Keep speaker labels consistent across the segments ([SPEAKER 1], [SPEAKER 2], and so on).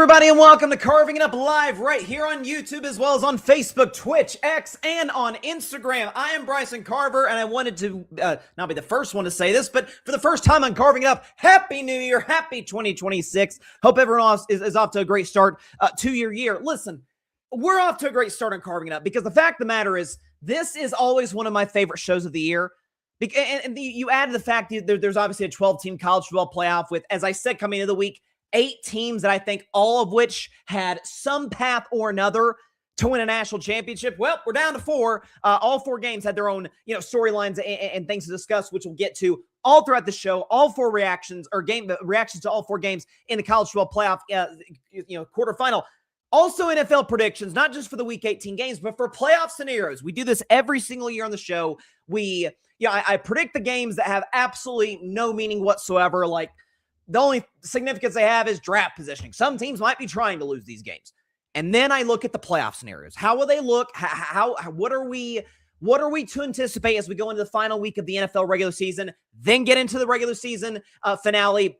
[SPEAKER 1] everybody, and welcome to Carving It Up Live right here on YouTube, as well as on Facebook, Twitch, X, and on Instagram. I am Bryson Carver, and I wanted to not be the first one to say this, but for the first time on Carving It Up, Happy New Year, Happy 2026. Hope everyone else is off to a great start to your year. Listen, we're off to a great start on Carving It Up because the fact of the matter is, this is always one of my favorite shows of the year. You add to the fact that there's obviously a 12-team college football playoff with, as I said, coming into the week, 8 teams that I think all of which had some path or another to win a national championship. Well, we're down to 4. All 4 games had their own, storylines and things to discuss, which we'll get to all throughout the show. All 4 reactions to all 4 games in the college football playoff, quarterfinal. Also NFL predictions, not just for the Week 18 games, but for playoff scenarios. We do this every single year on the show. I predict the games that have absolutely no meaning whatsoever, like the only significance they have is draft positioning. Some teams might be trying to lose these games. And then I look at the playoff scenarios. How will they look? What are we to anticipate as we go into the final week of the NFL regular season, then get into the regular season finale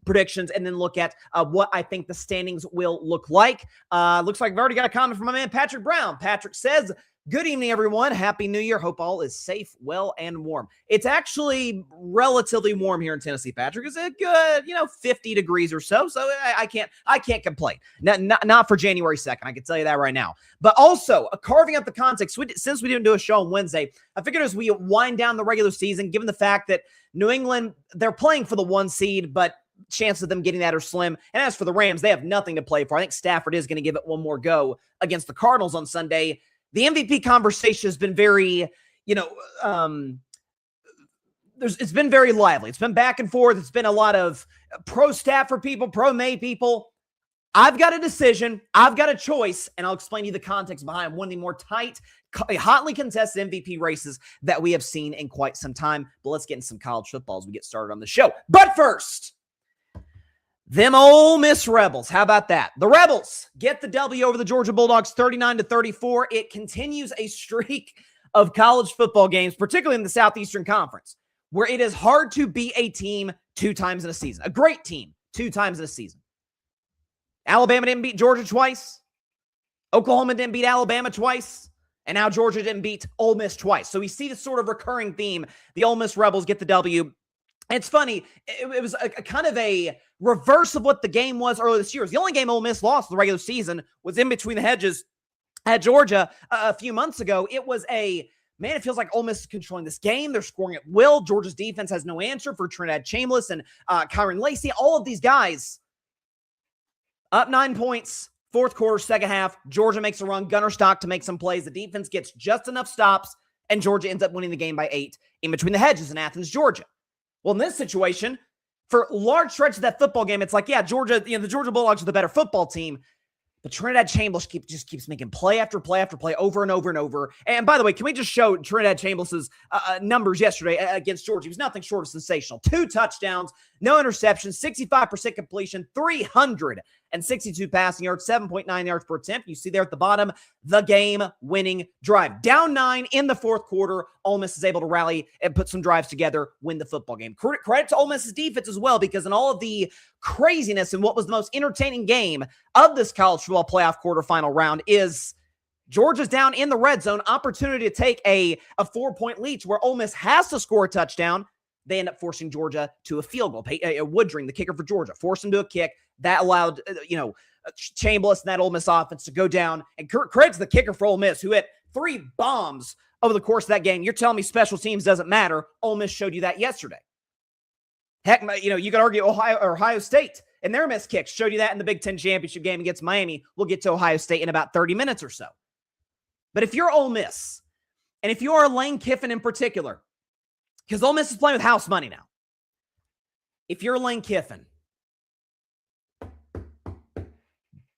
[SPEAKER 1] predictions, and then look at what I think the standings will look like. Looks like I've already got a comment from my man, Patrick Brown. Patrick says, good evening, everyone. Happy New Year. Hope all is safe, well, and warm. It's actually relatively warm here in Tennessee, Patrick. It's a good, 50 degrees or so. So I can't complain. Not for January 2nd. I can tell you that right now. But also, carving up the context, since we didn't do a show on Wednesday, I figured as we wind down the regular season, given the fact that New England, they're playing for the 1 seed, but chances of them getting that are slim. And as for the Rams, they have nothing to play for. I think Stafford is going to give it one more go against the Cardinals on Sunday. The MVP conversation has been very, it's been very lively. It's been back and forth. It's been a lot of pro Stafford people, pro Maye people. I've got a decision. I've got a choice, and I'll explain to you the context behind one of the more tight, hotly contested MVP races that we have seen in quite some time. But let's get into some college football as we get started on the show. But first, them Ole Miss Rebels. How about that? The Rebels get the W over the Georgia Bulldogs 39-34. It continues a streak of college football games, particularly in the Southeastern Conference, where it is hard to beat a team 2 times in a season. A great team 2 times in a season. Alabama didn't beat Georgia twice. Oklahoma didn't beat Alabama twice. And now Georgia didn't beat Ole Miss twice. So we see this sort of recurring theme. The Ole Miss Rebels get the W. It's funny. It was a kind of a reverse of what the game was earlier this year. The only game Ole Miss lost in the regular season was in between the hedges at Georgia a few months ago. It was it feels like Ole Miss is controlling this game. They're scoring at will. Georgia's defense has no answer for Trinidad Chambliss and Kyron Lacey. All of these guys up 9 points, 4th quarter, second half. Georgia makes a run. Gunner Stock to make some plays. The defense gets just enough stops, and Georgia ends up winning the game by 8 in between the hedges in Athens, Georgia. Well, in this situation, for large stretches of that football game, it's like, yeah, Georgia, the Georgia Bulldogs are the better football team, but Trinidad Chambliss just keeps making play after play after play over and over and over. And by the way, can we just show Trinidad Chambliss's numbers yesterday against Georgia? He was nothing short of sensational. 2 touchdowns, no interceptions, 65% completion, 362 passing yards, 7.9 yards per attempt. You see there at the bottom, the game-winning drive. Down 9 in the 4th quarter. Ole Miss is able to rally and put some drives together, win the football game. Credit to Ole Miss's defense as well, because in all of the craziness and what was the most entertaining game of this college football playoff quarterfinal round is Georgia's down in the red zone, opportunity to take a 4-point lead to where Ole Miss has to score a touchdown. They end up forcing Georgia to a field goal. Woodring, the kicker for Georgia, forced him to a kick. That allowed, Chambliss and that Ole Miss offense to go down. And credit to the kicker for Ole Miss, who hit 3 bombs over the course of that game. You're telling me special teams doesn't matter. Ole Miss showed you that yesterday. Heck, you could argue Ohio State and their missed kicks showed you that in the Big Ten championship game against Miami. We'll get to Ohio State in about 30 minutes or so. But if you're Ole Miss, and if you are Lane Kiffin in particular, because Ole Miss is playing with house money now. If you're Lane Kiffin,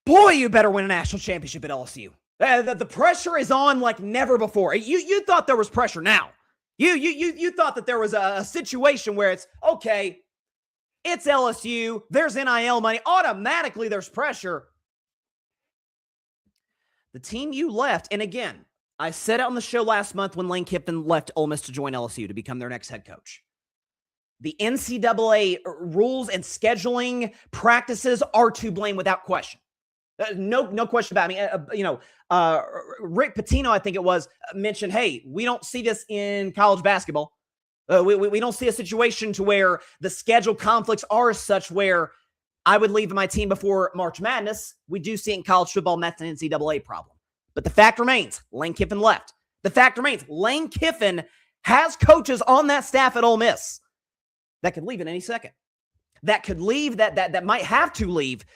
[SPEAKER 1] boy, you better win a national championship at LSU. The pressure is on like never before. You thought there was pressure now. You thought that there was a situation where it's, okay, it's LSU, there's NIL money, automatically there's pressure. The team you left, and again, I said it on the show last month when Lane Kiffin left Ole Miss to join LSU to become their next head coach. The NCAA rules and scheduling practices are to blame without question. No question about it. Rick Pitino, I think it was, mentioned, hey, we don't see this in college basketball. We don't see a situation to where the schedule conflicts are such where I would leave my team before March Madness. We do see it in college football, and that's an NCAA problem. But the fact remains, Lane Kiffin left. The fact remains, Lane Kiffin has coaches on that staff at Ole Miss that could leave in any second. That could leave, that might have to leave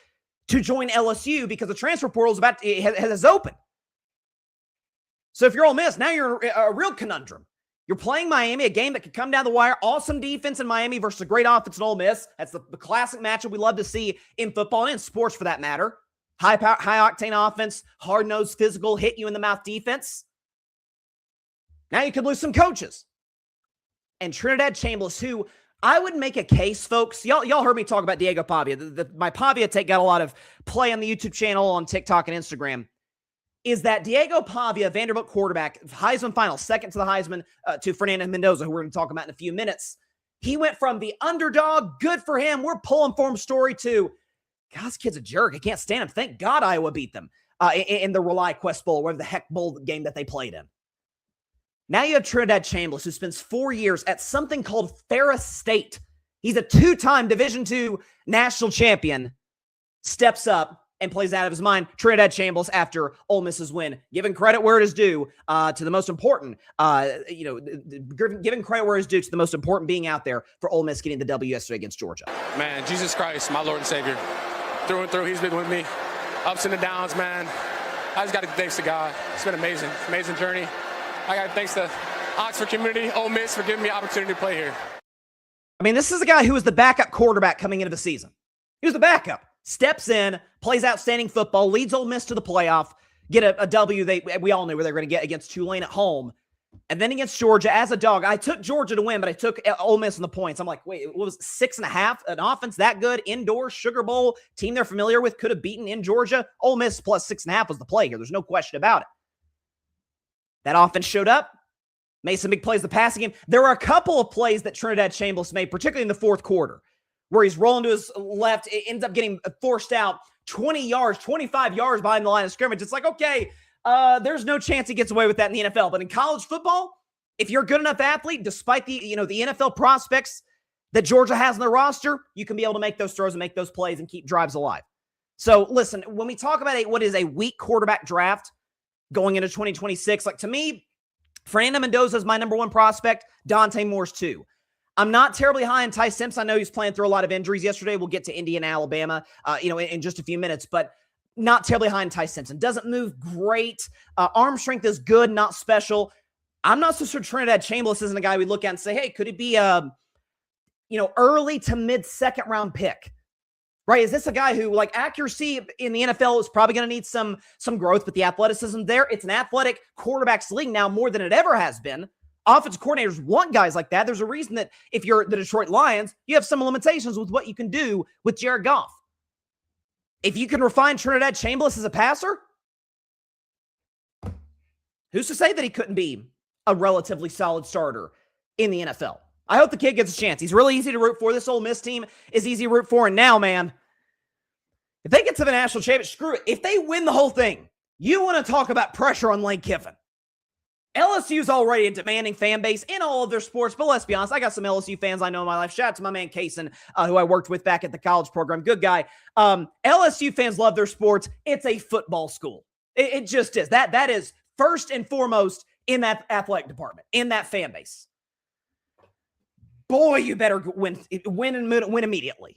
[SPEAKER 1] to join LSU because the transfer portal has opened. So if you're Ole Miss, now you're a real conundrum. You're playing Miami, a game that could come down the wire. Awesome defense in Miami versus a great offense in Ole Miss. That's the classic matchup we love to see in football and in sports for that matter. High octane offense, hard-nosed, physical, hit you in the mouth defense. Now you could lose some coaches. And Trinidad Chambliss, who I would make a case, folks. Y'all heard me talk about Diego Pavia. My Pavia take got a lot of play on the YouTube channel, on TikTok and Instagram. Is that Diego Pavia, Vanderbilt quarterback, Heisman final, second to the Heisman to Fernando Mendoza, who we're going to talk about in a few minutes. He went from the underdog, good for him, we're pulling for him story, to, God, this kid's a jerk. I can't stand him. Thank God Iowa beat them in the Rely Quest Bowl, whatever the heck bowl game that they played in. Now you have Trinidad Chambliss, who spends 4 years at something called Ferris State. He's a two-time Division II national champion, steps up and plays out of his mind. Trinidad Chambliss, after Ole Miss's win, giving credit where it is due to the most important, giving credit where it is due to the most important being out there for Ole Miss getting the W yesterday against Georgia.
[SPEAKER 2] Man, Jesus Christ, my Lord and Savior. Through and through, he's been with me. Ups and the downs, man. I just got to give thanks to God. It's been amazing. Amazing journey. I got to thanks to Oxford community, Ole Miss, for giving me the opportunity to play here.
[SPEAKER 1] I mean, this is a guy who was the backup quarterback coming into the season. He was the backup. Steps in, plays outstanding football, leads Ole Miss to the playoff, get a W we all knew where they were going to get against Tulane at home. And then against Georgia as a dog. I took Georgia to win, but I took Ole Miss in the points. I'm like, wait, what was it, 6.5? An offense that good, indoors, Sugar Bowl, team they're familiar with, could have beaten in Georgia. Ole Miss plus 6.5 was the play here. There's no question about it. That offense showed up, made some big plays in the passing game. There were a couple of plays that Trinidad Chambliss made, particularly in the fourth quarter, where he's rolling to his left. It ends up getting forced out 20 yards, 25 yards behind the line of scrimmage. It's like, okay, there's no chance he gets away with that in the NFL. But in college football, if you're a good enough athlete, despite the NFL prospects that Georgia has on their roster, you can be able to make those throws and make those plays and keep drives alive. So listen, when we talk about what is a weak quarterback draft going into 2026, like, to me, Fernando Mendoza is my number one prospect. Dante Moore's too. I'm not terribly high on Ty Simpson. I know he's playing through a lot of injuries yesterday. We'll get to Indiana, Alabama, in just a few minutes, but not terribly high on Ty Simpson. Doesn't move great. Arm strength is good, not special. I'm not so sure Trinidad Chambliss isn't a guy we look at and say, hey, could it be a, early to mid second round pick? Right? Is this a guy who, like, accuracy in the NFL is probably going to need some growth, but the athleticism there, it's an athletic quarterback's league now more than it ever has been. Offensive coordinators want guys like that. There's a reason that if you're the Detroit Lions, you have some limitations with what you can do with Jared Goff. If you can refine Trinidad Chambliss as a passer, who's to say that he couldn't be a relatively solid starter in the NFL? I hope the kid gets a chance. He's really easy to root for. This Ole Miss team is easy to root for. And now, man, if they get to the national championship, screw it. If they win the whole thing, you want to talk about pressure on Lane Kiffin. LSU's already a demanding fan base in all of their sports, but let's be honest, I got some LSU fans I know in my life. Shout out to my man Kaysen, who I worked with back at the college program. Good guy. LSU fans love their sports. It's a football school. It just is. That is first and foremost in that athletic department, in that fan base. Boy, you better win immediately.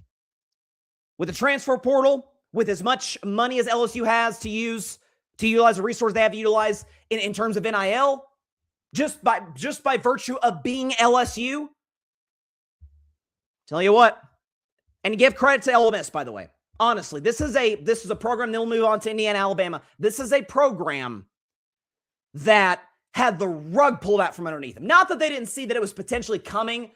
[SPEAKER 1] With the transfer portal, with as much money as LSU has to utilize the resource they have to utilize in terms of NIL, just by virtue of being LSU. Tell you what, and give credit to Ole Miss, by the way. Honestly, this is a program. They'll move on to Indiana, Alabama. This is a program that had the rug pulled out from underneath them. Not that they didn't see that it was potentially coming.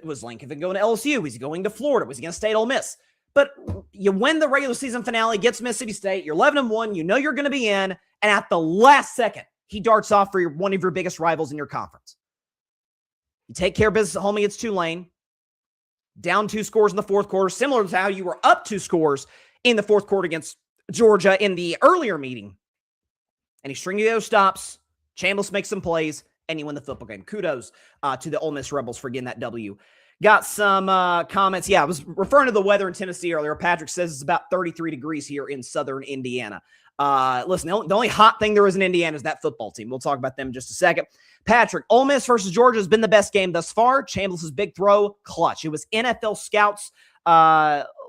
[SPEAKER 1] Was Lane Kiffin going to LSU? Was he going to Florida? Was he going to stay at Ole Miss? But you win the regular season finale against Mississippi State. You're 11-1. You know you're going to be in. And at the last second, he darts off for one of your biggest rivals in your conference. You take care of business at home against Tulane. Down 2 scores in the fourth quarter, similar to how you were up 2 scores in the fourth quarter against Georgia in the earlier meeting, and he stringed those stops. Chambliss makes some plays, and he won the football game. Kudos to the Ole Miss Rebels for getting that W. Got some comments. Yeah, I was referring to the weather in Tennessee earlier. Patrick says it's about 33 degrees here in southern Indiana. Listen, the only hot thing there is in Indiana is that football team. We'll talk about them in just a second. Patrick, Ole Miss versus Georgia has been the best game thus far. Chambliss' big throw, clutch. It was NFL scouts.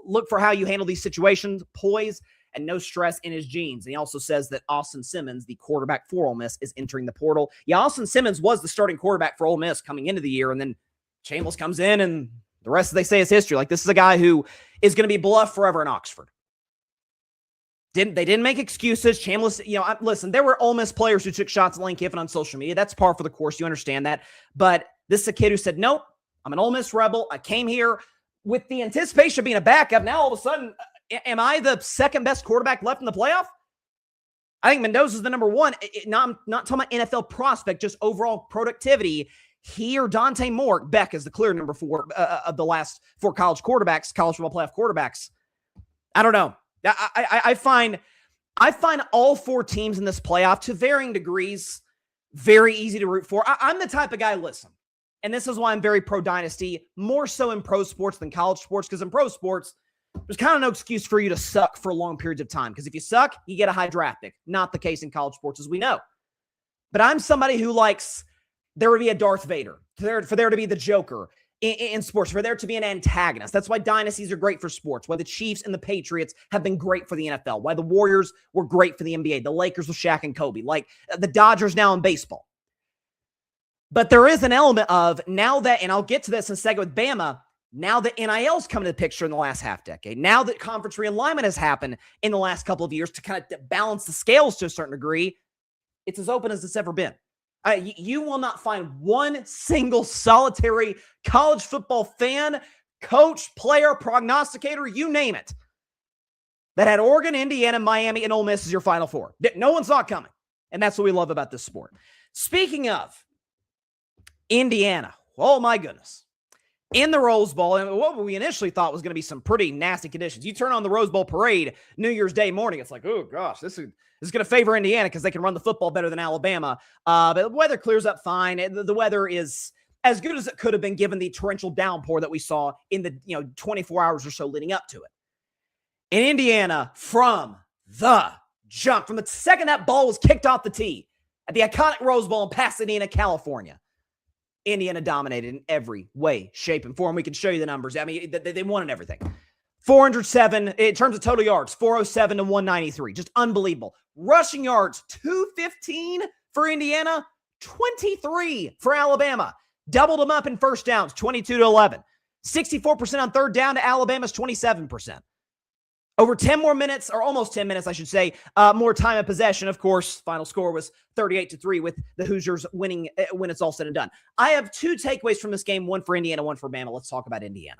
[SPEAKER 1] Look for how you handle these situations, poise, and no stress in his genes. And he also says that Austin Simmons, the quarterback for Ole Miss, is entering the portal. Yeah, Austin Simmons was the starting quarterback for Ole Miss coming into the year, and then Chambliss comes in, and the rest, they say, is history. Like, this is a guy who is going to be beloved forever in Oxford. They didn't make excuses. Chambliss, listen, there were Ole Miss players who took shots at Lane Kiffin on social media. That's par for the course. You understand that. But this is a kid who said, nope, I'm an Ole Miss Rebel. I came here with the anticipation of being a backup. Now, all of a sudden, am I the second best quarterback left in the playoff? I think Mendoza's the number one. I'm not talking about NFL prospect, just overall productivity. He or Dante Moore, Beck is the clear number 4 of the last 4 college football playoff quarterbacks. I don't know. I find all 4 teams in this playoff, to varying degrees, very easy to root for. I'm the type of guy, listen, and this is why I'm very pro-dynasty, more so in pro sports than college sports, because in pro sports, there's kind of no excuse for you to suck for long periods of time, because if you suck, you get a high draft pick. Not the case in college sports, as we know. But I'm somebody who likes there would be a Darth Vader, for there to be the Joker in sports, for there to be an antagonist. That's why dynasties are great for sports, why the Chiefs and the Patriots have been great for the NFL, why the Warriors were great for the NBA, the Lakers with Shaq and Kobe, like the Dodgers now in baseball. But there is an element of now that, and I'll get to this in a second with Bama, now that NIL's come into the picture in the last half decade, now that conference realignment has happened in the last couple of years to kind of balance the scales to a certain degree, it's as open as it's ever been. You will not find one single solitary college football fan, coach, player, prognosticator, you name it, that had Oregon, Indiana, Miami, and Ole Miss as your Final Four. No one saw it coming. And that's what we love about this sport. Speaking of Indiana, oh my goodness. In the Rose Bowl, and what we initially thought was going to be some pretty nasty conditions. You turn on the Rose Bowl parade New Year's Day morning, it's like, oh gosh, this is going to favor Indiana because they can run the football better than Alabama. But the weather clears up fine. The weather is as good as it could have been given the torrential downpour that we saw in the 24 hours or so leading up to it. In Indiana, from the jump, from the second that ball was kicked off the tee at the iconic Rose Bowl in Pasadena, California, Indiana dominated in every way, shape, and form. We can show you the numbers. I mean, they won in everything. 407 in terms of total yards, 407 to 193. Just unbelievable. Rushing yards, 215 for Indiana, 23 for Alabama. Doubled them up in first downs, 22 to 11. 64% on third down to Alabama's 27%. Over 10 more minutes, or almost 10 minutes, I should say, more time of possession. Of course, final score was 38-3 with the Hoosiers winning when it's all said and done. I have 2 takeaways from this game, one for Indiana, one for Bama. Let's talk about Indiana.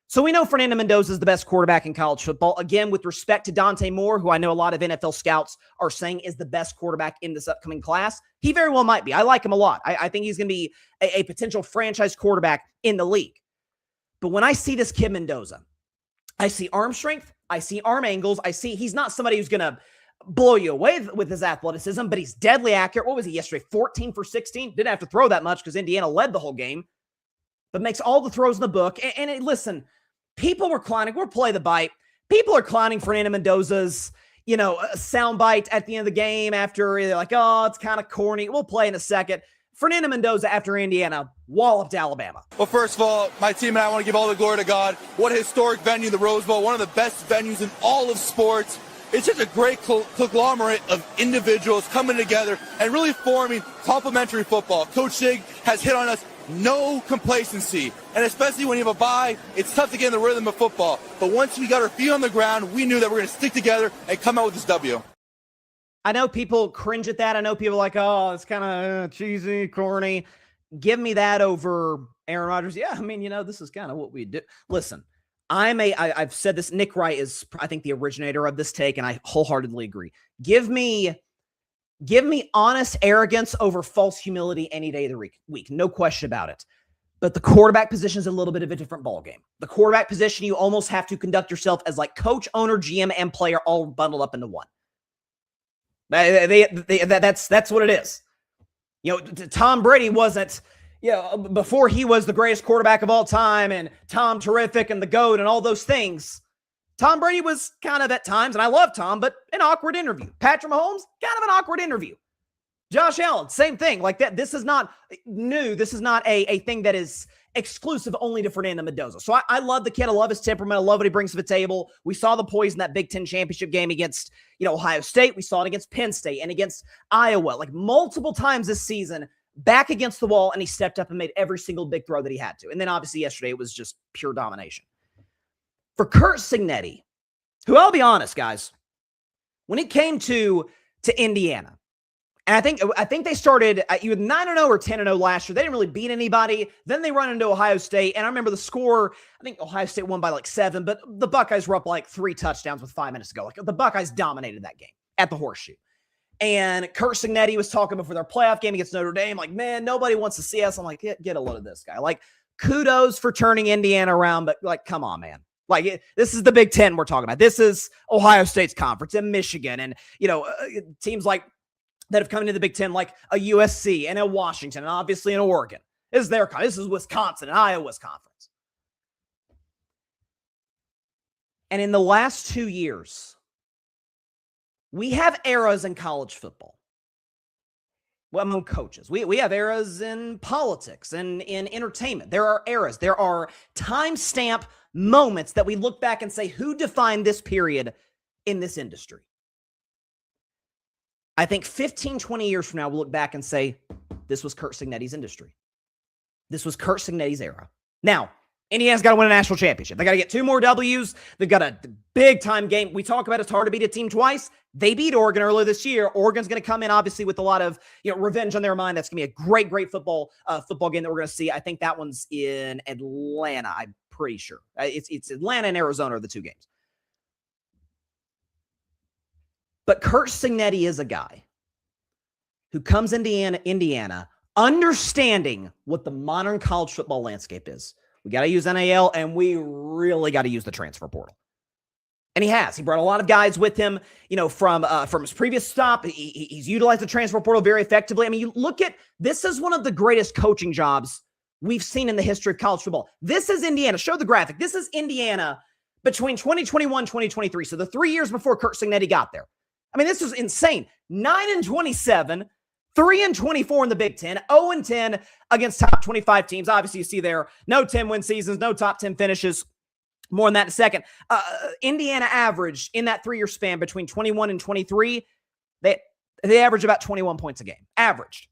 [SPEAKER 1] So we know Fernando Mendoza is the best quarterback in college football. Again, with respect to Dante Moore, who I know a lot of NFL scouts are saying is the best quarterback in this upcoming class. He very well might be. I like him a lot. I think he's going to be a potential franchise quarterback in the league. But when I see this kid Mendoza, I see arm strength. I see arm angles. I see he's not somebody who's going to blow you away with his athleticism, but he's deadly accurate. What was he yesterday? 14 for 16. Didn't have to throw that much because Indiana led the whole game, but makes all the throws in the book. And listen, people were clowning. We'll play the bite. People are clowning Fernando Mendoza's, soundbite at the end of the game after they're like, oh, it's kind of corny. We'll play in a second. Fernando Mendoza, after Indiana, walloped Alabama.
[SPEAKER 3] Well, first of all, my team and I want to give all the glory to God. What a historic venue, the Rose Bowl, one of the best venues in all of sports. It's just a great conglomerate of individuals coming together and really forming complementary football. Coach Sig has hit on us, no complacency. And especially when you have a bye, it's tough to get in the rhythm of football. But once we got our feet on the ground, we knew that we're going to stick together and come out with this W.
[SPEAKER 1] I know people cringe at that. I know people are like, oh, it's kind of cheesy, corny. Give me that over Aaron Rodgers. Yeah, I mean, this is kind of what we do. Listen, I've said this. Nick Wright is, I think, the originator of this take, and I wholeheartedly agree. Give me honest arrogance over false humility any day of the week. No question about it. But the quarterback position is a little bit of a different ballgame. The quarterback position, you almost have to conduct yourself as like coach, owner, GM, and player all bundled up into one. That's what it is. You know, Tom Brady wasn't, before he was the greatest quarterback of all time and Tom Terrific and the GOAT and all those things. Tom Brady was kind of at times, and I love Tom, but an awkward interview. Patrick Mahomes, kind of an awkward interview. Josh Allen, same thing. Like that. This is not new. This is not a thing that is exclusive only to Fernando Mendoza. So I love the kid. I love his temperament. I love what he brings to the table. We saw the poise in that Big Ten championship game against, Ohio State. We saw it against Penn State and against Iowa, like multiple times this season, back against the wall, and he stepped up and made every single big throw that he had to. And then obviously yesterday it was just pure domination. For Curt Cignetti, who I'll be honest, guys, when it came to Indiana, and I think they started either 9-0 or 10-0 last year. They didn't really beat anybody. Then they run into Ohio State. And I remember the score, I think Ohio State won by like 7, but the Buckeyes were up like 3 touchdowns with 5 minutes to go. Like the Buckeyes dominated that game at the Horseshoe. And Curt Cignetti was talking before their playoff game against Notre Dame, like, man, nobody wants to see us. I'm like, get a load of this guy. Like, kudos for turning Indiana around, but like, come on, man. Like, this is the Big Ten we're talking about. This is Ohio State's conference and Michigan and, teams like that have come into the Big Ten, like a USC and a Washington and obviously an Oregon. This is Wisconsin and Iowa's conference. And in the last 2 years, we have eras in college football. Well, among coaches. We have eras in politics and in entertainment. There are eras. There are timestamp moments that we look back and say, who defined this period in this industry? I think 15, 20 years from now, we'll look back and say, this was Curt Cignetti's industry. This was Curt Cignetti's era. Now, Indiana's got to win a national championship. They got to get 2 more W's. They've got a big-time game. We talk about it's hard to beat a team twice. They beat Oregon earlier this year. Oregon's going to come in, obviously, with a lot of revenge on their mind. That's going to be a great, great football game that we're going to see. I think that one's in Atlanta, I'm pretty sure. It's Atlanta and Arizona are the 2 games. But Curt Cignetti is a guy who comes into Indiana understanding what the modern college football landscape is. We got to use NIL, and we really got to use the transfer portal. And he has. He brought a lot of guys with him, from his previous stop. He's utilized the transfer portal very effectively. I mean, you look at this is one of the greatest coaching jobs we've seen in the history of college football. This is Indiana. Show the graphic. This is Indiana between 2021 and 2023. So the 3 years before Curt Cignetti got there. I mean, this is insane. 9-27, 3-24 in the Big Ten, 0-10 against top 25 teams. Obviously, you see there, no 10-win seasons, no top 10 finishes. More on that in a second. Indiana averaged in that 3-year span between 21 and 23, they averaged about 21 points a game. Averaged.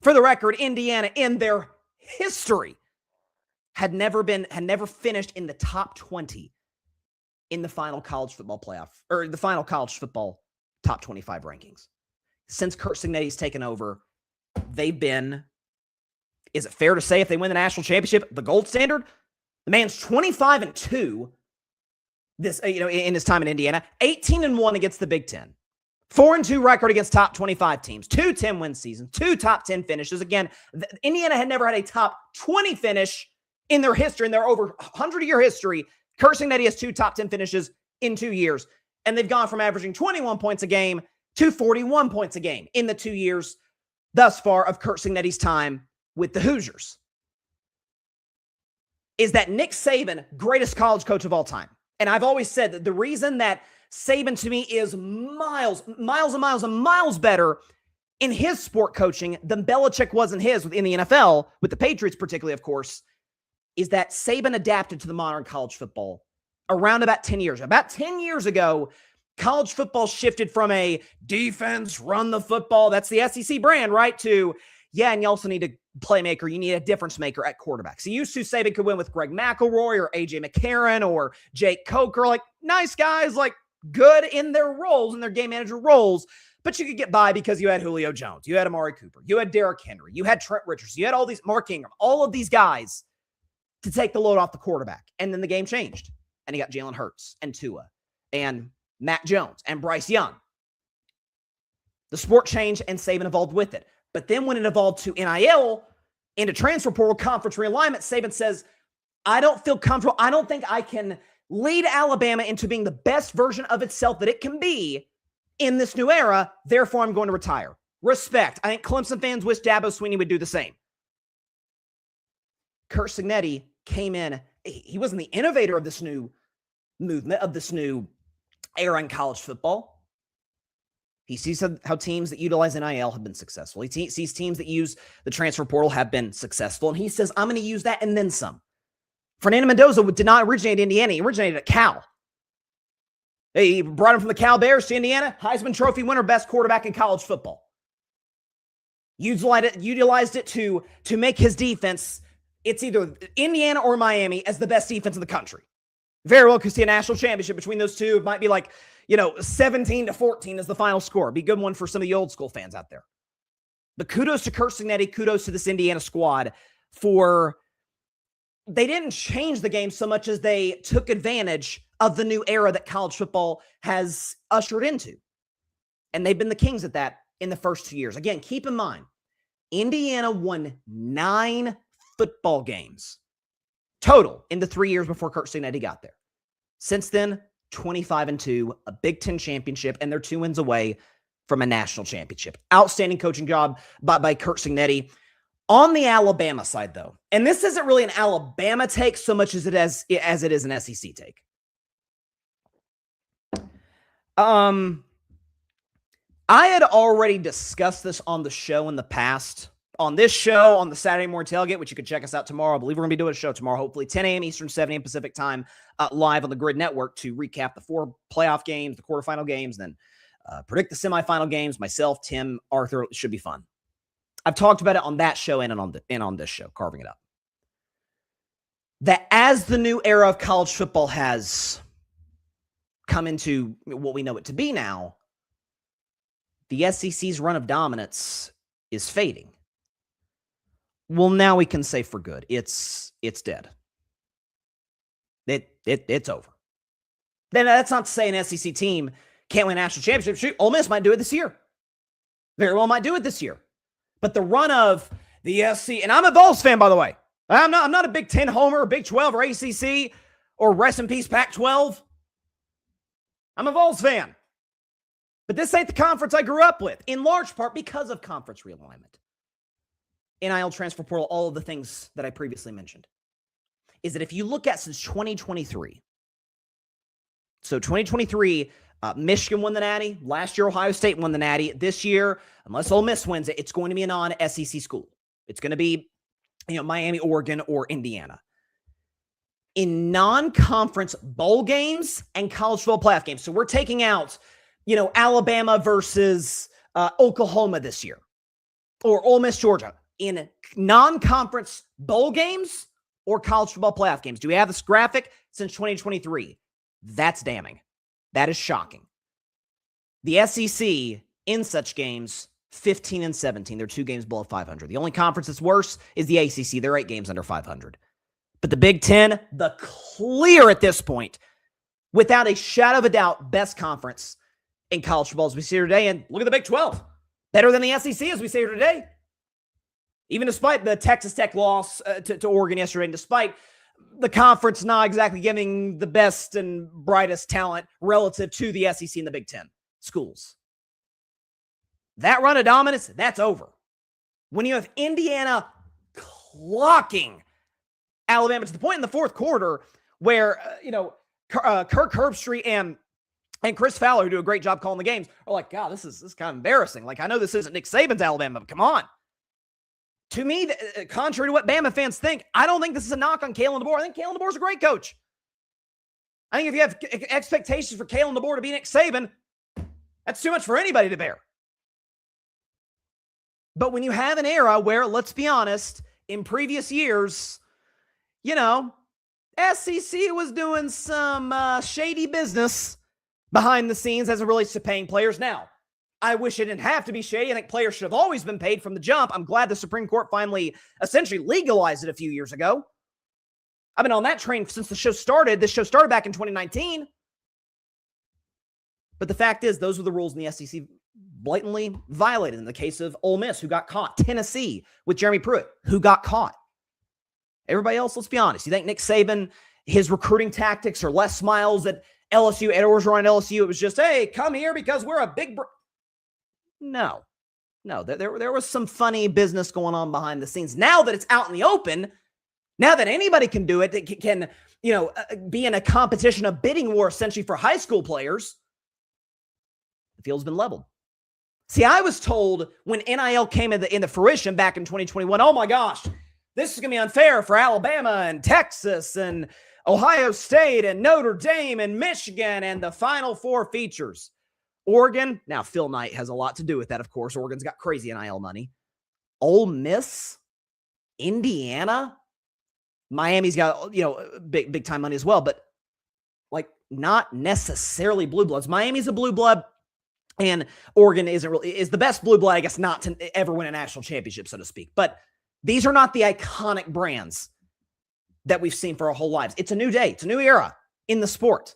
[SPEAKER 1] For the record, Indiana in their history had never finished in the top 20 in the final college football playoff, or the final college football top 25 rankings. Since Curt Cignetti's taken over, they've been, is it fair to say if they win the national championship, the gold standard? The man's 25-2 this, in his time in Indiana, 18-1 against the Big Ten, 4-2 record against top 25 teams, 2 10-win seasons, 2 top 10 finishes. Again, Indiana had never had a top 20 finish in their history, in their over 100-year history. Curt Cignetti has 2 top 10 finishes in 2 years, and they've gone from averaging 21 points a game to 41 points a game in the 2 years thus far of Curt Cignetti's time with the Hoosiers. Is that Nick Saban, greatest college coach of all time? And I've always said that the reason that Saban to me is miles and miles better in his sport coaching than Belichick was in his in the NFL, with the Patriots particularly, of course, is that Saban adapted to the modern college football around about 10 years. About 10 years ago, college football shifted from a defense, run the football, that's the SEC brand, right, to, and you also need a playmaker. You need a difference maker at quarterback. So used to Saban could win with Greg McElroy or A.J. McCarron or Jake Coker, like nice guys, like good in their roles, in their game manager roles, but you could get by because you had Julio Jones, you had Amari Cooper, you had Derrick Henry, you had Trent Richardson, you had all these, Mark Ingram, all of these guys to take the load off the quarterback. And then the game changed. And he got Jalen Hurts and Tua and Mac Jones and Bryce Young. The sport changed and Saban evolved with it. But then when it evolved to NIL, into transfer portal conference realignment, Saban says, I don't feel comfortable. I don't think I can lead Alabama into being the best version of itself that it can be in this new era. Therefore, I'm going to retire. Respect. I think Clemson fans wish Dabo Swinney would do the same. Curt Cignetti came in. He wasn't the innovator of this new movement, of this new era in college football. He sees how teams that utilize NIL have been successful. He sees teams that use the transfer portal have been successful. And he says, I'm going to use that and then some. Fernando Mendoza did not originate in Indiana. He originated at Cal. He brought him from the Cal Bears to Indiana. Heisman Trophy winner, best quarterback in college football. Utilized it to make his defense, it's either Indiana or Miami as the best defense in the country. Very well could see a national championship between those two. It might be like, 17-14 is the final score. Be a good one for some of the old school fans out there. But kudos to Curt Cignetti, kudos to this Indiana squad they didn't change the game so much as they took advantage of the new era that college football has ushered into. And they've been the kings at that in the first 2 years. Again, keep in mind, Indiana won 9 football games total in the 3 years before Curt Cignetti got there. Since then, 25-2, a Big Ten championship, and they're 2 wins away from a national championship. Outstanding coaching job by Curt Cignetti. On the Alabama side, though, and this isn't really an Alabama take so much as it is an SEC take. I had already discussed this on the show in the past. On this show, on the Saturday morning tailgate, which you can check us out tomorrow. I believe we're going to be doing a show tomorrow, hopefully 10 a.m. Eastern, 7 a.m. Pacific time, live on the Grid Network to recap the 4 playoff games, the quarterfinal games, then predict the semifinal games. Myself, Tim, Arthur, it should be fun. I've talked about it on that show and on this show, Carving It Up. That as the new era of college football has come into what we know it to be now, the SEC's run of dominance is fading. Well, now we can say for good, it's dead. It's over. Then that's not to say an SEC team can't win a national championship. Shoot, Ole Miss might do it this year. Very well might do it this year. But the run of the SEC, and I'm a Vols fan, by the way. I'm not a Big Ten homer, or Big 12, or ACC, or rest in peace Pac-12. I'm a Vols fan. But this ain't the conference I grew up with, in large part because of conference realignment. NIL transfer portal, all of the things that I previously mentioned. Is that if you look at since 2023, so 2023, Michigan won the Natty. Last year, Ohio State won the Natty. This year, unless Ole Miss wins it, it's going to be a non-SEC school. It's going to be, Miami, Oregon, or Indiana. In non-conference bowl games and college football playoff games. So we're taking out, Alabama versus Oklahoma this year, or Ole Miss, Georgia. In non-conference bowl games or college football playoff games. Do we have this graphic since 2023? That's damning. That is shocking. The SEC in such games, 15-17. They're 2 games below 500. The only conference that's worse is the ACC. They're 8 games under 500. But the Big Ten, the clear at this point, without a shadow of a doubt, best conference in college football as we see here today. And look at the Big 12. Better than the SEC as we see here today. Even despite the Texas Tech loss to Oregon yesterday, and despite the conference not exactly giving the best and brightest talent relative to the SEC and the Big Ten schools. That run of dominance, that's over. When you have Indiana clocking Alabama to the point in the fourth quarter where, Kirk Herbstreit and Chris Fowler, who do a great job calling the games, are like, God, this is kind of embarrassing. Like, I know this isn't Nick Saban's Alabama, but come on. To me, contrary to what Bama fans think, I don't think this is a knock on Kalen DeBoer. I think Kalen DeBoer's a great coach. I think if you have expectations for Kalen DeBoer to be Nick Saban, that's too much for anybody to bear. But when you have an era where, let's be honest, in previous years, SEC was doing some shady business behind the scenes as it relates to paying players. Now, I wish it didn't have to be shady. I think players should have always been paid from the jump. I'm glad the Supreme Court finally essentially legalized it a few years ago. I've been on that train since the show started. This show started back in 2019. But the fact is, those were the rules in the SEC blatantly violated in the case of Ole Miss, who got caught. Tennessee with Jeremy Pruitt, who got caught. Everybody else, let's be honest. You think Nick Saban, his recruiting tactics are less smiles at LSU, Ed Orgeron at LSU? It was just, hey, come here because we're a big No. There was some funny business going on behind the scenes. Now that it's out in the open, now that anybody can do it, that can be in a competition, a bidding war essentially for high school players, the field's been leveled. See, I was told when NIL came into fruition back in 2021, oh my gosh, this is going to be unfair for Alabama and Texas and Ohio State and Notre Dame and Michigan and the Final Four features. Oregon, now Phil Knight has a lot to do with that, of course. Oregon's got crazy NIL money. Ole Miss, Indiana, Miami's got, big time money as well, but not necessarily blue bloods. Miami's a blue blood, and Oregon is the best blue blood, I guess, not to ever win a national championship, so to speak. But these are not the iconic brands that we've seen for our whole lives. It's a new day. It's a new era in the sport.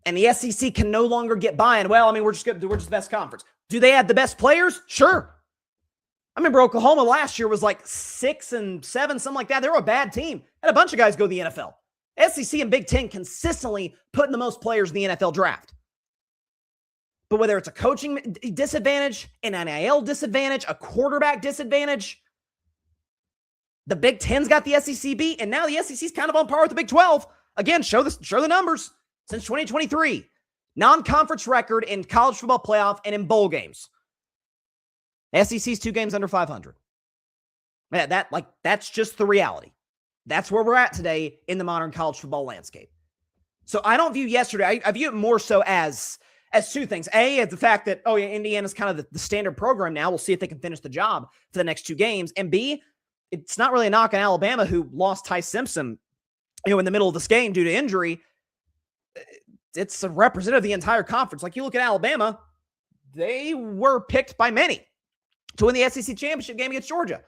[SPEAKER 1] And the SEC can no longer get by. And, we're just the best conference. Do they have the best players? Sure. I remember Oklahoma last year was 6-7, something like that. They were a bad team. Had a bunch of guys go to the NFL. SEC and Big Ten consistently putting the most players in the NFL draft. But whether it's a coaching disadvantage, an NIL disadvantage, a quarterback disadvantage, the Big Ten's got the SEC beat, and now the SEC's kind of on par with the Big 12. Again, show the numbers. Since 2023, non-conference record in college football playoff and in bowl games. SEC's 2 games under 500. That's just the reality. That's where we're at today in the modern college football landscape. So I don't view yesterday, I view it more so as 2 things. A, as the fact that, Indiana's kind of the standard program now. We'll see if they can finish the job for the next 2 games. And B, it's not really a knock on Alabama, who lost Ty Simpson, in the middle of this game due to injury. It's a representative of the entire conference. You look at Alabama, they were picked by many to win the SEC championship game against Georgia.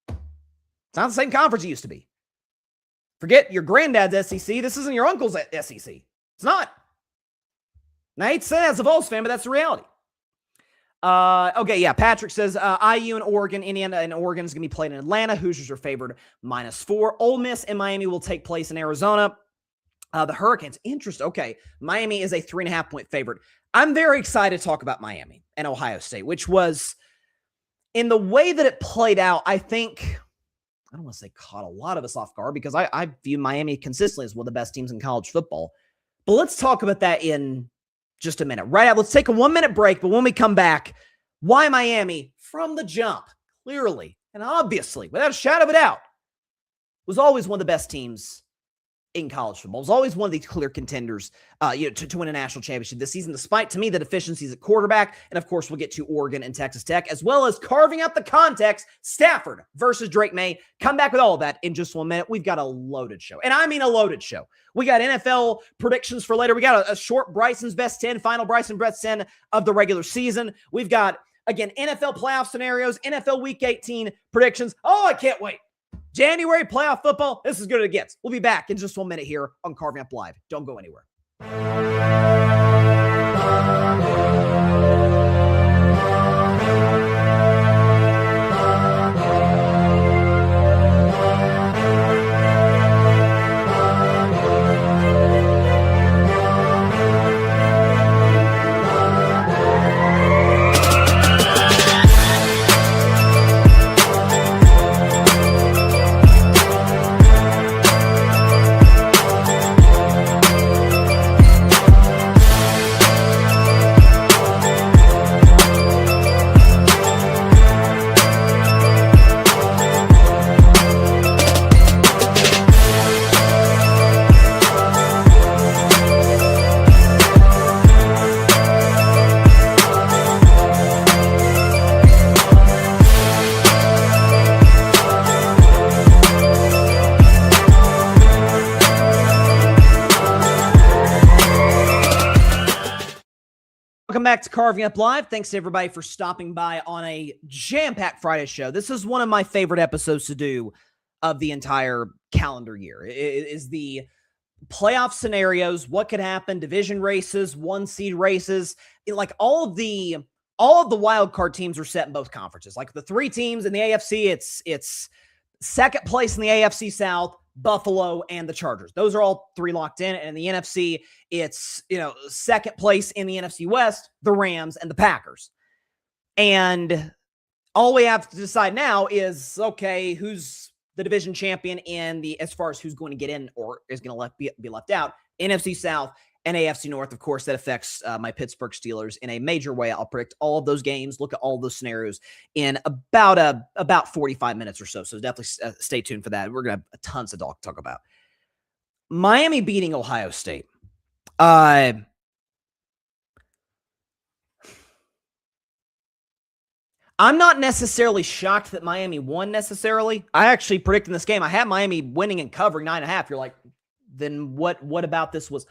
[SPEAKER 1] It's not the same conference it used to be. Forget your granddad's SEC. This isn't your uncle's SEC. It's not. And I hate to say that as a Vols fan, but that's the reality. Patrick says IU and Oregon, Indiana and Oregon is going to be played in Atlanta. Hoosiers are favored -4. Ole Miss and Miami will take place in Arizona. The Hurricanes, interesting. Okay, Miami is a 3.5-point favorite. I'm very excited to talk about Miami and Ohio State, which was, in the way that it played out, I think, I don't want to say caught a lot of us off guard, because I view Miami consistently as one of the best teams in college football. But let's talk about that in just a minute. Let's take a 1-minute break, but when we come back, why Miami, from the jump, clearly and obviously, without a shadow of a doubt, was always one of the best teams in college football. It was always one of the clear contenders to win a national championship this season, despite, to me, the deficiencies at quarterback. And, of course, we'll get to Oregon and Texas Tech, as well as carving out the context, Stafford versus Drake Maye. Come back with all of that in just 1 minute. We've got a loaded show, and I mean a loaded show. We got NFL predictions for later. We got a short Bryson's best 10, final Bryson best 10 of the regular season. We've got, again, NFL playoff scenarios, NFL Week 18 predictions. Oh, I can't wait. January playoff football, this is good as it gets. We'll be back in just 1 minute here on Carving Up Live. Don't go anywhere. Welcome back to Carving Up Live. Thanks to everybody for stopping by on a jam-packed Friday show. This is one of my favorite episodes to do of the entire calendar year. It is the playoff scenarios, what could happen, division races, 1-seed races, like all of the wild card teams are set in both conferences. Like the 3 teams in the AFC, it's second place in the AFC South, Buffalo and the Chargers. Those are all 3 locked in. And in the NFC, it's, second place in the NFC West, the Rams and the Packers. And all we have to decide now is, okay, who's the division champion as far as who's going to get in or is going to be left out. NFC South and AFC North, of course, that affects my Pittsburgh Steelers in a major way. I'll predict all of those games, look at all those scenarios in about 45 minutes or so. So definitely stay tuned for that. We're going to have tons of talk about. Miami beating Ohio State. I'm not necessarily shocked that Miami won necessarily. I actually predicted in this game, I had Miami winning and covering 9.5. You're like, then what about this was...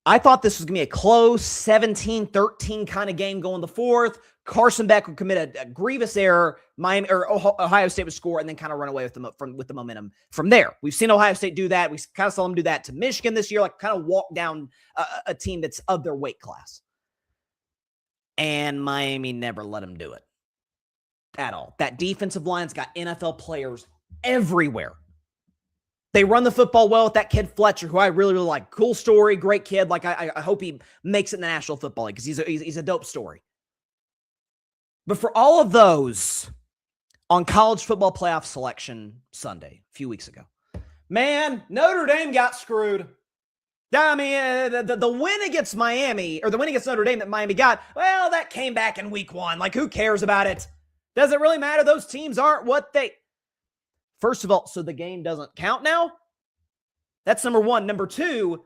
[SPEAKER 1] I thought this was going to be a close 17-13 kind of game going the fourth. Carson Beck would commit a grievous error. Ohio State would score and then kind of run away with the momentum from there. We've seen Ohio State do that. We kind of saw them do that to Michigan this year, like kind of walk down a team that's of their weight class. And Miami never let them do it at all. That defensive line's got NFL players everywhere. They run the football well with that kid Fletcher, who I really, really like. Cool story, great kid. Like I hope he makes it in the National Football League because he's a dope story. But for all of those on college football playoff selection Sunday, a few weeks ago, man, Notre Dame got screwed. I mean, the win against Miami, or the win against Notre Dame that Miami got, well, that came back in week 1. Like, who cares about it? Does it really matter? Those teams aren't what they... First of all, so the game doesn't count now? That's number 1. Number 2,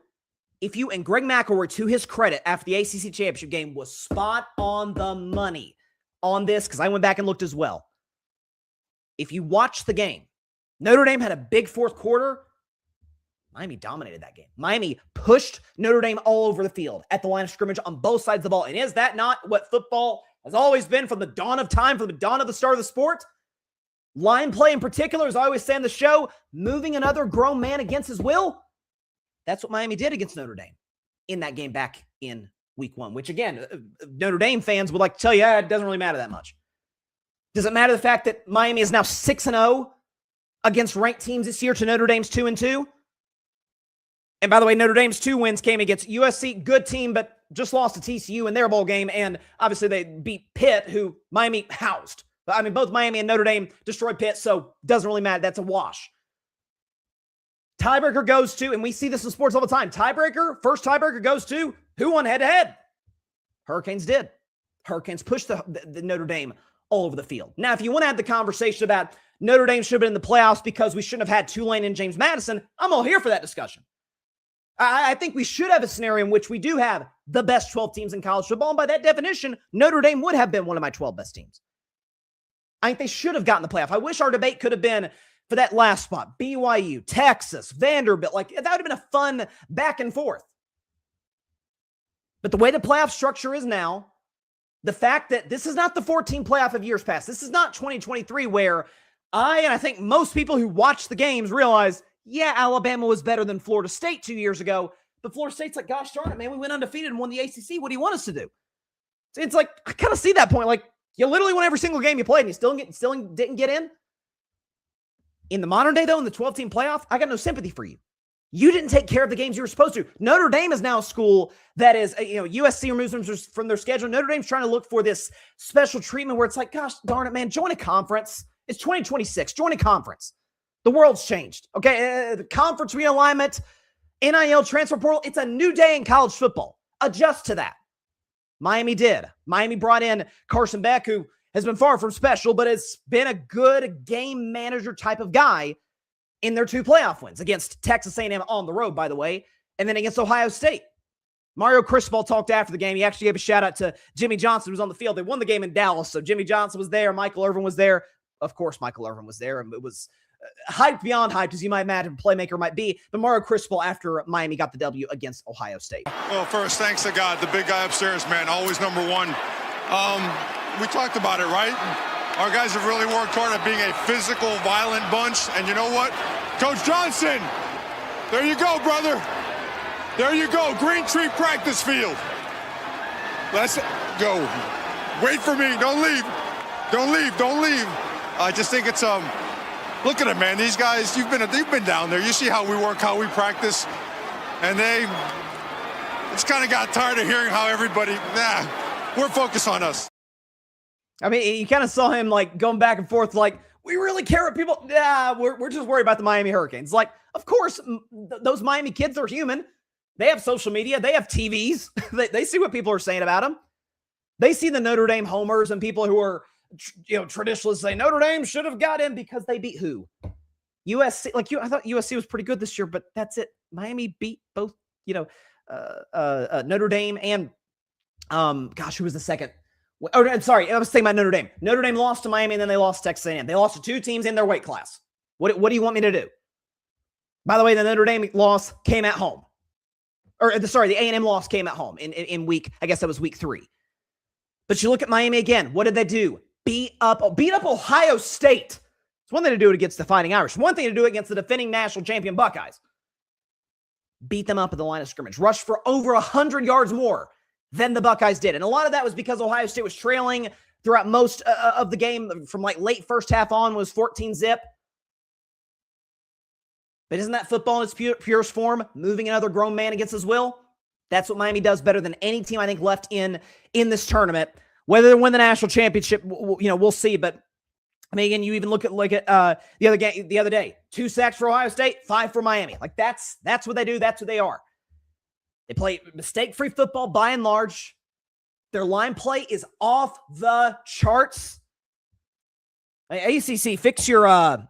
[SPEAKER 1] and Greg McElroy, to his credit, after the ACC championship game, was spot on the money on this, because I went back and looked as well. If you watch the game, Notre Dame had a big fourth quarter. Miami dominated that game. Miami pushed Notre Dame all over the field at the line of scrimmage on both sides of the ball. And is that not what football has always been from the dawn of time, from the dawn of the start of the sport? Line play in particular, as I always say on the show, moving another grown man against his will. That's what Miami did against Notre Dame in that game back in week 1, which again, Notre Dame fans would like to tell you, it doesn't really matter that much. Does it matter the fact that Miami is now 6-0 against ranked teams this year to Notre Dame's 2-2? And by the way, Notre Dame's 2 wins came against USC, good team, but just lost to TCU in their bowl game. And obviously they beat Pitt, who Miami housed. I mean, both Miami and Notre Dame destroyed Pitt, so doesn't really matter. That's a wash. Tiebreaker goes to, and we see this in sports all the time, first tiebreaker goes to who won head-to-head? Hurricanes did. Hurricanes pushed the Notre Dame all over the field. Now, if you want to have the conversation about Notre Dame should have been in the playoffs because we shouldn't have had Tulane and James Madison, I'm all here for that discussion. I think we should have a scenario in which we do have the best 12 teams in college football, and by that definition, Notre Dame would have been one of my 12 best teams. I think they should have gotten the playoff. I wish our debate could have been for that last spot. BYU, Texas, Vanderbilt. Like, that would have been a fun back and forth. But the way the playoff structure is now, the fact that this is not the 14 playoff of years past. This is not 2023 where I think most people who watch the games realize, yeah, Alabama was better than Florida State 2 years ago. But Florida State's like, gosh darn it, man, we went undefeated and won the ACC. What do you want us to do? It's like, I kind of see that point. Like, you literally won every single game you played and you still didn't get in. In the modern day, though, in the 12-team playoff, I got no sympathy for you. You didn't take care of the games you were supposed to. Notre Dame is now a school that is, USC removes them from their schedule. Notre Dame's trying to look for this special treatment where it's like, gosh darn it, man, join a conference. It's 2026. Join a conference. The world's changed. Okay, the conference realignment, NIL transfer portal, it's a new day in college football. Adjust to that. Miami did. Miami brought in Carson Beck, who has been far from special, but has been a good game manager type of guy in their 2 playoff wins against Texas A&M on the road, by the way, and then against Ohio State. Mario Cristobal talked after the game. He actually gave a shout out to Jimmy Johnson, who was on the field. They won the game in Dallas, so Jimmy Johnson was there. Michael Irvin was there. Of course, Michael Irvin was there, and it was hyped beyond hyped, as you might imagine, playmaker might be. But Mario Cristobal, after Miami got the W against Ohio State.
[SPEAKER 4] Well, first, thanks to God, the big guy upstairs, man, always number 1. We talked about it, right? Our guys have really worked hard at being a physical, violent bunch. And you know what? Coach Johnson, There you go, brother. There you go. Green Tree practice field. Let's go. Wait for me. Don't leave. Don't leave. Don't leave. I just think it's look at it, man. These guys, you've been down there. You see how we work, how we practice, and it's kind of got tired of hearing how everybody. We're focused on us.
[SPEAKER 1] I mean, you kind of saw him like going back and forth, like, we really care what people. We're just worried about the Miami Hurricanes. Like, of course, those Miami kids are human. They have social media. They have TVs. They see what people are saying about them. They see the Notre Dame homers and people who are, traditionalists say Notre Dame should have got in because they beat who? USC. I thought USC was pretty good this year, but that's it. Miami beat both, Notre Dame and, who was the second? Oh, I'm sorry. I was thinking about Notre Dame. Notre Dame lost to Miami and then they lost to Texas A&M. They lost to two teams in their weight class. What do you want me to do? By the way, the Notre Dame loss came at home. The A&M loss came at home in week, I guess that was week 3. But you look at Miami again. What did they do? Beat up Ohio State. It's one thing to do it against the Fighting Irish. One thing to do it against the defending national champion Buckeyes. Beat them up at the line of scrimmage. Rushed for over 100 yards more than the Buckeyes did. And a lot of that was because Ohio State was trailing throughout most of the game. From like late first half on was 14-zip. But isn't that football in its purest form? Moving another grown man against his will? That's what Miami does better than any team, I think, left in this tournament. Whether they win the national championship, we'll see. But I mean, again, you even look at the other day. 2 sacks for Ohio State, 5 for Miami. Like that's what they do. That's what they are. They play mistake-free football by and large. Their line play is off the charts. ACC, fix your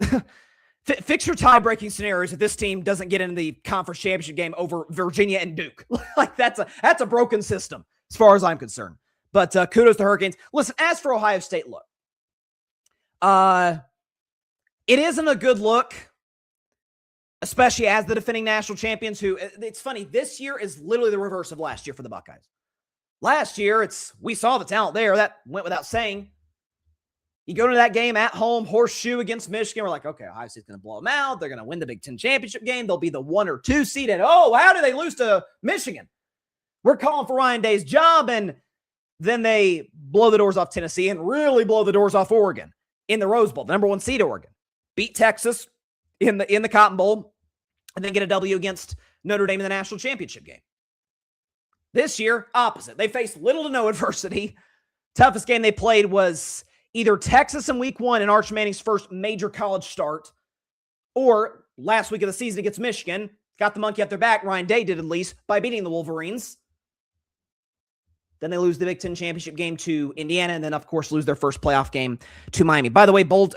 [SPEAKER 1] fix your tie-breaking scenarios if this team doesn't get into the conference championship game over Virginia and Duke. Like that's a broken system as far as I'm concerned. But kudos to Hurricanes. Listen, as for Ohio State, look, it isn't a good look, especially as the defending national champions who, it's funny, this year is literally the reverse of last year for the Buckeyes. Last year, we saw the talent there. That went without saying. You go to that game at home, horseshoe against Michigan. We're like, okay, Ohio State's going to blow them out. They're going to win the Big Ten championship game. They'll be the 1 or 2 seed. And how did they lose to Michigan? We're calling for Ryan Day's job. And then they blow the doors off Tennessee and really blow the doors off Oregon in the Rose Bowl, the number 1 seed Oregon. Beat Texas in the Cotton Bowl and then get a W against Notre Dame in the national championship game. This year, opposite. They faced little to no adversity. Toughest game they played was either Texas in week 1 in Arch Manning's first major college start, or last week of the season against Michigan. Got the monkey at their back, Ryan Day did at least, by beating the Wolverines. Then they lose the Big Ten championship game to Indiana, and then, of course, lose their first playoff game to Miami. By the way, bold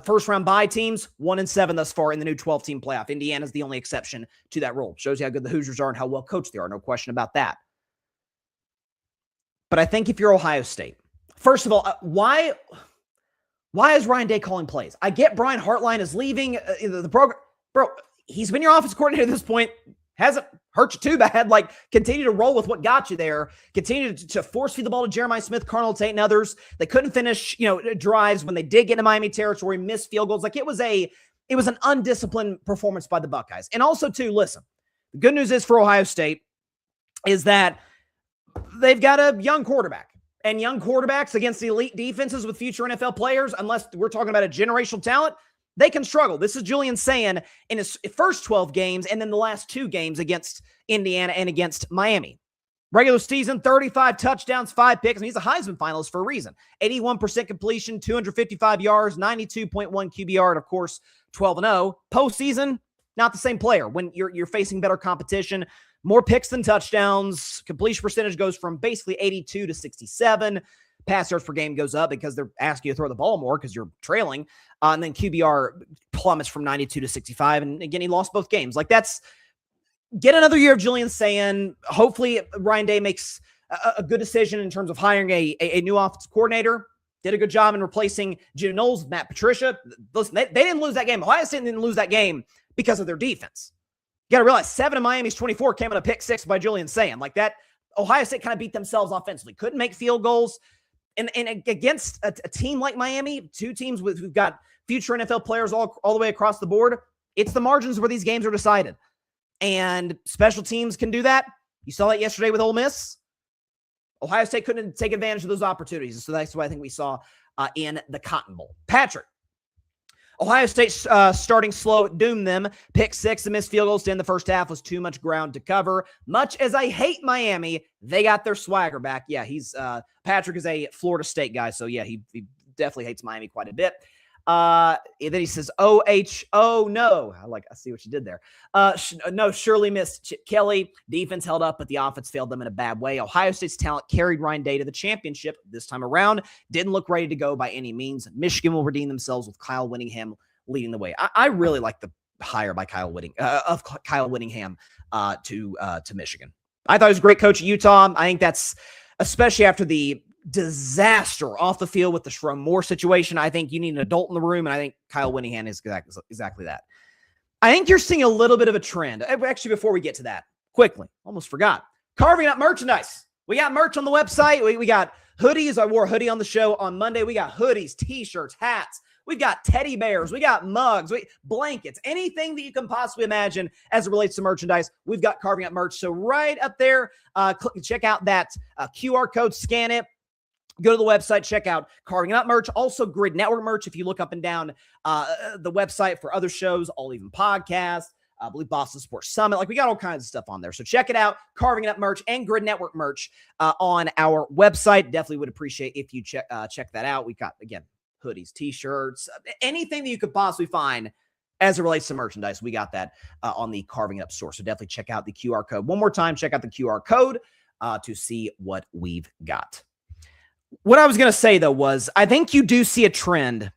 [SPEAKER 1] first-round bye teams, 1-7 thus far in the new 12-team playoff. Indiana's the only exception to that rule. Shows you how good the Hoosiers are and how well coached they are. No question about that. But I think if you're Ohio State, first of all, why is Ryan Day calling plays? I get Brian Hartline is leaving the program. Bro, he's been your offensive coordinator at this point. Hasn't hurt you too bad. Like, continue to roll with what got you there. Continue to force feed the ball to Jeremiah Smith, Carnell Tate, and others. They couldn't finish, drives when they did get into Miami territory, missed field goals. Like, it was an undisciplined performance by the Buckeyes. And also, too, listen, the good news is for Ohio State is that they've got a young quarterback. And young quarterbacks against the elite defenses with future NFL players, unless we're talking about a generational talent, they can struggle. This is Julian Sayin in his first 12 games and then the last 2 games against Indiana and against Miami. Regular season, 35 touchdowns, 5 picks, and he's a Heisman finalist for a reason. 81% completion, 255 yards, 92.1 QBR, and of course, 12-0. Postseason, not the same player when you're facing better competition. More picks than touchdowns. Completion percentage goes from basically 82 to 67. Pass yards per game goes up because they're asking you to throw the ball more because you're trailing. And then QBR plummets from 92 to 65. And again, he lost both games. Like, get another year of Julian Sayin. Hopefully Ryan Day makes a good decision in terms of hiring a new offensive coordinator. Did a good job in replacing Jim Knowles, Matt Patricia. Listen, they didn't lose that game. Ohio State didn't lose that game because of their defense. You got to realize 7 of Miami's 24 came on a pick 6 by Julian Sayin. Like that, Ohio State kind of beat themselves offensively. Couldn't make field goals. And against a team like Miami, 2 teams who've got future NFL players all the way across the board, it's the margins where these games are decided. And special teams can do that. You saw that yesterday with Ole Miss. Ohio State couldn't take advantage of those opportunities. So that's what I think we saw in the Cotton Bowl. Patrick, Ohio State starting slow doomed them. Pick 6 and missed field goals to end the first half was too much ground to cover. Much as I hate Miami, they got their swagger back. Yeah, Patrick is a Florida State guy, so yeah, he definitely hates Miami quite a bit. And then he says, oh, no. I see what you did there. No, surely missed Chip Kelly. Defense held up, but the offense failed them in a bad way. Ohio State's talent carried Ryan Day to the championship this time around. Didn't look ready to go by any means. Michigan will redeem themselves with Kyle Whittingham leading the way. I really like the hire by Kyle Whittingham to Michigan. I thought he was a great coach at Utah. I think that's, especially after the disaster off the field with the Sherrone Moore situation, I think you need an adult in the room, and I think Kyle Whittingham is exactly that. I think you're seeing a little bit of a trend. Actually, before we get to that, quickly, almost forgot. Carving Up merchandise. We got merch on the website. We got hoodies. I wore a hoodie on the show on Monday. We got hoodies, t-shirts, hats. We've got teddy bears. We got mugs, blankets, anything that you can possibly imagine as it relates to merchandise. We've got Carving Up merch. So right up there, check out that QR code, scan it. Go to the website, check out Carving Up merch, also Grid Network merch. If you look up and down the website for other shows, All Even Podcast, I believe Boston Sports Summit, we got all kinds of stuff on there. So check it out, Carving Up merch and Grid Network merch on our website. Definitely would appreciate if you check that out. We've got, again, hoodies, t-shirts, anything that you could possibly find as it relates to merchandise. We got that on the Carving Up store. So definitely check out the QR code. One more time, check out the QR code to see what we've got. What I was going to say, though, was I think you do see a trend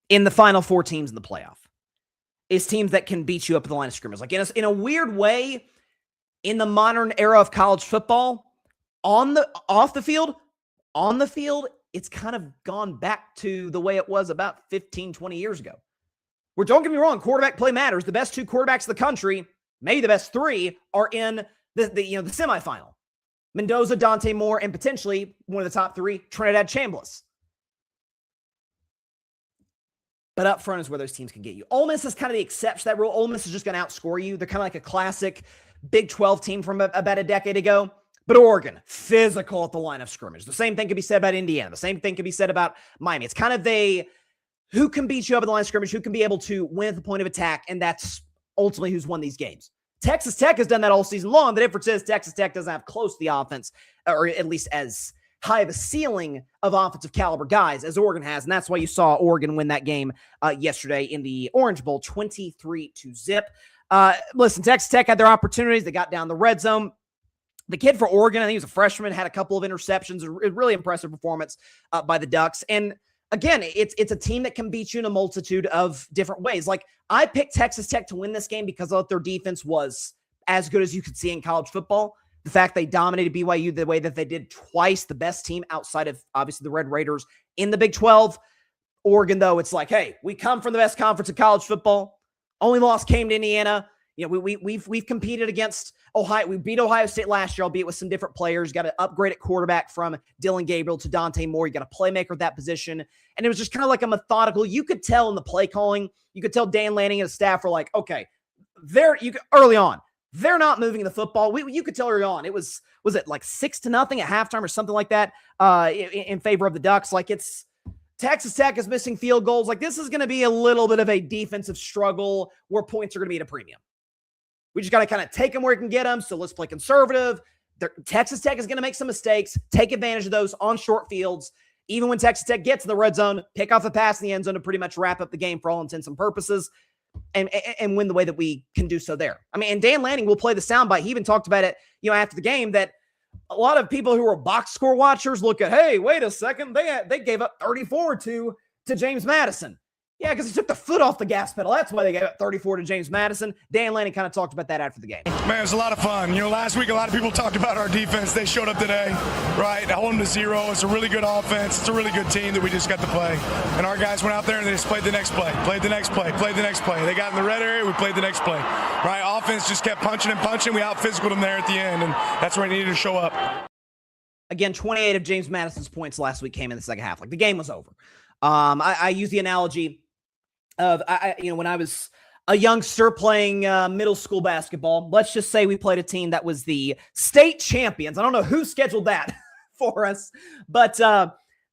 [SPEAKER 1] in the final 4 teams in the playoff. Is teams that can beat you up at the line of scrimmage. In a weird way, in the modern era of college football, on the field, it's kind of gone back to the way it was about 15, 20 years ago. Where, don't get me wrong, quarterback play matters. The best 2 quarterbacks of the country, maybe the best 3, are in the semifinal. Mendoza, Dante Moore, and potentially one of the top 3, Trinidad Chambliss. But up front is where those teams can get you. Ole Miss is kind of the exception to that rule. Ole Miss is just going to outscore you. They're kind of like a classic Big 12 team from about a decade ago. But Oregon, physical at the line of scrimmage. The same thing could be said about Indiana. The same thing could be said about Miami. It's kind of who can beat you up at the line of scrimmage, who can be able to win at the point of attack, and that's ultimately who's won these games. Texas Tech has done that all season long. The difference is Texas Tech doesn't have close to the offense, or at least as high of a ceiling of offensive caliber guys as Oregon has. And that's why you saw Oregon win that game yesterday in the Orange Bowl, 23-0. Listen, Texas Tech had their opportunities. They got down the red zone. The kid for Oregon, I think he was a freshman, had a couple of interceptions, a really impressive performance by the Ducks. And again, it's a team that can beat you in a multitude of different ways. I picked Texas Tech to win this game because I thought their defense was as good as you could see in college football. The fact they dominated BYU the way that they did twice, the best team outside of, obviously, the Red Raiders in the Big 12. Oregon, though, it's hey, we come from the best conference of college football. Only loss came to Indiana. We've competed against Ohio. We beat Ohio State last year, albeit with some different players. Got to upgrade at quarterback from Dylan Gabriel to Dante Moore. You got a playmaker at that position. And it was just kind of like a methodical. You could tell in the play calling, you could tell Dan Lanning and his staff were okay, early on, they're not moving the football. You could tell early on. It was it 6-0 at halftime or something like that in favor of the Ducks? It's Texas Tech is missing field goals. This is going to be a little bit of a defensive struggle where points are going to be at a premium. We just got to kind of take them where we can get them. So let's play conservative. Texas Tech is going to make some mistakes, take advantage of those on short fields. Even when Texas Tech gets to the red zone, pick off a pass in the end zone to pretty much wrap up the game for all intents and purposes and win the way that we can do so there. And Dan Lanning will play the soundbite. He even talked about it, after the game, that a lot of people who are box score watchers look at, hey, wait a second, they gave up 34 to James Madison. Yeah, because he took the foot off the gas pedal. That's why they gave up 34 to James Madison. Dan Lanning kind of talked about that after the game.
[SPEAKER 5] Man, it was a lot of fun. Last week a lot of people talked about our defense. They showed up today, right? Hold them to 0. It's a really good offense. It's a really good team that we just got to play. And our guys went out there and they just played the next play, played the next play, played the next play. They got in the red area, we played the next play, right? Offense just kept punching and punching. We out-physicaled them there at the end, and that's where it needed to show up.
[SPEAKER 1] Again, 28 of James Madison's points last week came in the second half. The game was over. I use the analogy of, when I was a youngster playing middle school basketball. Let's just say we played a team that was the state champions. I don't know who scheduled that for us, but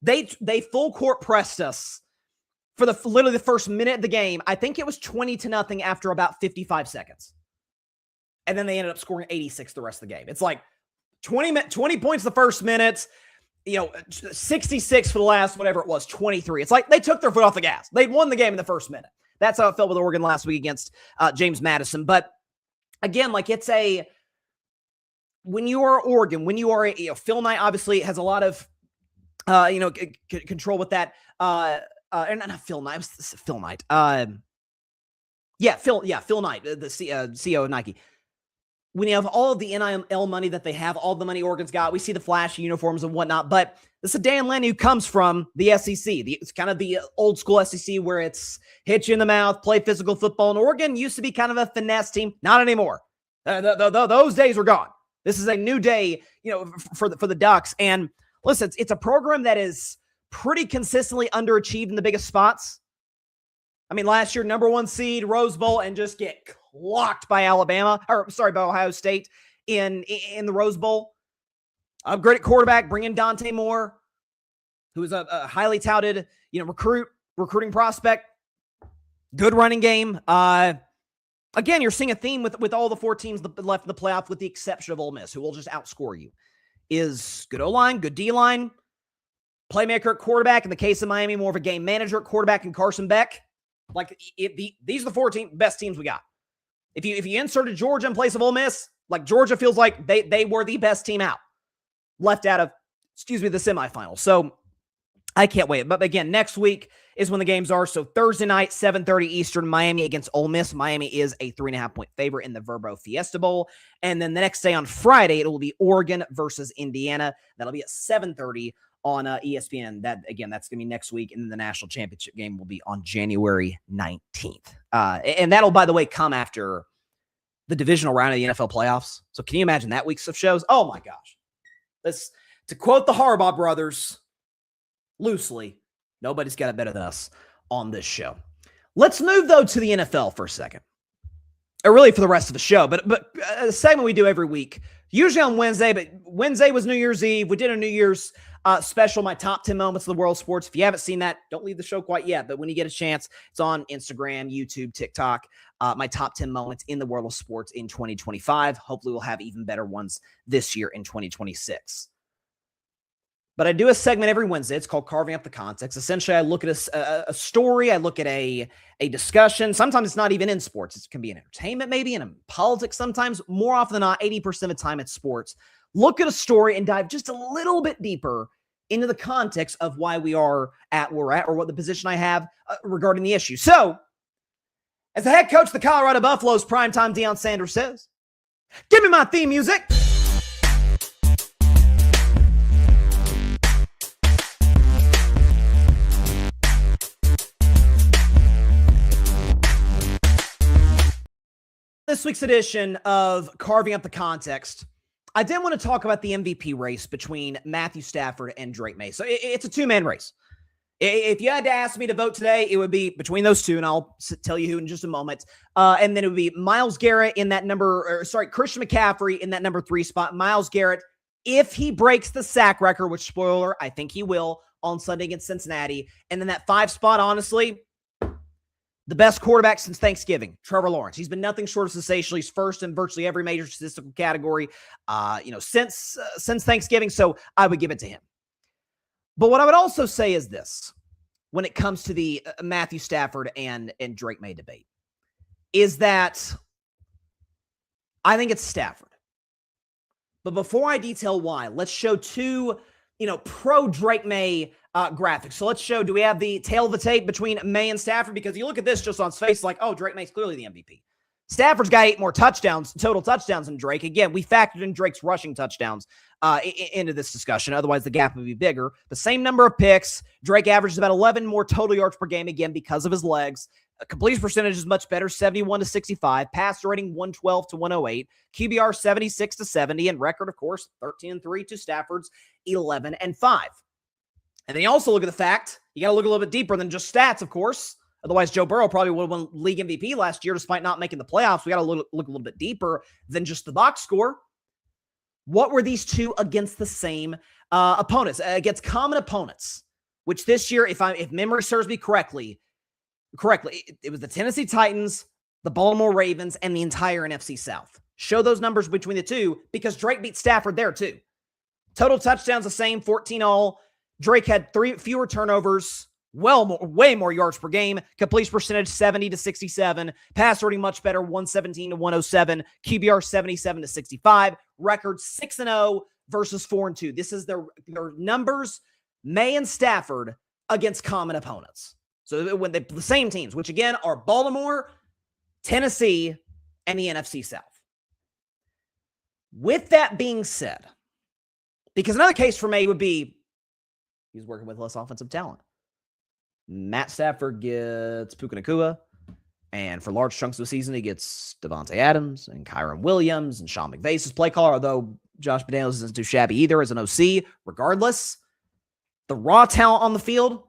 [SPEAKER 1] they full court pressed us for literally the first minute of the game. I think it was 20-0 after about 55 seconds. And then they ended up scoring 86 the rest of the game. It's like 20 points the first minute, 66 for the last, whatever it was, 23. It's like they took their foot off the gas. They'd won the game in the first minute. That's how it felt with Oregon last week against James Madison. But again, like when you are Oregon, when you are Phil Knight obviously has a lot of control with that. And not Phil Knight, Phil Knight. Phil Knight, the CEO of Nike. When you have all of the NIL money that they have, all the money Oregon's got, we see the flashy uniforms and whatnot, but this is Dan Lanning who comes from the SEC. It's kind of the old school SEC where it's hit you in the mouth, play physical football. And Oregon used to be kind of a finesse team. Not anymore. Those days are gone. This is a new day, for the Ducks. And listen, it's a program that is pretty consistently underachieved in the biggest spots. I mean, last year, number 1 seed, Rose Bowl, and just get clocked by by Ohio State in the Rose Bowl. Upgrade at quarterback, bring in Dante Moore, who is a highly touted, recruiting prospect. Good running game. Again, you're seeing a theme with all the 4 teams left in the playoff, with the exception of Ole Miss, who will just outscore you. Is good O-line, good D-line, playmaker at quarterback. In the case of Miami, more of a game manager at quarterback and Carson Beck. Like these are the 4 best teams we got. If you inserted Georgia in place of Ole Miss, like Georgia feels like they were the best team left out of the semifinals. So I can't wait. But again, next week is when the games are. So Thursday night, 7:30 Eastern, Miami against Ole Miss. Miami is a 3.5-point favorite in the Verbo Fiesta Bowl. And then the next day on Friday, it will be Oregon versus Indiana. That'll be at 7:30 on ESPN. That's going to be next week. And then the national championship game will be on January 19th. And that'll, by the way, come after the divisional round of the NFL playoffs. So can you imagine that week's of shows? Oh my gosh. To quote the Harbaugh brothers loosely, nobody's got it better than us on this show. Let's move, though, to the NFL for a second. Or really for the rest of the show, but a segment we do every week, usually on Wednesday, but Wednesday was New Year's Eve. We did a New Year's special, my top 10 moments of the world of sports. If you haven't seen that, don't leave the show quite yet, but when you get a chance, it's on Instagram, YouTube, TikTok, my top 10 moments in the world of sports in 2025. Hopefully we'll have even better ones this year in 2026. But I do a segment every Wednesday. It's called Carving Up the Context. Essentially, I look at a story. I look at a discussion. Sometimes it's not even in sports. It can be in entertainment, maybe, and in politics sometimes. More often than not, 80% of the time it's sports. Look at a story and dive just a little bit deeper into the context of why we are at where we're at, or what the position I have regarding the issue. So, as the head coach of the Colorado Buffaloes, primetime Deion Sanders says, "Give me my theme music." This week's edition of Carving Up the Context, I did want to talk about the MVP race between Matthew Stafford and Drake Maye. So it's a 2-man race. If you had to ask me to vote today, it would be between those two, and I'll tell you who in just a moment. And then it would be Myles Garrett in that Christian McCaffrey in that number 3 spot. Myles Garrett, if he breaks the sack record, which, spoiler, I think he will on Sunday against Cincinnati. And then that 5 spot, honestly, the best quarterback since Thanksgiving, Trevor Lawrence. He's been nothing short of sensational. He's first in virtually every major statistical category, since Thanksgiving. So I would give it to him. But what I would also say is this, when it comes to the Matthew Stafford and Drake Maye debate, is that I think it's Stafford. But before I detail why, let's show 2, pro Drake Maye graphics. So let's show, do we have the tail of the tape between Maye and Stafford? Because you look at this just on its face like, oh, Drake Maye's clearly the MVP. Stafford's got 8 more total touchdowns than Drake. Again, we factored in Drake's rushing touchdowns into this discussion. Otherwise, the gap would be bigger. The same number of picks. Drake averages about 11 more total yards per game, again, because of his legs. Completion percentage is much better, 71-65. Passer rating, 112-108. QBR, 76-70. And record, of course, 13-3 to Stafford's 11-5. And then you also look at the fact, you got to look a little bit deeper than just stats, of course. Otherwise, Joe Burrow probably would have won league MVP last year despite not making the playoffs. We got to look a little bit deeper than just the box score. What were these two against the same opponents, against common opponents, which this year, if memory serves me correctly, it was the Tennessee Titans, the Baltimore Ravens, and the entire NFC South. Show those numbers between the two because Drake beat Stafford there too. Total touchdowns the same, 14 all. Drake had fewer turnovers, way more yards per game. Completion percentage 70 to 67. Pass rating much better, 117 to 107. QBR 77 to 65. Record 6-0 versus 4-2. This is their numbers, Maye and Stafford against common opponents. So when the same teams, which again are Baltimore, Tennessee, and the NFC South. With that being said, because another case for Maye would be he's working with less offensive talent. Matt Stafford gets Puka Nacua, and for large chunks of the season, he gets Devontae Adams and Kyron Williams and Sean McVay's his play caller, although Josh McDaniels isn't too shabby either as an OC. Regardless, the raw talent on the field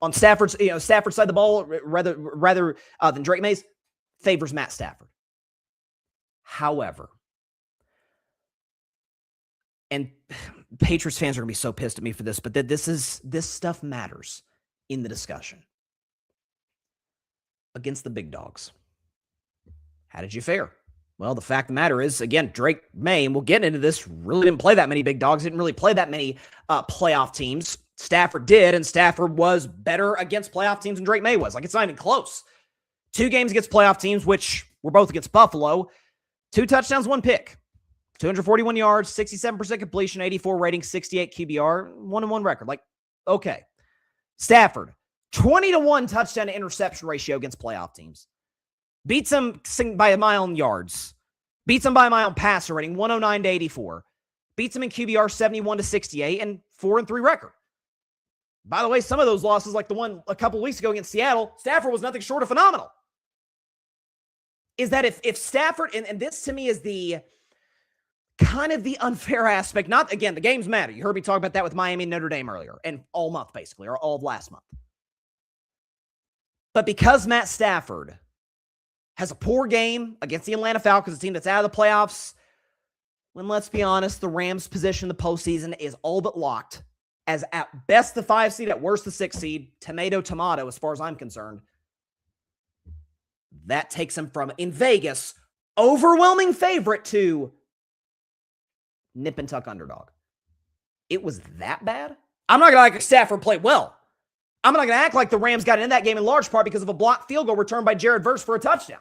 [SPEAKER 1] on Stafford's side of the ball, rather than Drake Maye's, favors Matt Stafford. However, and Patriots fans are going to be so pissed at me for this, but this stuff matters in the discussion. Against the big dogs, how did you fare? Well, the fact of the matter is, again, Drake Maye, and we'll get into this, really didn't play that many big dogs, didn't really play that many playoff teams. Stafford did, and Stafford was better against playoff teams than Drake Maye was. Like, it's not even close. 2 games against playoff teams, which were both against Buffalo. 2 touchdowns, 1 pick. 241 yards, 67% completion, 84 rating, 68 QBR, 1-1 record. Like, okay. Stafford, 20-1 touchdown to interception ratio against playoff teams. Beats them by a mile in yards. Beats them by a mile in passer rating, 109 to 84. Beats them in QBR, 71 to 68, and 4-3 record. By the way, some of those losses, like the one a couple weeks ago against Seattle, Stafford was nothing short of phenomenal. Is that if Stafford, and this to me is the kind of the unfair aspect, not, again, the games matter. You heard me talk about that with Miami and Notre Dame earlier, and all month, basically, or all of last month. But because Matt Stafford has a poor game against the Atlanta Falcons, a team that's out of the playoffs, when, let's be honest, the Rams' position in the postseason is all but locked as at best the 5 seed, at worst the 6 seed, tomato, as far as I'm concerned. That takes him from, in Vegas, overwhelming favorite to nip and tuck underdog. It was that bad? I'm not going to act like Stafford played well. I'm not going to act like the Rams got in that game in large part because of a blocked field goal returned by Jared Verse for a touchdown.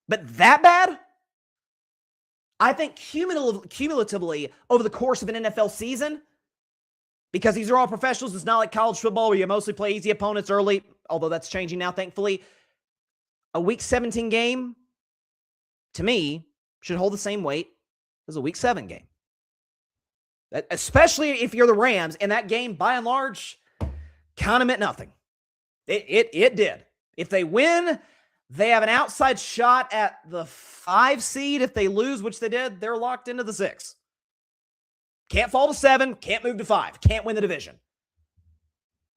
[SPEAKER 1] But that bad? I think cumulatively over the course of an NFL season, because these are all professionals, it's not like college football where you mostly play easy opponents early, although that's changing now, thankfully. A Week 17 game, to me, should hold the same weight as a Week 7 game. Especially if you're the Rams, and that game, by and large, kind of meant nothing. It did. If they win, they have an outside shot at the 5 seed. If they lose, which they did, they're locked into the 6. Can't fall to 7, can't move to 5, can't win the division.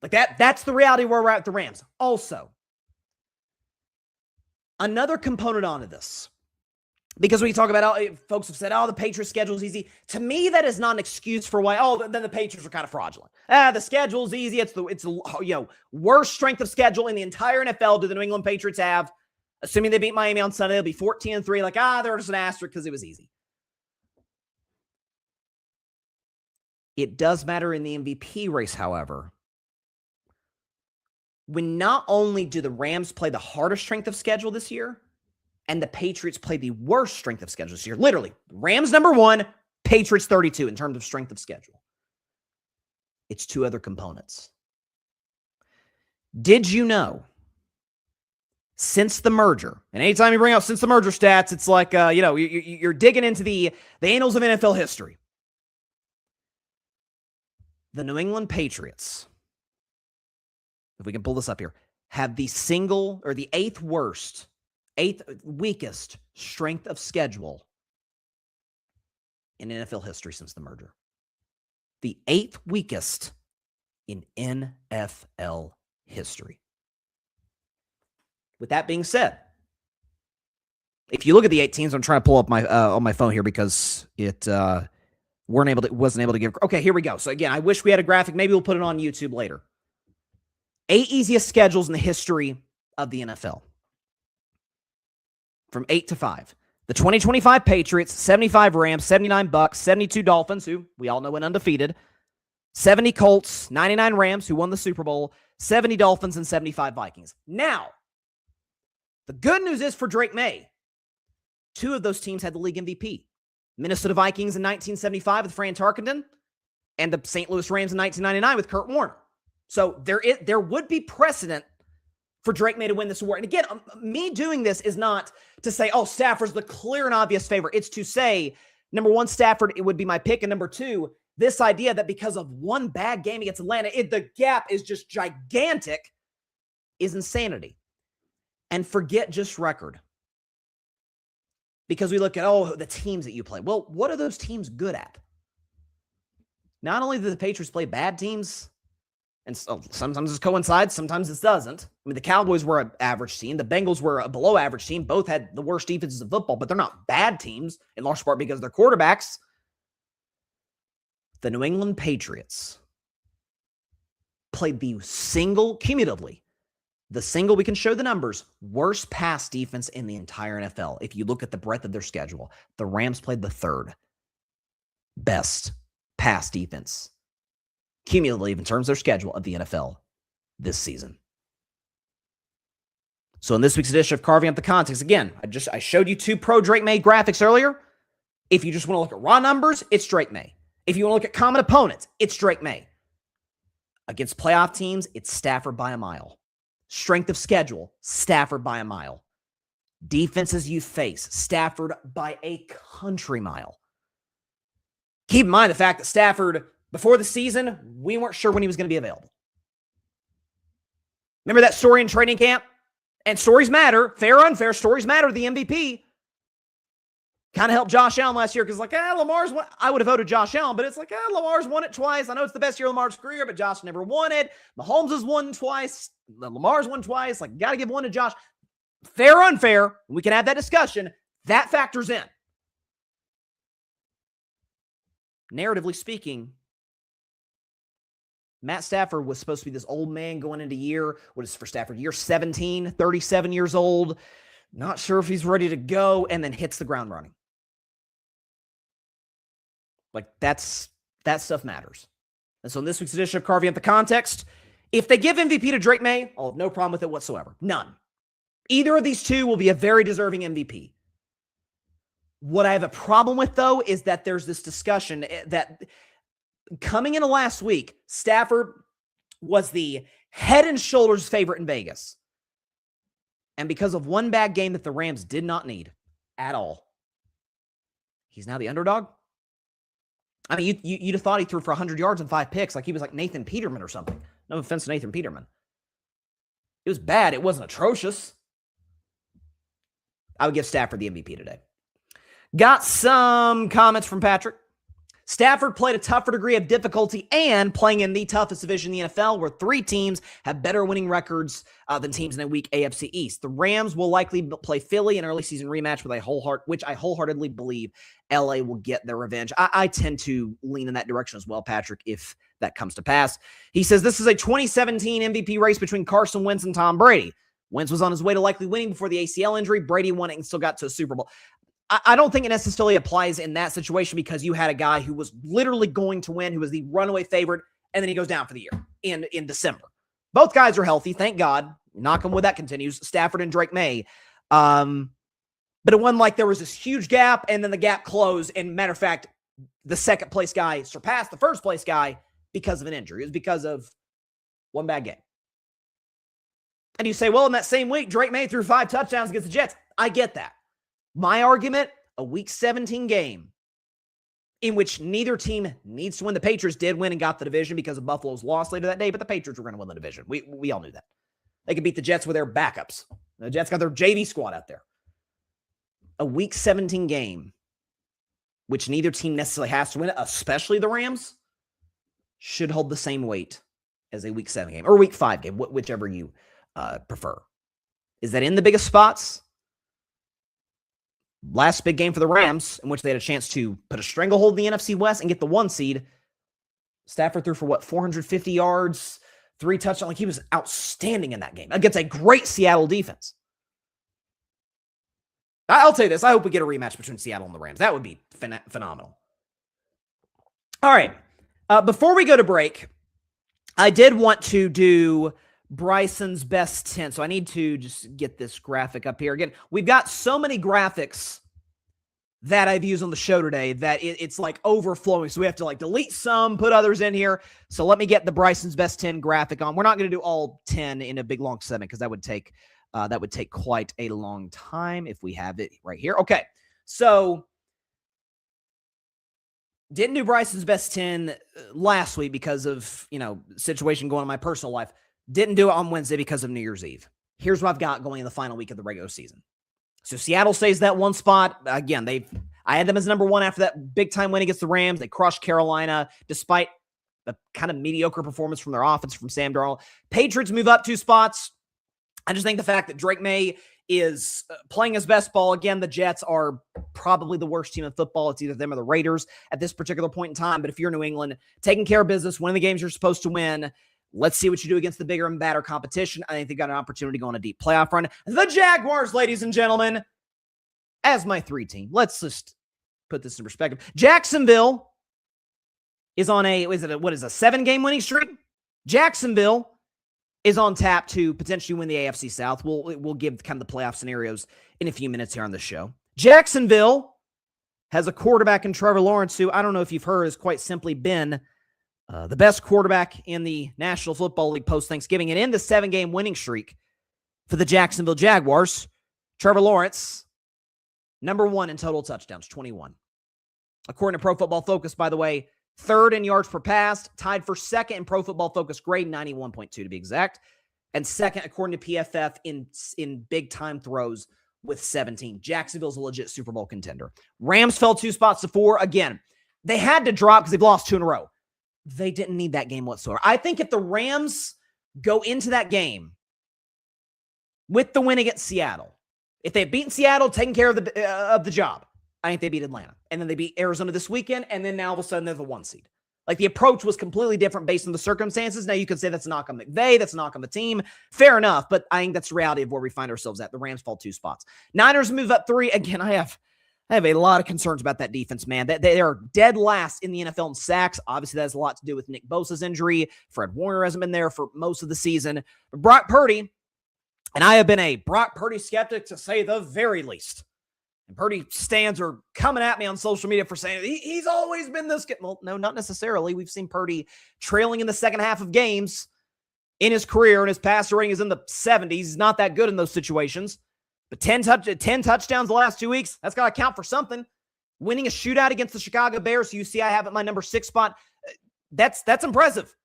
[SPEAKER 1] Like that's the reality where we're at the Rams. Also, another component onto this, because we talk about, folks have said, the Patriots schedule is easy. To me, that is not an excuse for why, then the Patriots are kind of fraudulent. The schedule's easy. It's the worst strength of schedule in the entire NFL do the New England Patriots have. Assuming they beat Miami on Sunday, they'll be 14-3. Like, they're just an asterisk because it was easy. It does matter in the MVP race, however, when not only do the Rams play the hardest strength of schedule this year, and the Patriots play the worst strength of schedule this year. Literally, Rams number 1, Patriots 32 in terms of strength of schedule. It's 2 other components. Did you know, since the merger, and anytime you bring out since the merger stats, it's like, you're digging into the annals of NFL history. The New England Patriots, if we can pull this up here, have the 8th weakest strength of schedule in NFL history since the merger. The 8th weakest in NFL history. With that being said, if you look at the 8 teams, I'm trying to pull up my on my phone here because it wasn't able to give. Okay, here we go. So again, I wish we had a graphic. Maybe we'll put it on YouTube later. 8 easiest schedules in the history of the NFL. From 8 to 5. The 2025 Patriots, 75 Rams, 79 Bucks, 72 Dolphins, who we all know went undefeated, 70 Colts, 99 Rams, who won the Super Bowl, 70 Dolphins, and 75 Vikings. Now, the good news is for Drake Maye, 2 of those teams had the league MVP. Minnesota Vikings in 1975 with Fran Tarkenton, and the St. Louis Rams in 1999 with Kurt Warner. So there would be precedent for Drake Maye to win this award. And again, me doing this is not to say, oh, Stafford's the clear and obvious favorite. It's to say, number one, Stafford, it would be my pick. And number 2, this idea that because of one bad game against Atlanta, the gap is just gigantic is insanity. And forget just record. Because we look at, the teams that you play. Well, what are those teams good at? Not only do the Patriots play bad teams, and so sometimes this coincides, sometimes this doesn't. I mean, the Cowboys were an average team. The Bengals were a below average team. Both had the worst defenses of football, but they're not bad teams, in large part because of their quarterbacks. The New England Patriots played the single, cumulatively, the single, we can show the numbers, worst pass defense in the entire NFL. If you look at the breadth of their schedule, the Rams played the 3rd best pass defense cumulatively in terms of their schedule of the NFL this season. So in this week's edition of Carving Up the Context, again, I showed you 2 pro Drake Maye graphics earlier. If you just want to look at raw numbers, it's Drake Maye. If you want to look at common opponents, it's Drake Maye. Against playoff teams, it's Stafford by a mile. Strength of schedule, Stafford by a mile. Defenses you face, Stafford by a country mile. Keep in mind the fact that Stafford, before the season, we weren't sure when he was going to be available. Remember that story in training camp? And stories matter. Fair or unfair, stories matter. The MVP kind of helped Josh Allen last year because Lamar's won. I would have voted Josh Allen, but it's Lamar's won it twice. I know it's the best year of Lamar's career, but Josh never won it. Mahomes has won twice. Lamar's won twice. Got to give one to Josh. Fair or unfair, we can have that discussion. That factors in. Narratively speaking, Matt Stafford was supposed to be this old man going into what is for Stafford, year 17, 37 years old. Not sure if he's ready to go, and then hits the ground running. That stuff matters. And so in this week's edition of Carving Up the Context, if they give MVP to Drake Maye, I'll have no problem with it whatsoever. None. Either of these 2 will be a very deserving MVP. What I have a problem with, though, is that there's this discussion that coming into last week, Stafford was the head and shoulders favorite in Vegas. And because of one bad game that the Rams did not need at all, he's now the underdog. I mean, you'd have thought he threw for 100 yards and 5 picks like he was like Nathan Peterman or something. No offense to Nathan Peterman. It was bad. It wasn't atrocious. I would give Stafford the MVP today. Got some comments from Patrick. Stafford played a tougher degree of difficulty and playing in the toughest division in the NFL, where 3 teams have better winning records than teams in a weak AFC East. The Rams will likely play Philly in an early season rematch which I wholeheartedly believe LA will get their revenge. I tend to lean in that direction as well, Patrick, if that comes to pass. He says this is a 2017 MVP race between Carson Wentz and Tom Brady. Wentz was on his way to likely winning before the ACL injury. Brady won it and still got to a Super Bowl. I don't think it necessarily applies in that situation because you had a guy who was literally going to win, who was the runaway favorite, and then he goes down for the year in December. Both guys are healthy, thank God. Knock on wood, that continues. Stafford and Drake Maye. But it wasn't like there was this huge gap, and then the gap closed, and matter of fact, the second place guy surpassed the first place guy because of an injury. It was because of one bad game. And you say, well, in that same week, Drake Maye threw 5 touchdowns against the Jets. I get that. My argument, a Week 17 game in which neither team needs to win. The Patriots did win and got the division because of Buffalo's loss later that day, but the Patriots were going to win the division. We all knew that. They could beat the Jets with their backups. The Jets got their JV squad out there. A Week 17 game, which neither team necessarily has to win, especially the Rams, should hold the same weight as a Week 7 game or Week 5 game, whichever you prefer. Is that in the biggest spots? Last big game for the Rams, in which they had a chance to put a stranglehold in the NFC West and get the 1 seed. Stafford threw for 450 yards, 3 touchdowns. Like, he was outstanding in that game against a great Seattle defense. I'll tell you this. I hope we get a rematch between Seattle and the Rams. That would be phenomenal. All right. Before we go to break, I did want to do Bryson's best 10. So I need to just get this graphic up here. Again, we've got so many graphics that I've used on the show today that it's like overflowing. So we have to like delete some, put others in here. So let me get the Bryson's best 10 graphic on. We're not going to do all 10 in a big long segment because that would take quite a long time if we have it right here. Okay. So didn't do Bryson's best 10 last week because of, situation going on in my personal life. Didn't do it on Wednesday because of New Year's Eve. Here's what I've got going in the final week of the regular season. So Seattle stays that 1 spot. Again, I had them as number 1 after that big-time win against the Rams. They crushed Carolina despite the kind of mediocre performance from their offense from Sam Darnold. Patriots move up 2 spots. I just think the fact that Drake Maye is playing his best ball. Again, the Jets are probably the worst team in football. It's either them or the Raiders at this particular point in time. But if you're New England, taking care of business, winning the games you're supposed to win, let's see what you do against the bigger and badder competition. I think they've got an opportunity to go on a deep playoff run. The Jaguars, ladies and gentlemen, as my 3 team. Let's just put this in perspective. Jacksonville is on a 7-game winning streak? Jacksonville is on tap to potentially win the AFC South. We'll give kind of the playoff scenarios in a few minutes here on the show. Jacksonville has a quarterback in Trevor Lawrence, who I don't know if you've heard has quite simply been the best quarterback in the National Football League post-Thanksgiving. And in the 7-game winning streak for the Jacksonville Jaguars, Trevor Lawrence, number 1 in total touchdowns, 21. According to Pro Football Focus, by the way, 3rd in yards per pass, tied for 2nd in Pro Football Focus grade, 91.2 to be exact, and 2nd, according to PFF, in big-time throws with 17. Jacksonville's a legit Super Bowl contender. Rams fell 2 spots to 4. Again, they had to drop because they've lost 2 in a row. They didn't need that game whatsoever. I think if the Rams go into that game with the win against Seattle, if they've beaten Seattle, taking care of the job, I think they beat Atlanta. And then they beat Arizona this weekend, and then now all of a sudden they're the 1 seed. Like, the approach was completely different based on the circumstances. Now you could say that's a knock on McVay, that's a knock on the team. Fair enough, but I think that's the reality of where we find ourselves at. The Rams fall 2 spots. Niners move up 3. Again, I have a lot of concerns about that defense, man. They are dead last in the NFL in sacks. Obviously, that has a lot to do with Nick Bosa's injury. Fred Warner hasn't been there for most of the season. But Brock Purdy, and I have been a Brock Purdy skeptic to say the very least. And Purdy stands are coming at me on social media for saying he's always been this good. Well, no, not necessarily. We've seen Purdy trailing in the second half of games in his career, and his passer rating is in the 70s. He's not that good in those situations. But 10 touchdowns the last 2 weeks, that's got to count for something. Winning a shootout against the Chicago Bears, you see I have at my number 6 spot. That's impressive.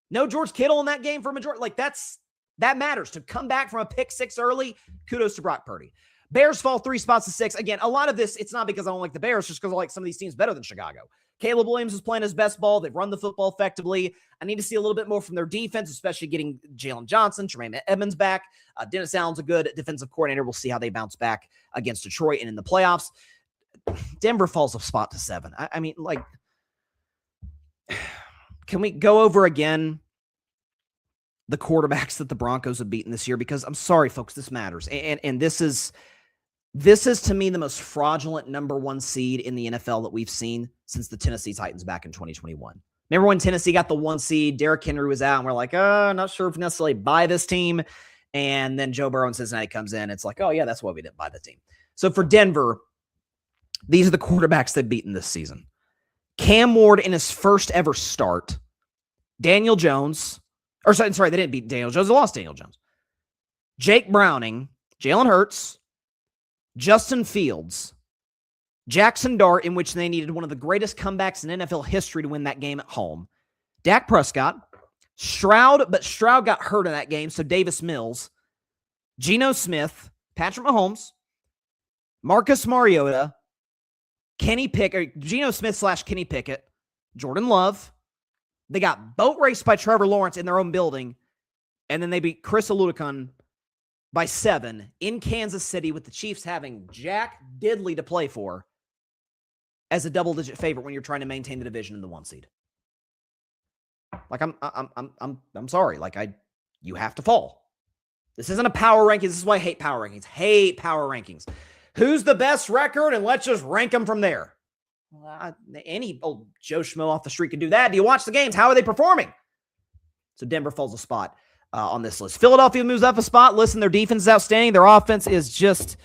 [SPEAKER 1] No George Kittle in that game for a majority. Like, that matters. To come back from a pick 6 early, kudos to Brock Purdy. Bears fall 3 spots to 6. Again, a lot of this, it's not because I don't like the Bears, just because I like some of these teams better than Chicago. Caleb Williams is playing his best ball. They've run the football effectively. I need to see a little bit more from their defense, especially getting Jalen Johnson, Tremaine Edmonds back. Dennis Allen's a good defensive coordinator. We'll see how they bounce back against Detroit and in the playoffs. Denver falls a spot to 7. I mean, like, can we go over again the quarterbacks that the Broncos have beaten this year? Because I'm sorry, folks, this matters. And this is to me the most fraudulent number 1 seed in the NFL that we've seen since the Tennessee Titans back in 2021. Remember when Tennessee got the 1 seed, Derrick Henry was out, and we're like, not sure if necessarily buy this team. And then Joe Burrow in Cincinnati comes in. It's like, oh yeah, that's why we didn't buy the team. So for Denver, these are the quarterbacks they've beaten this season. Cam Ward in his first ever start. Daniel Jones. Or sorry, they didn't beat Daniel Jones. They lost Daniel Jones. Jake Browning, Jalen Hurts, Justin Fields, Jackson Dart, in which they needed one of the greatest comebacks in NFL history to win that game at home. Dak Prescott, Stroud, but Stroud got hurt in that game, so Davis Mills, Geno Smith, Patrick Mahomes, Marcus Mariota, Kenny Pickett, Geno Smith / Kenny Pickett, Jordan Love, They got boat raced by Trevor Lawrence in their own building, and then they beat Chris Oludekun by 7 in Kansas City with the Chiefs having Jack Diddley to play for as a double-digit favorite when you're trying to maintain the division in the 1 seed. Like, I'm sorry. Like, you have to fall. This isn't a power rankings. This is why I hate power rankings. Hate power rankings. Who's the best record? And let's just rank them from there. Any old Joe Schmo off the street can do that. Do you watch the games? How are they performing? So Denver falls a spot on this list. Philadelphia moves up a spot. Listen, their defense is outstanding. Their offense is just,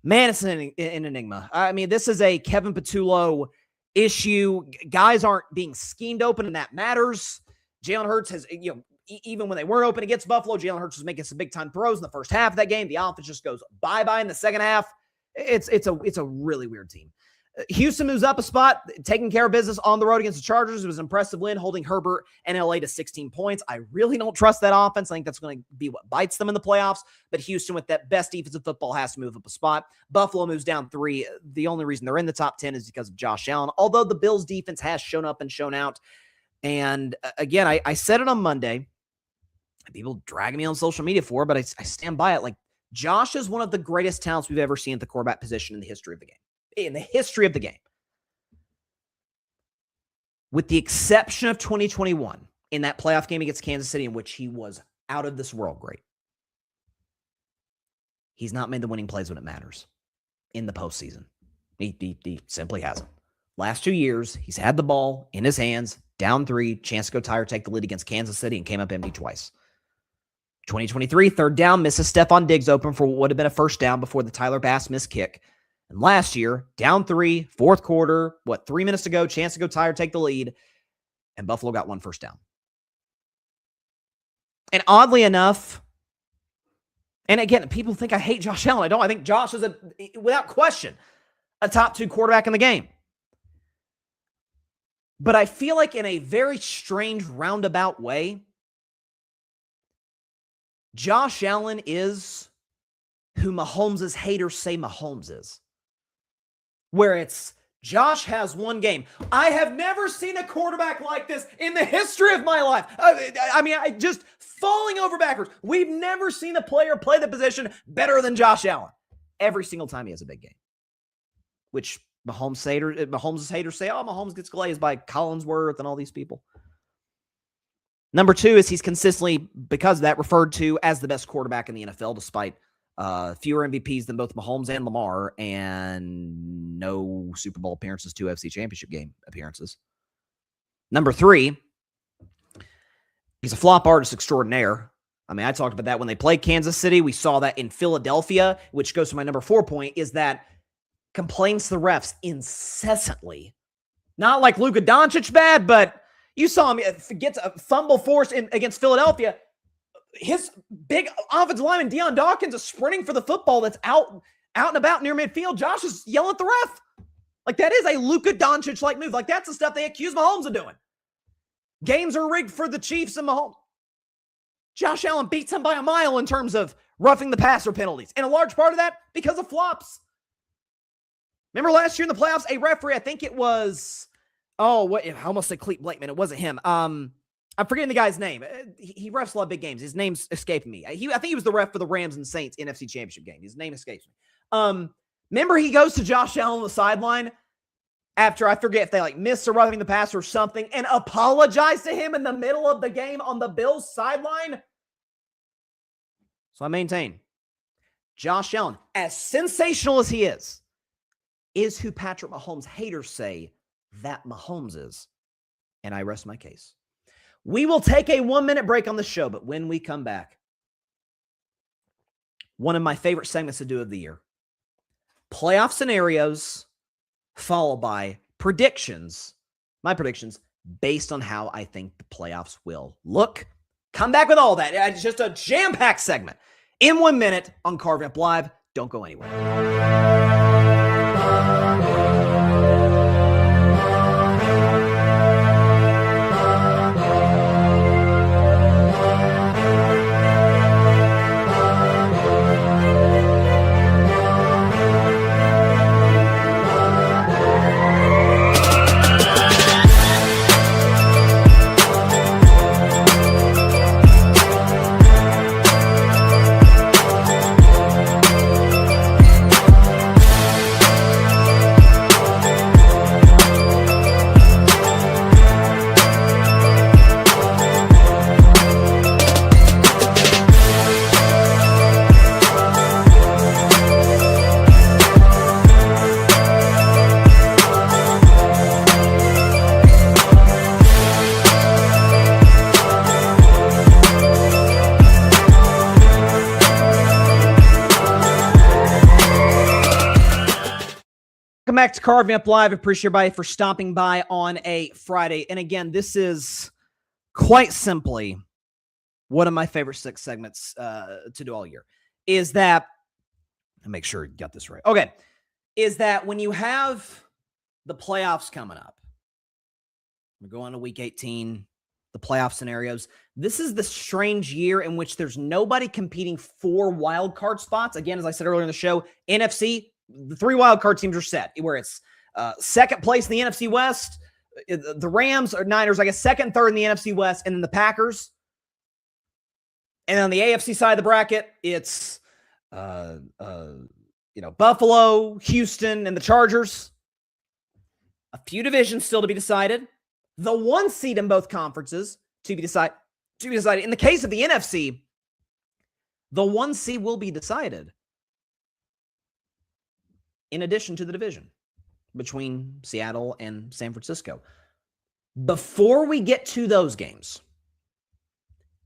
[SPEAKER 1] man, it's an enigma. I mean, this is a Kevin Patullo issue. Guys aren't being schemed open, and that matters. Jalen Hurts has, even when they weren't open against Buffalo, Jalen Hurts was making some big-time throws in the first half of that game. The offense just goes bye-bye in the second half. It's a really weird team. Houston moves up a spot, taking care of business on the road against the Chargers. It was an impressive win, holding Herbert and LA to 16 points. I really don't trust that offense. I think that's going to be what bites them in the playoffs. But Houston, with that best defensive football, has to move up a spot. Buffalo moves down 3. The only reason they're in the top 10 is because of Josh Allen, although the Bills' defense has shown up and shown out. And again, I said it on Monday. People dragging me on social media for it, but I stand by it. Like, Josh is one of the greatest talents we've ever seen at the quarterback position in the history of the game. In the history of the game. With the exception of 2021, in that playoff game against Kansas City, in which he was out of this world great. He's not made the winning plays when it matters in the postseason. He simply hasn't. Last 2 years, he's had the ball in his hands, down 3, chance to go tie or take the lead against Kansas City, and came up empty twice. 2023, third down, misses Stephon Diggs open for what would have been a first down before the Tyler Bass missed kick. And last year, down 3, fourth quarter, 3 minutes to go, chance to go tie or take the lead, and Buffalo got 1 first down. And oddly enough, and again, people think I hate Josh Allen. I don't. I think Josh is, without question, a top 2 quarterback in the game. But I feel like in a very strange roundabout way, Josh Allen is who Mahomes' haters say Mahomes is. Where it's, Josh has 1 game. I have never seen a quarterback like this in the history of my life. I just falling over backwards. We've never seen a player play the position better than Josh Allen. Every single time he has a big game. Which Mahomes' haters say, oh, Mahomes gets glazed by Collinsworth and all these people. Number 2 is he's consistently, because of that, referred to as the best quarterback in the NFL, despite fewer MVPs than both Mahomes and Lamar, and no Super Bowl appearances, 2 FC Championship game appearances. Number 3, he's a flop artist extraordinaire. I mean, I talked about that when they played Kansas City. We saw that in Philadelphia, which goes to my number 4 point, is that complains to the refs incessantly. Not like Luka Doncic bad, but you saw him get a fumble force against Philadelphia. His big offensive lineman, Deion Dawkins, is sprinting for the football that's out and about near midfield. Josh is yelling at the ref. Like, that is a Luka Doncic-like move. Like, that's the stuff they accuse Mahomes of doing. Games are rigged for the Chiefs and Mahomes. Josh Allen beats him by a mile in terms of roughing the passer penalties. And a large part of that because of flops. Remember last year in the playoffs, a referee, I think it was, I almost said Clete Blakeman. It wasn't him. I'm forgetting the guy's name. He refs a lot of big games. His name's escaping me. I think he was the ref for the Rams and Saints NFC Championship game. His name escapes me. Remember he goes to Josh Allen on the sideline after, I forget if they missed or roughing the passer or something, and apologized to him in the middle of the game on the Bills sideline? So I maintain, Josh Allen, as sensational as he is who Patrick Mahomes' haters say that Mahomes is. And I rest my case. We will take a 1-minute break on the show, but when we come back, one of my favorite segments to do of the year, playoff scenarios followed by predictions, my predictions based on how I think the playoffs will look. Come back with all that. It's just a jam-packed segment in 1 minute on Carving Up Live. Don't go anywhere. Welcome back to Carving Up Live. Appreciate everybody for stopping by on a Friday. And again, this is quite simply one of my favorite 6 segments to do all year. Is that, and make sure you got this right. Okay. Is that when you have the playoffs coming up, we're going to week 18, the playoff scenarios. This is the strange year in which there's nobody competing for wild card spots. Again, as I said earlier in the show, NFC, the 3 wild card teams are set, where it's second place in the NFC West, the Rams or Niners, I guess, second, third in the NFC West, and then the Packers. And on the AFC side of the bracket, it's Buffalo, Houston, and the Chargers. A few divisions still to be decided. The 1 seed in both conferences to be decided. In the case of the NFC, the 1 seed will be decided in addition to the division between Seattle and San Francisco. Before we get to those games,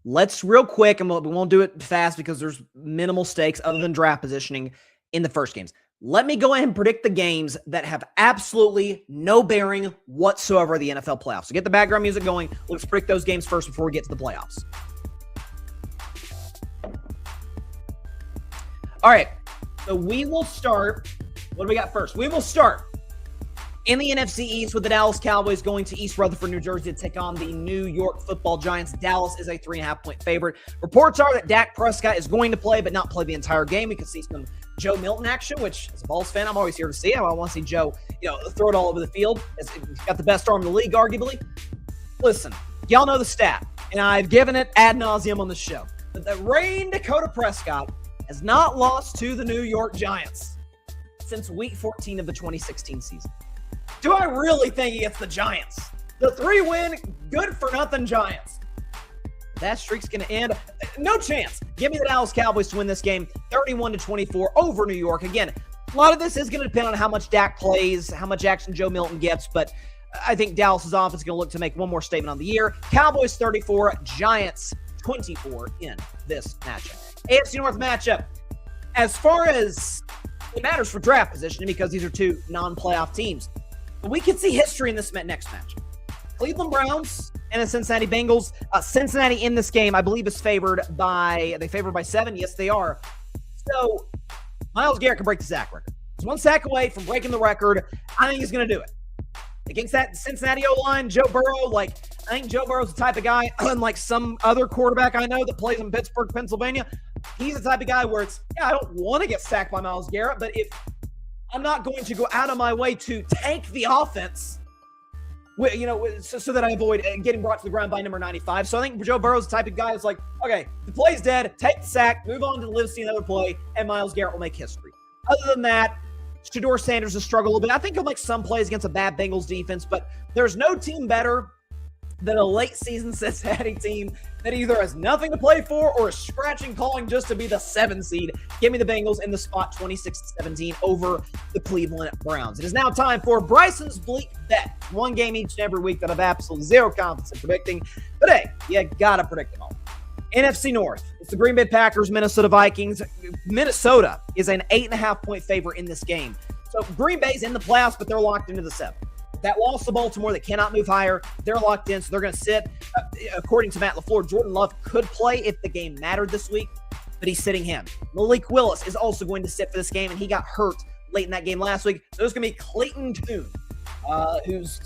[SPEAKER 1] let's real quick, and we won't do it fast because there's minimal stakes other than draft positioning in the first games. Let me go ahead and predict the games that have absolutely no bearing whatsoever on the NFL playoffs. So get the background music going. Let's predict those games first before we get to the playoffs. All right. So we will start. What do we got first? We will start in the NFC East with the Dallas Cowboys going to East Rutherford, New Jersey to take on the New York Football Giants. Dallas is a 3.5-point favorite. Reports are that Dak Prescott is going to play, but not play the entire game. We could see some Joe Milton action, which as a Balls fan, I'm always here to see. I want to see Joe, throw it all over the field. He's got the best arm in the league, arguably. Listen, y'all know the stat, and I've given it ad nauseum on the show. But the Rain Dakota Prescott has not lost to the New York Giants since week 14 of the 2016 season. Do I really think he gets the Giants? The 3-win, good-for-nothing Giants. That streak's going to end. No chance. Give me the Dallas Cowboys to win this game 31-24 over New York. Again, a lot of this is going to depend on how much Dak plays, how much action Joe Milton gets, but I think Dallas's offense is going to look to make one more statement on the year. Cowboys 34, Giants 24 in this matchup. AFC North matchup. As far as it matters for draft positioning because these are 2 non-playoff teams, but we can see history in this next matchup. Cleveland Browns and the Cincinnati Bengals. Cincinnati in this game, I believe, is favored by 7. Yes, they are. So Myles Garrett can break the sack record. He's 1 sack away from breaking the record. I think he's going to do it. Against that Cincinnati O-line, Joe Burrow, I think Joe Burrow's the type of guy, unlike some other quarterback I know that plays in Pittsburgh, Pennsylvania, he's the type of guy where I don't want to get sacked by Myles Garrett, but if I'm not going to go out of my way to tank the offense, so that I avoid getting brought to the ground by number 95. So I think Joe Burrow's the type of guy that's like, okay, the play's dead, take the sack, move on to live, see another play, and Myles Garrett will make history. Other than that, Shedeur Sanders has struggled a little bit. I think he'll make some plays against a bad Bengals defense, but there's no team better than a late season Cincinnati team that either has nothing to play for or is scratching calling just to be the 7 seed. Give me the Bengals in the spot 26-17 over the Cleveland Browns. It is now time for Bryson's Bleak Bet. 1 game each and every week that I've absolutely zero confidence in predicting. But hey, you gotta predict them all. NFC North. It's the Green Bay Packers, Minnesota Vikings. Minnesota is an 8.5-point favorite in this game. So Green Bay's in the playoffs, but they're locked into the 7. That loss to Baltimore, they cannot move higher. They're locked in, so they're going to sit. According to Matt LaFleur, Jordan Love could play if the game mattered this week, but he's sitting him. Malik Willis is also going to sit for this game, and he got hurt late in that game last week. So there's going to be Clayton Tune, who's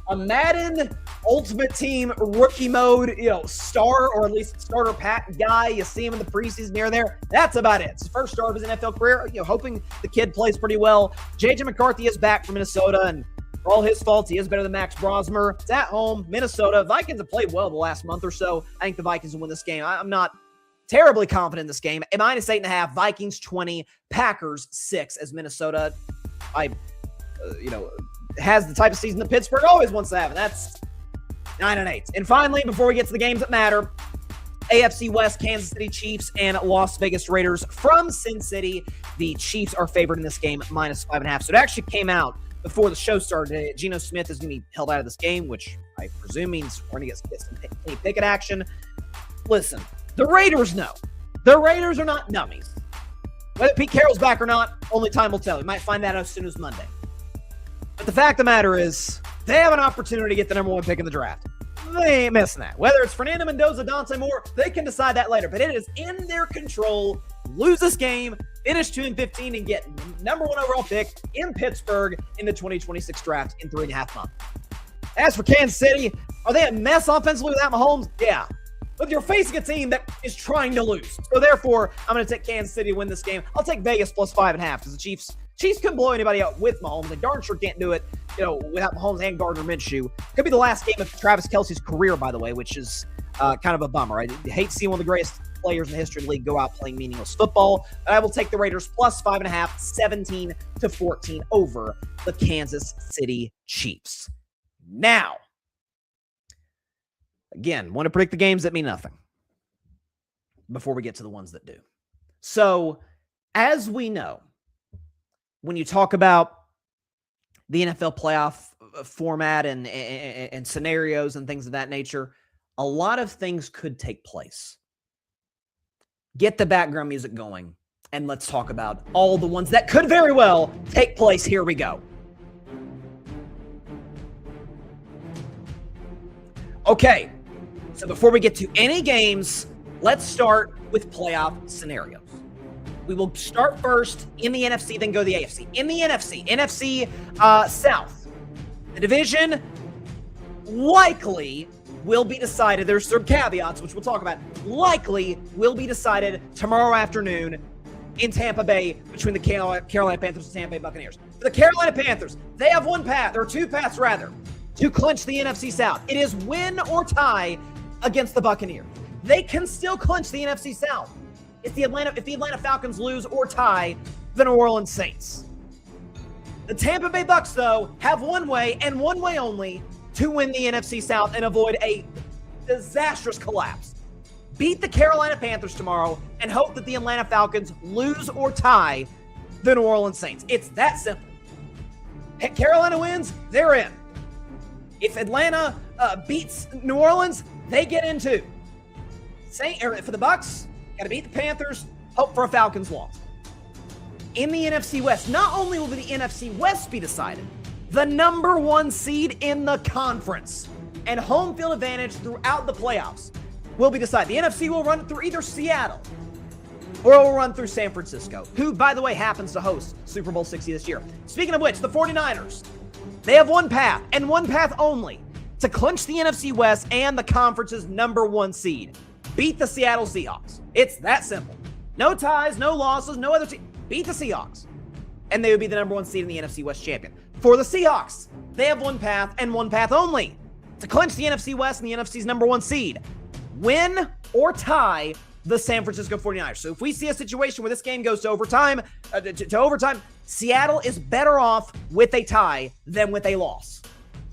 [SPEAKER 1] a Madden Ultimate Team rookie mode, star, or at least starter pack guy. You see him in the preseason here and there. That's about it. It's the first start of his NFL career. Hoping the kid plays pretty well. J.J. McCarthy is back from Minnesota, and for all his faults, he is better than Max Brosmer. It's at home, Minnesota. Vikings have played well the last month or so. I think the Vikings will win this game. I'm not terribly confident in this game. At -8.5, Vikings 20, Packers 6 as Minnesota, has the type of season that Pittsburgh always wants to have, and that's 9-8. And finally, before we get to the games that matter, AFC West, Kansas City Chiefs and Las Vegas Raiders from Sin City. The Chiefs are favored in this game, -5.5. So it actually came out before the show started today. Geno Smith is going to be held out of this game, which I presume means we're going to get some Kenny Pickett action. Listen, the Raiders know. The Raiders are not dummies. Whether Pete Carroll's back or not, only time will tell. We might find that out as soon as Monday. But the fact of the matter is, they have an opportunity to get the number 1 pick in the draft. They ain't missing that. Whether it's Fernando Mendoza, Dante Moore, they can decide that later. But it is in their control. Lose this game, finish 2-15, and get number 1 overall pick in Pittsburgh in the 2026 draft in 3.5 months. As for Kansas City, are they a mess offensively without Mahomes? Yeah. But you're facing a team that is trying to lose. So therefore, I'm going to take Kansas City to win this game. I'll take Vegas plus 5.5 because the Chiefs couldn't blow anybody out with Mahomes. They darn sure can't do it, without Mahomes and Gardner Minshew. Could be the last game of Travis Kelce's career, by the way, which is kind of a bummer. I hate seeing one of the greatest players in the history of the league go out playing meaningless football. But I will take the Raiders plus 5.5, 17-14 over the Kansas City Chiefs. Now, again, want to predict the games that mean nothing before we get to the ones that do. So, as we know, when you talk about the NFL playoff format and scenarios and things of that nature, a lot of things could take place. Get the background music going, and let's talk about all the ones that could very well take place. Here we go. Okay, so before we get to any games, let's start with playoff scenarios. We will start first in the NFC, then go to the AFC. In the NFC South, the division likely will be decided. There's some caveats, which we'll talk about. Likely will be decided tomorrow afternoon in Tampa Bay between the Carolina Panthers and Tampa Bay Buccaneers. For the Carolina Panthers, they have one path, or two paths rather, to clinch the NFC South. It is win or tie against the Buccaneers. They can still clinch the NFC South if the Atlanta Falcons lose or tie the New Orleans Saints. The Tampa Bay Bucs, though, have one way and one way only to win the NFC South and avoid a disastrous collapse. Beat the Carolina Panthers tomorrow and hope that the Atlanta Falcons lose or tie the New Orleans Saints. It's that simple. Carolina wins, they're in. If Atlanta beats New Orleans, they get in too. For the Bucs, got to beat the Panthers, hope for a Falcons loss. In the NFC West, not only will the NFC West be decided, the number 1 seed in the conference and home field advantage throughout the playoffs will be decided. The NFC will run through either Seattle or it will run through San Francisco, who, by the way, happens to host Super Bowl 60 this year. Speaking of which, the 49ers, they have one path and one path only to clinch the NFC West and the conference's number 1 seed. Beat the Seattle Seahawks. It's that simple. No ties, no losses, no other team. Beat the Seahawks. And they would be the number 1 seed in the NFC West champion. For the Seahawks, they have one path and one path only to clinch the NFC West and the NFC's number 1 seed. Win or tie the San Francisco 49ers. So if we see a situation where this game goes to overtime, Seattle is better off with a tie than with a loss.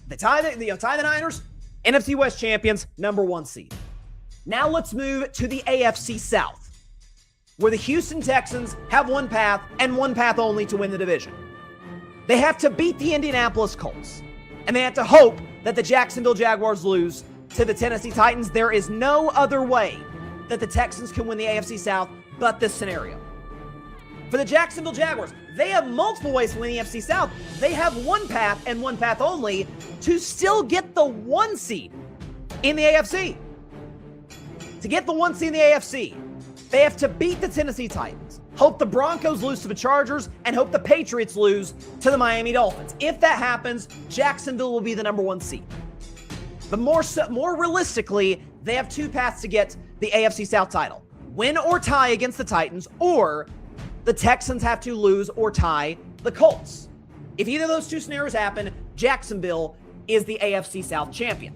[SPEAKER 1] They tie the Niners, NFC West champions, number 1 seed. Now let's move to the AFC South, where the Houston Texans have one path and one path only to win the division. They have to beat the Indianapolis Colts, and they have to hope that the Jacksonville Jaguars lose to the Tennessee Titans. There is no other way that the Texans can win the AFC South but this scenario. For the Jacksonville Jaguars, they have multiple ways to win the AFC South. They have one path and one path only to still get the 1 seed in the AFC. To get the 1 seed in the AFC, they have to beat the Tennessee Titans, hope the Broncos lose to the Chargers, and hope the Patriots lose to the Miami Dolphins. If that happens, Jacksonville will be the number 1 seed. But more realistically, they have 2 paths to get the AFC South title. Win or tie against the Titans, or the Texans have to lose or tie the Colts. If either of those 2 scenarios happen, Jacksonville is the AFC South champion.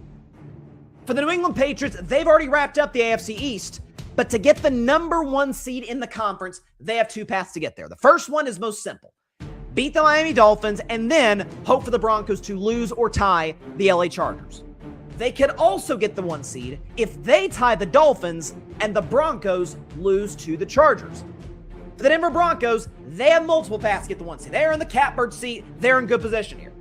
[SPEAKER 1] For the New England Patriots, they've already wrapped up the AFC East, but to get the number 1 seed in the conference, they have 2 paths to get there. The first one is most simple. Beat the Miami Dolphins and then hope for the Broncos to lose or tie the LA Chargers. They could also get the 1 seed if they tie the Dolphins and the Broncos lose to the Chargers. For the Denver Broncos, they have multiple paths to get the 1 seed. They're in the catbird seat. They're in good position here.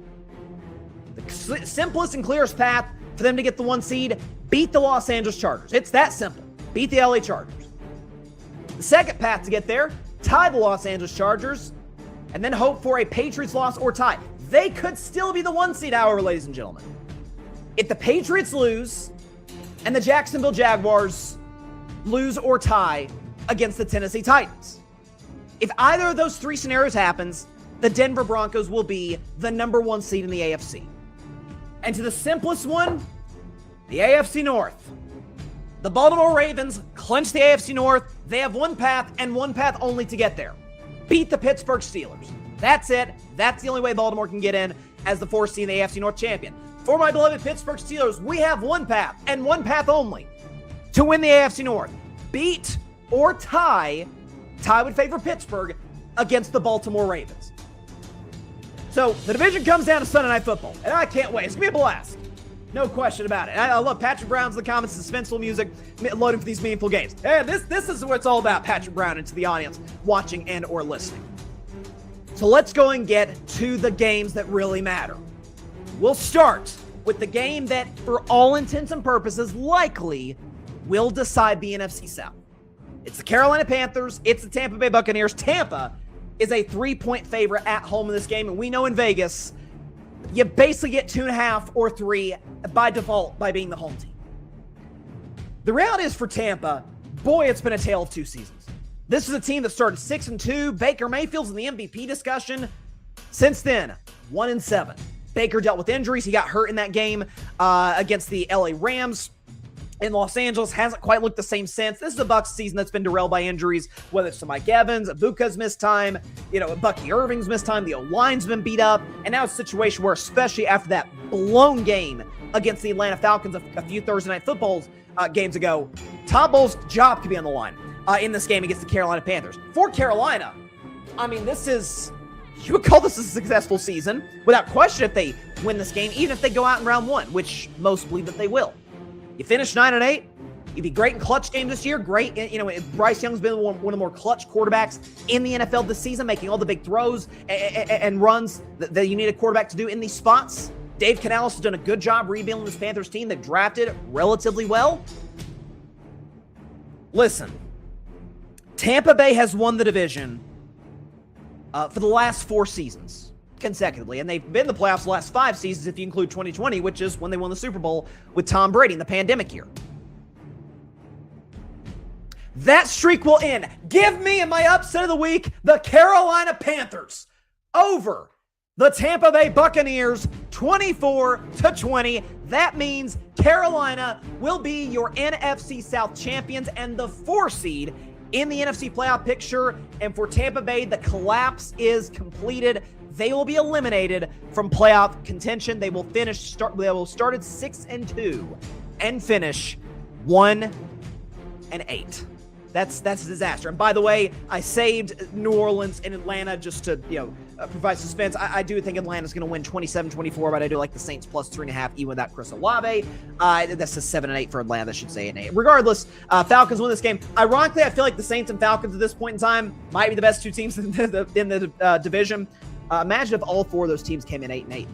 [SPEAKER 1] The simplest and clearest path for them to get the 1 seed, beat the Los Angeles Chargers. It's that simple. Beat the LA Chargers. The second path to get there, tie the Los Angeles Chargers, and then hope for a Patriots loss or tie. they could still be the 1 seed, however, ladies and gentlemen. If the Patriots lose and the Jacksonville Jaguars lose or tie against the Tennessee Titans, if either of those 3 scenarios happens, the Denver Broncos will be the number 1 seed in the AFC. And to the simplest one, the AFC North. The Baltimore Ravens clinch the AFC North. They have one path and one path only to get there. Beat the Pittsburgh Steelers. That's it. That's the only way Baltimore can get in as the 4th seed and the AFC North champion. For my beloved Pittsburgh Steelers, we have one path and one path only to win the AFC North. Beat or tie. Tie would favor Pittsburgh against the Baltimore Ravens. So the division comes down to Sunday Night Football, and I can't wait. It's going to be a blast. No question about it. I love Patrick Brown's in the comments, suspenseful music, loading for these meaningful games. Hey, this is what it's all about, Patrick Brown, and to the audience watching and or listening. So let's go and get to the games that really matter. We'll start with the game that, for all intents and purposes, likely will decide the NFC South. It's the Carolina Panthers. It's the Tampa Bay Buccaneers. Tampa is a 3-point favorite at home in this game, and we know in Vegas, you basically get 2.5 or 3 by default by being the home team. The reality is for Tampa, boy, it's been a tale of 2 seasons. This is a team that started 6-2. Baker Mayfield's in the MVP discussion. Since then, 1-7. Baker dealt with injuries. He got hurt in that game against the LA Rams in Los Angeles. Hasn't quite looked the same since. This is a Bucs season that's been derailed by injuries, whether it's to Mike Evans, Ibuka's missed time, Bucky Irving's missed time, the O-line's been beat up, and now it's a situation where, especially after that blown game against the Atlanta Falcons a few Thursday Night Football games ago, Todd Bowles' job could be on the line in this game against the Carolina Panthers. For Carolina, I mean, you would call this a successful season, without question, if they win this game, even if they go out in round 1, which most believe that they will. You finish 9-8. You'd be great in clutch games this year. Great. Bryce Young's been one of the more clutch quarterbacks in the NFL this season, making all the big throws and runs that you need a quarterback to do in these spots. Dave Canales has done a good job rebuilding this Panthers team. They've drafted relatively well. Listen, Tampa Bay has won the division for the last 4 seasons consecutively, and they've been in the playoffs the last 5 seasons if you include 2020, which is when they won the Super Bowl with Tom Brady in the pandemic year. That streak will end. Give me in my upset of the week the Carolina Panthers over the Tampa Bay Buccaneers 24-20. That means Carolina will be your NFC South champions and the 4 seed in the NFC playoff picture. And for Tampa Bay, the collapse is completed. They will be eliminated from playoff contention. They will start at 6-2 and finish 1-8. That's a disaster. And by the way, I saved New Orleans and Atlanta just to provide suspense. I do think Atlanta's going to win 27-24, but I do like the Saints plus 3.5 even without Chris Olave. That's a 7-8 for Atlanta. I should say an 8. Regardless, Falcons win this game. Ironically, I feel like the Saints and Falcons at this point in time might be the best 2 teams in the division. Imagine if all 4 of those teams came in 8-8.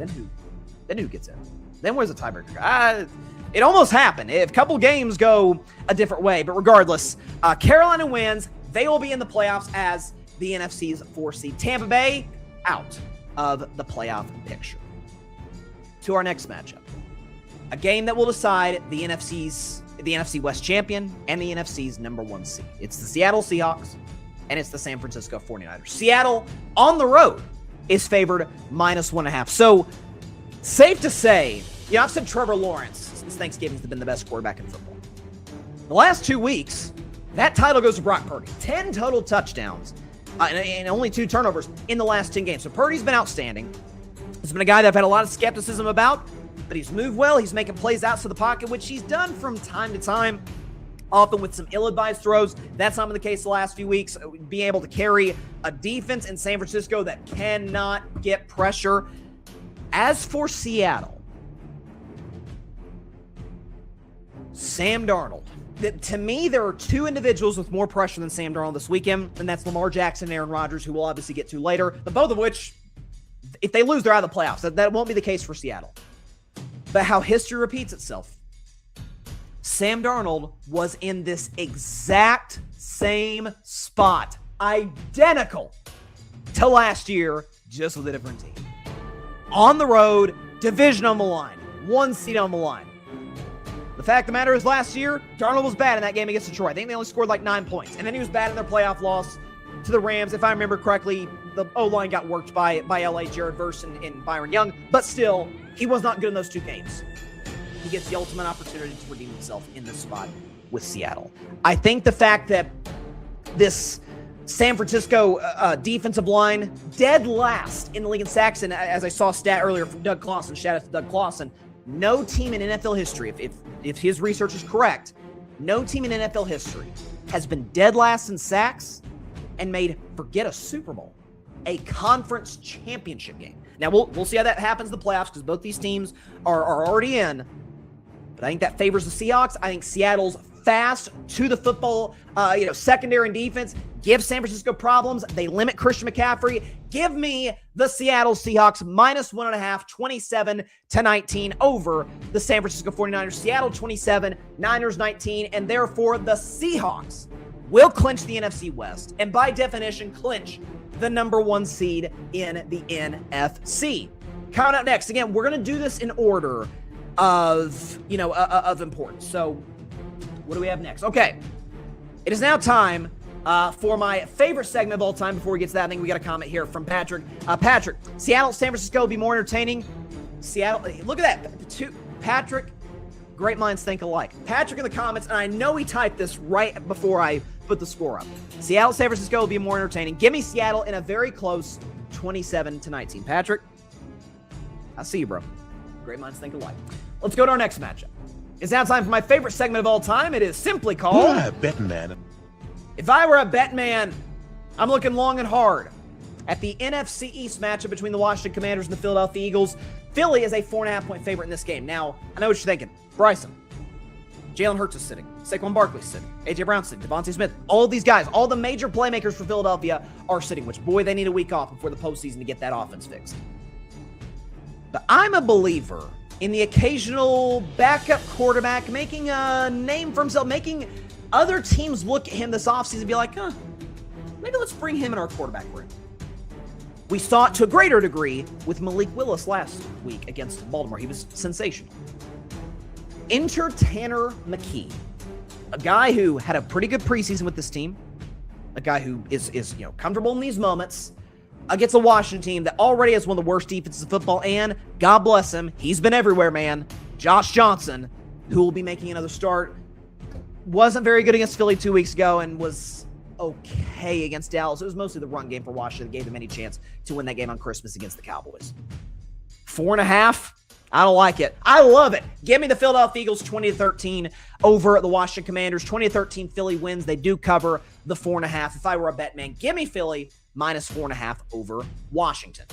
[SPEAKER 1] Then who gets in? Then where's the tiebreaker? It almost happened. If a couple games go a different way, but regardless, Carolina wins. They will be in the playoffs as the NFC's 4 seed. Tampa Bay out of the playoff picture. To our next matchup, a game that will decide the NFC West champion and the NFC's number 1 seed. It's the Seattle Seahawks and it's the San Francisco 49ers. Seattle on the road is favored -1.5. So safe to say, I've said Trevor Lawrence since Thanksgiving's been the best quarterback in football. The last 2 weeks, that title goes to Brock Purdy. 10 total touchdowns and only 2 turnovers in the last 10 games. So Purdy's been outstanding. He's been a guy that I've had a lot of skepticism about, but he's moved well. He's making plays outside the pocket, which he's done from time to time, often with some ill-advised throws. That's not been the case the last few weeks. Being able to carry a defense in San Francisco that cannot get pressure. As for Seattle, Sam Darnold. To me, there are 2 individuals with more pressure than Sam Darnold this weekend, and that's Lamar Jackson and Aaron Rodgers, who we'll obviously get to later, but both of which, if they lose, they're out of the playoffs. That won't be the case for Seattle. But how history repeats itself. Sam Darnold was in this exact same spot, identical to last year, just with a different team. on the road, division on the line, 1 seed on the line. The fact of the matter is last year, Darnold was bad in that game against Detroit. I think they only scored like 9 points. And then he was bad in their playoff loss to the Rams. If I remember correctly, the O-line got worked by LA, Jared Verse and Byron Young. But still, he was not good in those 2 games. He gets the ultimate opportunity to redeem himself in this spot with Seattle. I think the fact that this San Francisco defensive line, dead last in the league in sacks, and as I saw a stat earlier from Doug Clawson, shout out to Doug Clawson, no team in NFL history, if his research is correct, no team in NFL history has been dead last in sacks and made, forget a Super Bowl, a conference championship game. Now, we'll see how that happens in the playoffs because both these teams are already in. But I think that favors the Seahawks. I think Seattle's fast to the football, secondary and defense give San Francisco problems. They limit Christian McCaffrey. Give me the Seattle Seahawks -1.5, 27-19 over the San Francisco 49ers. Seattle 27, Niners 19, and therefore the Seahawks will clinch the NFC West and by definition clinch the number 1 seed in the NFC. Coming up next, again, we're going to do this in order of importance. So what do we have next? Okay, it is now time for my favorite segment of all time. Before we get to that, I think we got a comment here from Patrick. Patrick, Seattle, San Francisco will be more entertaining. Seattle, look at that. Patrick, great minds think alike. Patrick in the comments, and I know he typed this right before I put the score up. Seattle, San Francisco will be more entertaining. Give me Seattle in a very close 27-19. Patrick, I see you, bro. Great minds think alike. Let's go to our next matchup. It's now time for my favorite segment of all time. It is simply called
[SPEAKER 6] Bettin Man.
[SPEAKER 1] If I were a bet man, I'm looking long and hard at the NFC East matchup between the Washington Commanders and the Philadelphia Eagles. Philly is a 4.5-point favorite in this game. Now, I know what you're thinking. Bryson, Jalen Hurts is sitting. Saquon Barkley's sitting. A.J. Brown's sitting. Devontae Smith. All of these guys, all the major playmakers for Philadelphia are sitting, which, boy, they need a week off before the postseason to get that offense fixed. But I'm a believer in the occasional backup quarterback making a name for himself, making other teams look at him this offseason and be like, maybe let's bring him in our quarterback room. We saw it to a greater degree with Malik Willis last week against Baltimore. He was sensational. Enter Tanner McKee, a guy who had a pretty good preseason with this team, a guy who is comfortable in these moments, against a Washington team that already has one of the worst defenses of football, and God bless him, he's been everywhere, man. Josh Johnson, who will be making another start, wasn't very good against Philly 2 weeks ago and was okay against Dallas. It was mostly the run game for Washington that gave them any chance to win that game on Christmas against the Cowboys. 4.5, I don't like it. I love it. Give me the Philadelphia Eagles 20-13 over the Washington Commanders. 20-13 Philly wins. They do cover the 4.5. If I were a bet man, give me Philly -4.5 over Washington.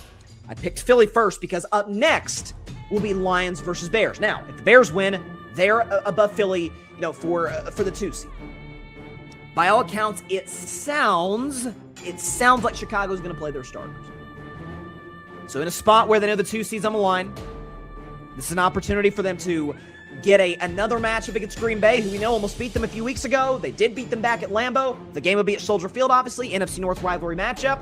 [SPEAKER 1] I picked Philly first because up next will be Lions versus Bears. Now, if the Bears win, they're above Philly, for the 2 seed. By all accounts, it sounds like Chicago's going to play their starters. So in a spot where they know the 2 seed's on the line, this is an opportunity for them to get another matchup against Green Bay, who we know almost beat them a few weeks ago. They did beat them back at Lambeau. The game will be at Soldier Field, obviously. NFC North rivalry matchup.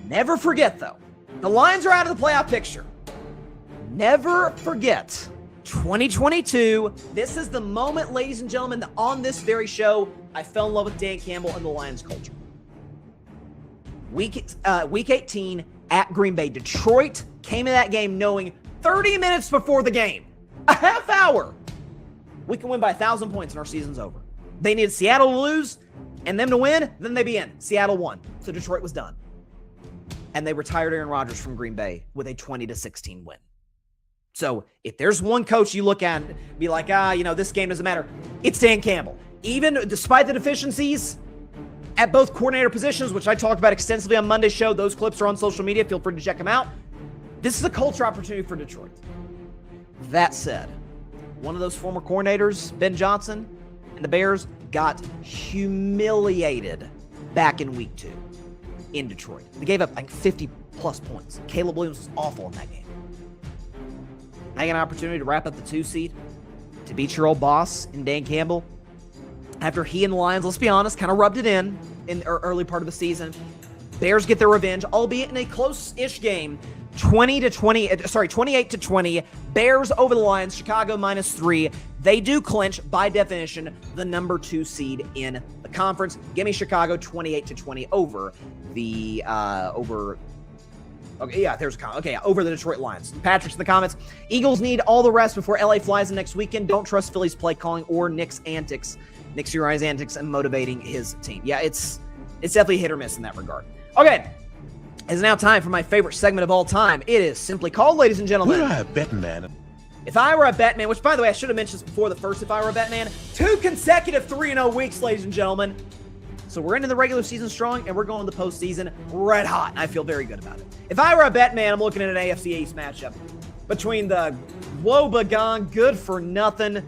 [SPEAKER 1] Never forget, though, the Lions are out of the playoff picture. Never forget, 2022, this is the moment, ladies and gentlemen, that on this very show, I fell in love with Dan Campbell and the Lions culture. Week 18 at Green Bay. Detroit came in that game knowing 30 minutes before the game, a half hour, we can win by 1,000 points and our season's over. They needed Seattle to lose and them to win, then they'd be in. Seattle won, so Detroit was done. And they retired Aaron Rodgers from Green Bay with a 20-16 win. So if there's one coach you look at and be like, this game doesn't matter, it's Dan Campbell. Even despite the deficiencies at both coordinator positions, which I talked about extensively on Monday's show, those clips are on social media. Feel free to check them out. This is a culture opportunity for Detroit. That said, one of those former coordinators, Ben Johnson, and the Bears got humiliated back in week 2 in Detroit. They gave up 50-plus points. Caleb Williams was awful in that game. Now you got an opportunity to wrap up the 2 seed, to beat your old boss in Dan Campbell. After he and the Lions, let's be honest, kind of rubbed it in the early part of the season. Bears get their revenge, albeit in a close-ish game. 28-20. Bears over the Lions. Chicago -3. They do clinch, by definition, the number 2 seed in the conference. Give me Chicago 28-20 over the over the Detroit Lions. Patrick's in the comments. Eagles need all the rest before LA flies in next weekend. Don't trust Philly's play calling or Nick Sirianni's antics and motivating his team. Yeah, it's definitely hit or miss in that regard. Okay, it's now time for my favorite segment of all time. It is simply called, ladies and gentlemen.
[SPEAKER 6] What a Bettin Man.
[SPEAKER 1] If I were a bet man, which by the way, I should have mentioned this before the first If I Were a Bet Man, 2 consecutive 3-0 weeks, ladies and gentlemen. So we're into the regular season strong, and we're going to the postseason red hot, and I feel very good about it. If I were a bet man, I'm looking at an AFC East matchup between the woebegone, good-for-nothing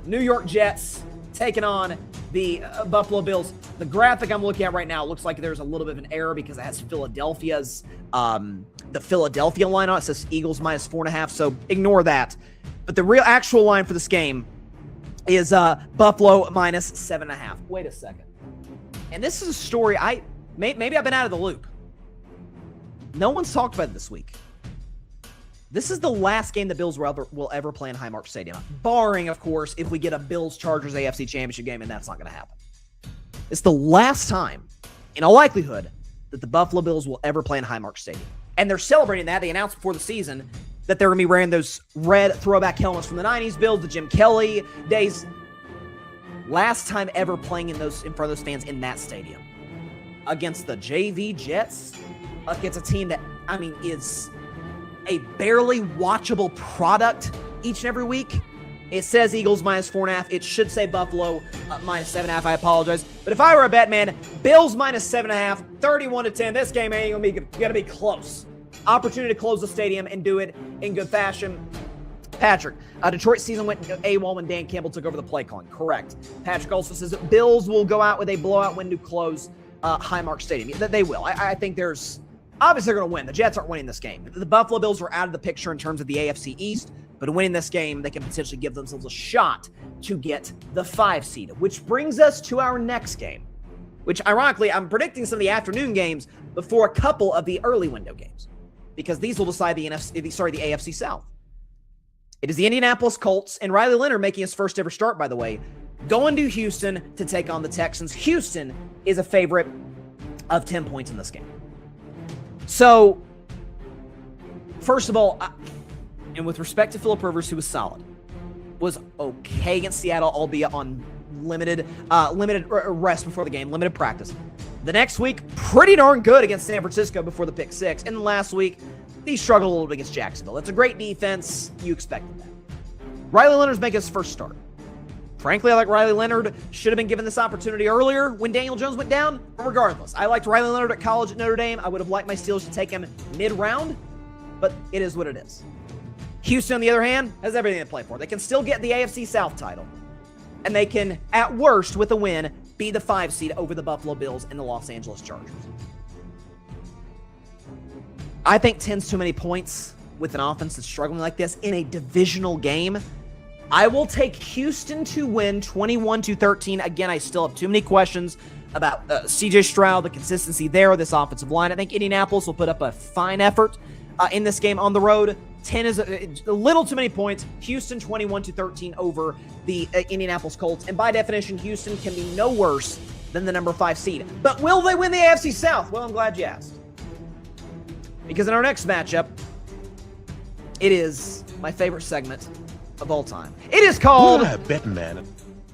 [SPEAKER 1] New York Jets taking on the Buffalo Bills. The graphic I'm looking at right now looks like there's a little bit of an error because it has Philadelphia's, the Philadelphia line on it. It says Eagles -4.5, so ignore that. But the real actual line for this game is Buffalo -7.5. Wait a second. And this is a story maybe I've been out of the loop. No one's talked about it this week. This is the last game the Bills will ever play in Highmark Stadium. Barring, of course, if we get a Bills-Chargers AFC Championship game, and that's not going to happen. It's the last time, in all likelihood, that the Buffalo Bills will ever play in Highmark Stadium. And they're celebrating that. They announced before the season that they're going to be wearing those red throwback helmets from the 90s Bills, the Jim Kelly days. Last time ever playing in front of those fans in that stadium. Against the JV Jets. Against a team that, is a barely watchable product each and every week. It says Eagles -4.5. It should say Buffalo -7.5. I apologize. But if I were a bet man, Bills -7.5, 31-10. This game ain't gonna be close. Opportunity to close the stadium and do it in good fashion. Patrick, Detroit season went AWOL when Dan Campbell took over the play calling. Correct. Patrick also says that Bills will go out with a blowout win to close Highmark Stadium. They will. I think there's... Obviously, they're going to win. The Jets aren't winning this game. The Buffalo Bills are out of the picture in terms of the AFC East, but winning this game, they can potentially give themselves a shot to get the 5 seed, which brings us to our next game, which, ironically, I'm predicting some of the afternoon games before a couple of the early window games, because these will decide the AFC South. It is the Indianapolis Colts, and Riley Leonard making his first ever start, by the way, going to Houston to take on the Texans. Houston is a favorite of 10 points in this game. So, first of all, and with respect to Phillip Rivers, who was solid, was okay against Seattle, albeit on limited rest before the game, limited practice. The next week, pretty darn good against San Francisco before the pick 6. And then last week, he struggled a little bit against Jacksonville. It's a great defense. You expected that. Riley Leonard's making his first start. Frankly, I like Riley Leonard. Should have been given this opportunity earlier when Daniel Jones went down. But regardless, I liked Riley Leonard at college at Notre Dame. I would have liked my Steelers to take him mid-round, but it is what it is. Houston, on the other hand, has everything to play for. They can still get the AFC South title. And they can, at worst, with a win, be the 5 seed over the Buffalo Bills and the Los Angeles Chargers. I think 10's too many points with an offense that's struggling like this in a divisional game. I will take Houston to win 21-13. Again, I still have too many questions about CJ Stroud, the consistency there, this offensive line. I think Indianapolis will put up a fine effort in this game on the road. 10 is a little too many points. Houston 21-13 over the Indianapolis Colts. And by definition, Houston can be no worse than the number 5 seed. But will they win the AFC South? Well, I'm glad you asked. Because in our next matchup, it is my favorite segment of all time. It is called
[SPEAKER 6] Bettin Man.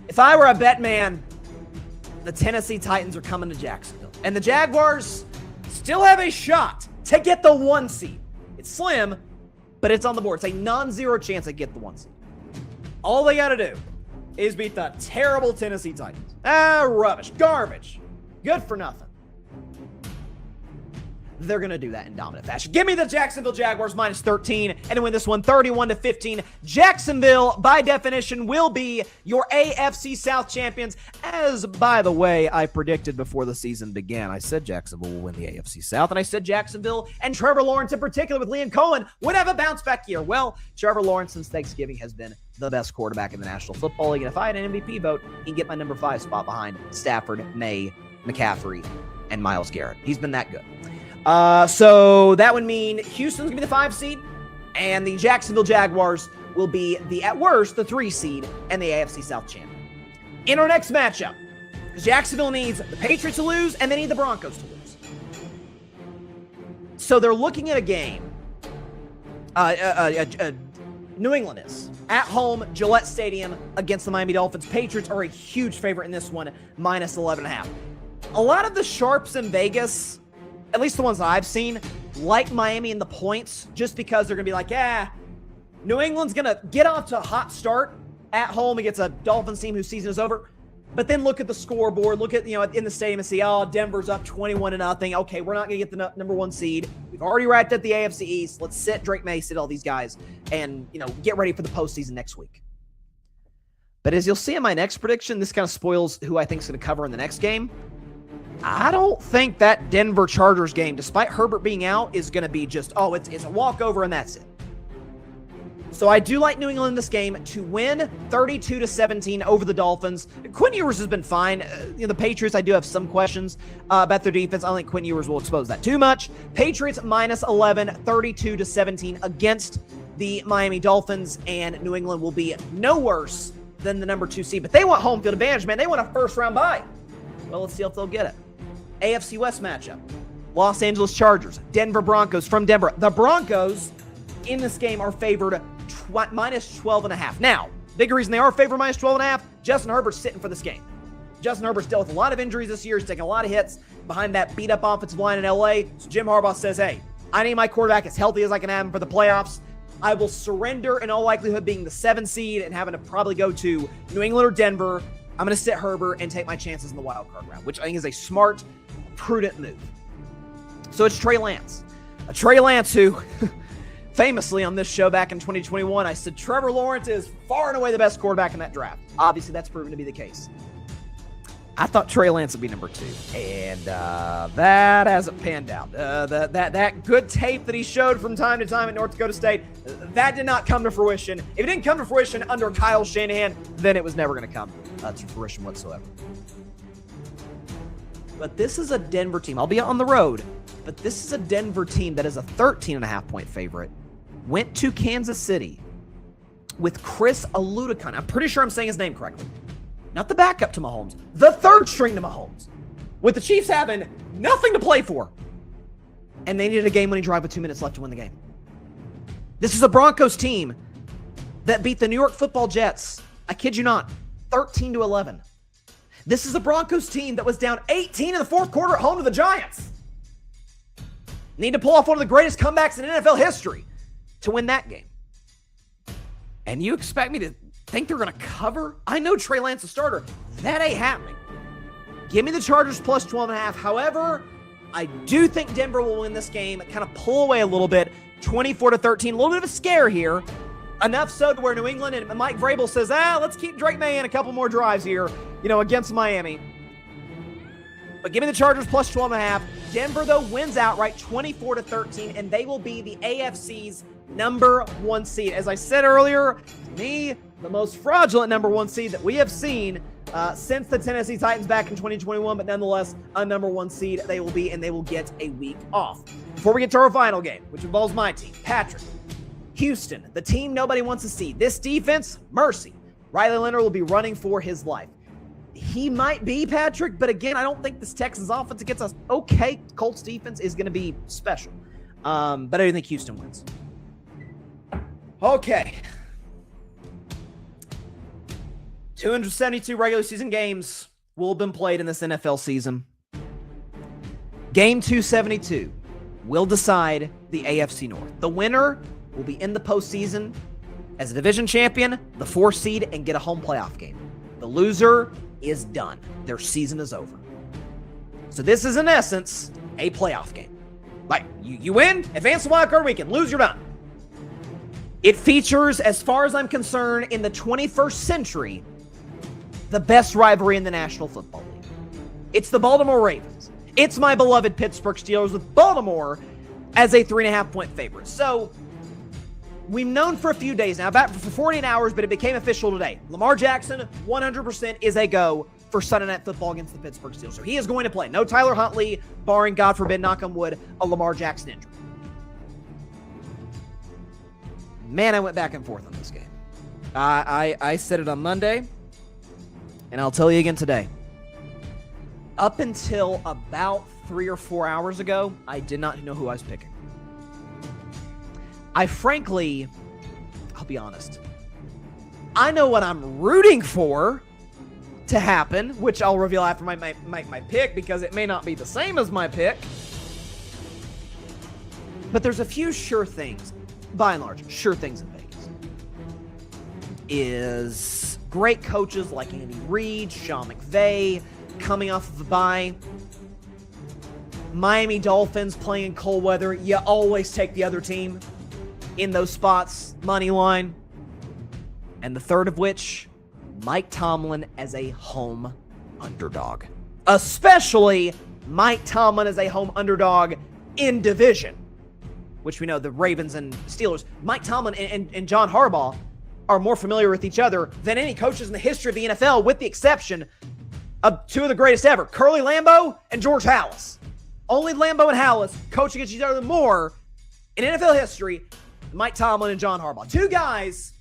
[SPEAKER 1] If I Were a Bet Man. The Tennessee Titans are coming to Jacksonville. And the Jaguars still have a shot to get the 1 seed. It's slim, but it's on the board. It's a non-zero chance they get the 1 seed. All they got to do is beat the terrible Tennessee Titans. Rubbish. Garbage. Good for nothing. They're going to do that in dominant fashion. Give me the Jacksonville Jaguars -13 and to win this one 31-15. Jacksonville, by definition, will be your AFC South champions. As, by the way, I predicted before the season began. I said Jacksonville will win the AFC South, and I said Jacksonville and Trevor Lawrence in particular with Liam Cohen would have a bounce-back year. Well, Trevor Lawrence since Thanksgiving has been the best quarterback in the National Football League, and if I had an MVP vote, he'd get my number 5 spot behind Stafford, Maye, McCaffrey, and Myles Garrett. He's been that good. So that would mean Houston's going to be the 5 seed, and the Jacksonville Jaguars will be, at worst, the 3 seed and the AFC South champion. In our next matchup, because Jacksonville needs the Patriots to lose, and they need the Broncos to lose. So they're looking at a game. New England is at home, Gillette Stadium, against the Miami Dolphins. Patriots are a huge favorite in this one, minus 11.5. A lot of the sharps in Vegas, at least the ones that I've seen, like Miami in the points, just because they're going to be like, New England's going to get off to a hot start at home against a Dolphins team whose season is over. But then look at the scoreboard, look at, in the stadium and see, Denver's up 21-0. Okay, we're not going to get the number 1 seed. We've already wrapped up the AFC East. Let's sit Drake Maye, sit all these guys, and, get ready for the postseason next week. But as you'll see in my next prediction, this kind of spoils who I think is going to cover in the next game. I don't think that Denver Chargers game, despite Herbert being out, is going to be just, it's a walkover and that's it. So I do like New England in this game to win 32-17 over the Dolphins. Quinn Ewers has been fine. The Patriots, I do have some questions about their defense. I don't think Quinn Ewers will expose that too much. Patriots minus 11, 32-17 against the Miami Dolphins, and New England will be no worse than the number 2 seed. But they want home field advantage, man. They want a first-round bye. Well, let's see if they'll get it. AFC West matchup. Los Angeles Chargers, Denver Broncos from Denver. The Broncos in this game are favored minus 12.5. Now, big reason they are favored minus 12.5, Justin Herbert's sitting for this game. Justin Herbert's dealt with a lot of injuries this year. He's taking a lot of hits behind that beat-up offensive line in LA. So Jim Harbaugh says, hey, I need my quarterback as healthy as I can have him for the playoffs. I will surrender, in all likelihood, being the 7 seed and having to probably go to New England or Denver. I'm going to sit Herbert and take my chances in the wild card round, which I think is a smart, prudent move. So it's Trey Lance. A Trey Lance who... Famously on this show back in 2021, I said Trevor Lawrence is far and away the best quarterback in that draft. Obviously, that's proven to be the case. I thought Trey Lance would be number 2, and that hasn't panned out. That good tape that he showed from time to time at North Dakota State, that did not come to fruition. If it didn't come to fruition under Kyle Shanahan, then it was never going to come to fruition whatsoever. But this is a Denver team. I'll be on the road, but this is a Denver team that is a 13.5-point favorite. Went to Kansas City with Chris Aludicon. I'm pretty sure I'm saying his name correctly. Not the backup to Mahomes, the 3rd string to Mahomes. With the Chiefs having nothing to play for. And they needed a game-winning drive with 2 minutes left to win the game. This is a Broncos team that beat the New York Football Jets, I kid you not, 13-11. This is a Broncos team that was down 18 in the 4th quarter at home to the Giants. Need to pull off one of the greatest comebacks in NFL history to win that game. And you expect me to think they're going to cover? I know Trey Lance is a starter. That ain't happening. Give me the Chargers plus 12.5. However, I do think Denver will win this game, kind of pull away a little bit, 24-13. A little bit of a scare here. Enough so to where New England and Mike Vrabel says, let's keep Drake Maye in a couple more drives here, against Miami. But give me the Chargers plus 12.5. Denver, though, wins outright 24-13, and they will be the AFC's number 1 seed. As I said earlier, to me, the most fraudulent number 1 seed that we have seen since the Tennessee Titans back in 2021, but nonetheless, a number 1 seed they will be, and they will get a week off. Before we get to our final game, which involves my team, Patrick, Houston, the team nobody wants to see. This defense, mercy. Riley Leonard will be running for his life. He might be, Patrick, but again, I don't think this Texans offense against us okay Colts defense is going to be special. But I do think Houston wins. Okay. 272 regular season games will have been played in this NFL season. Game 272 will decide the AFC North. The winner will be in the postseason as a division champion, the 4th seed, and get a home playoff game. The loser is done. Their season is over. So this is, in essence, a playoff game. Like, you win, advance the wild card weekend, lose, you're done. It features, as far as I'm concerned, in the 21st century, the best rivalry in the National Football League. It's the Baltimore Ravens. It's my beloved Pittsburgh Steelers with Baltimore as a 3.5-point favorite. So, we've known for a few days now, about for 48 hours, but it became official today. Lamar Jackson, 100% is a go for Sunday Night Football against the Pittsburgh Steelers. So he is going to play. No Tyler Huntley, barring, God forbid, knock on wood, a Lamar Jackson injury. Man, I went back and forth on this game. I said it on Monday, and I'll tell you again today. Up until about 3 or 4 hours ago, I did not know who I was picking. I frankly, I'll be honest, I know what I'm rooting for to happen, which I'll reveal after I make my pick, because it may not be the same as my pick. But there's a few sure things, by and large, sure things in Vegas. Is great coaches like Andy Reid, Sean McVay, coming off of a bye. Miami Dolphins playing in cold weather. You always take the other team in those spots, money line. And the third of which, Mike Tomlin as a home underdog. Especially Mike Tomlin as a home underdog in division, which we know the Ravens and Steelers. Mike Tomlin and John Harbaugh are more familiar with each other than any coaches in the history of the NFL, with the exception of two of the greatest ever, Curly Lambeau and George Halas. Only Lambeau and Halas coach against each other more in NFL history than Mike Tomlin and John Harbaugh. Two guys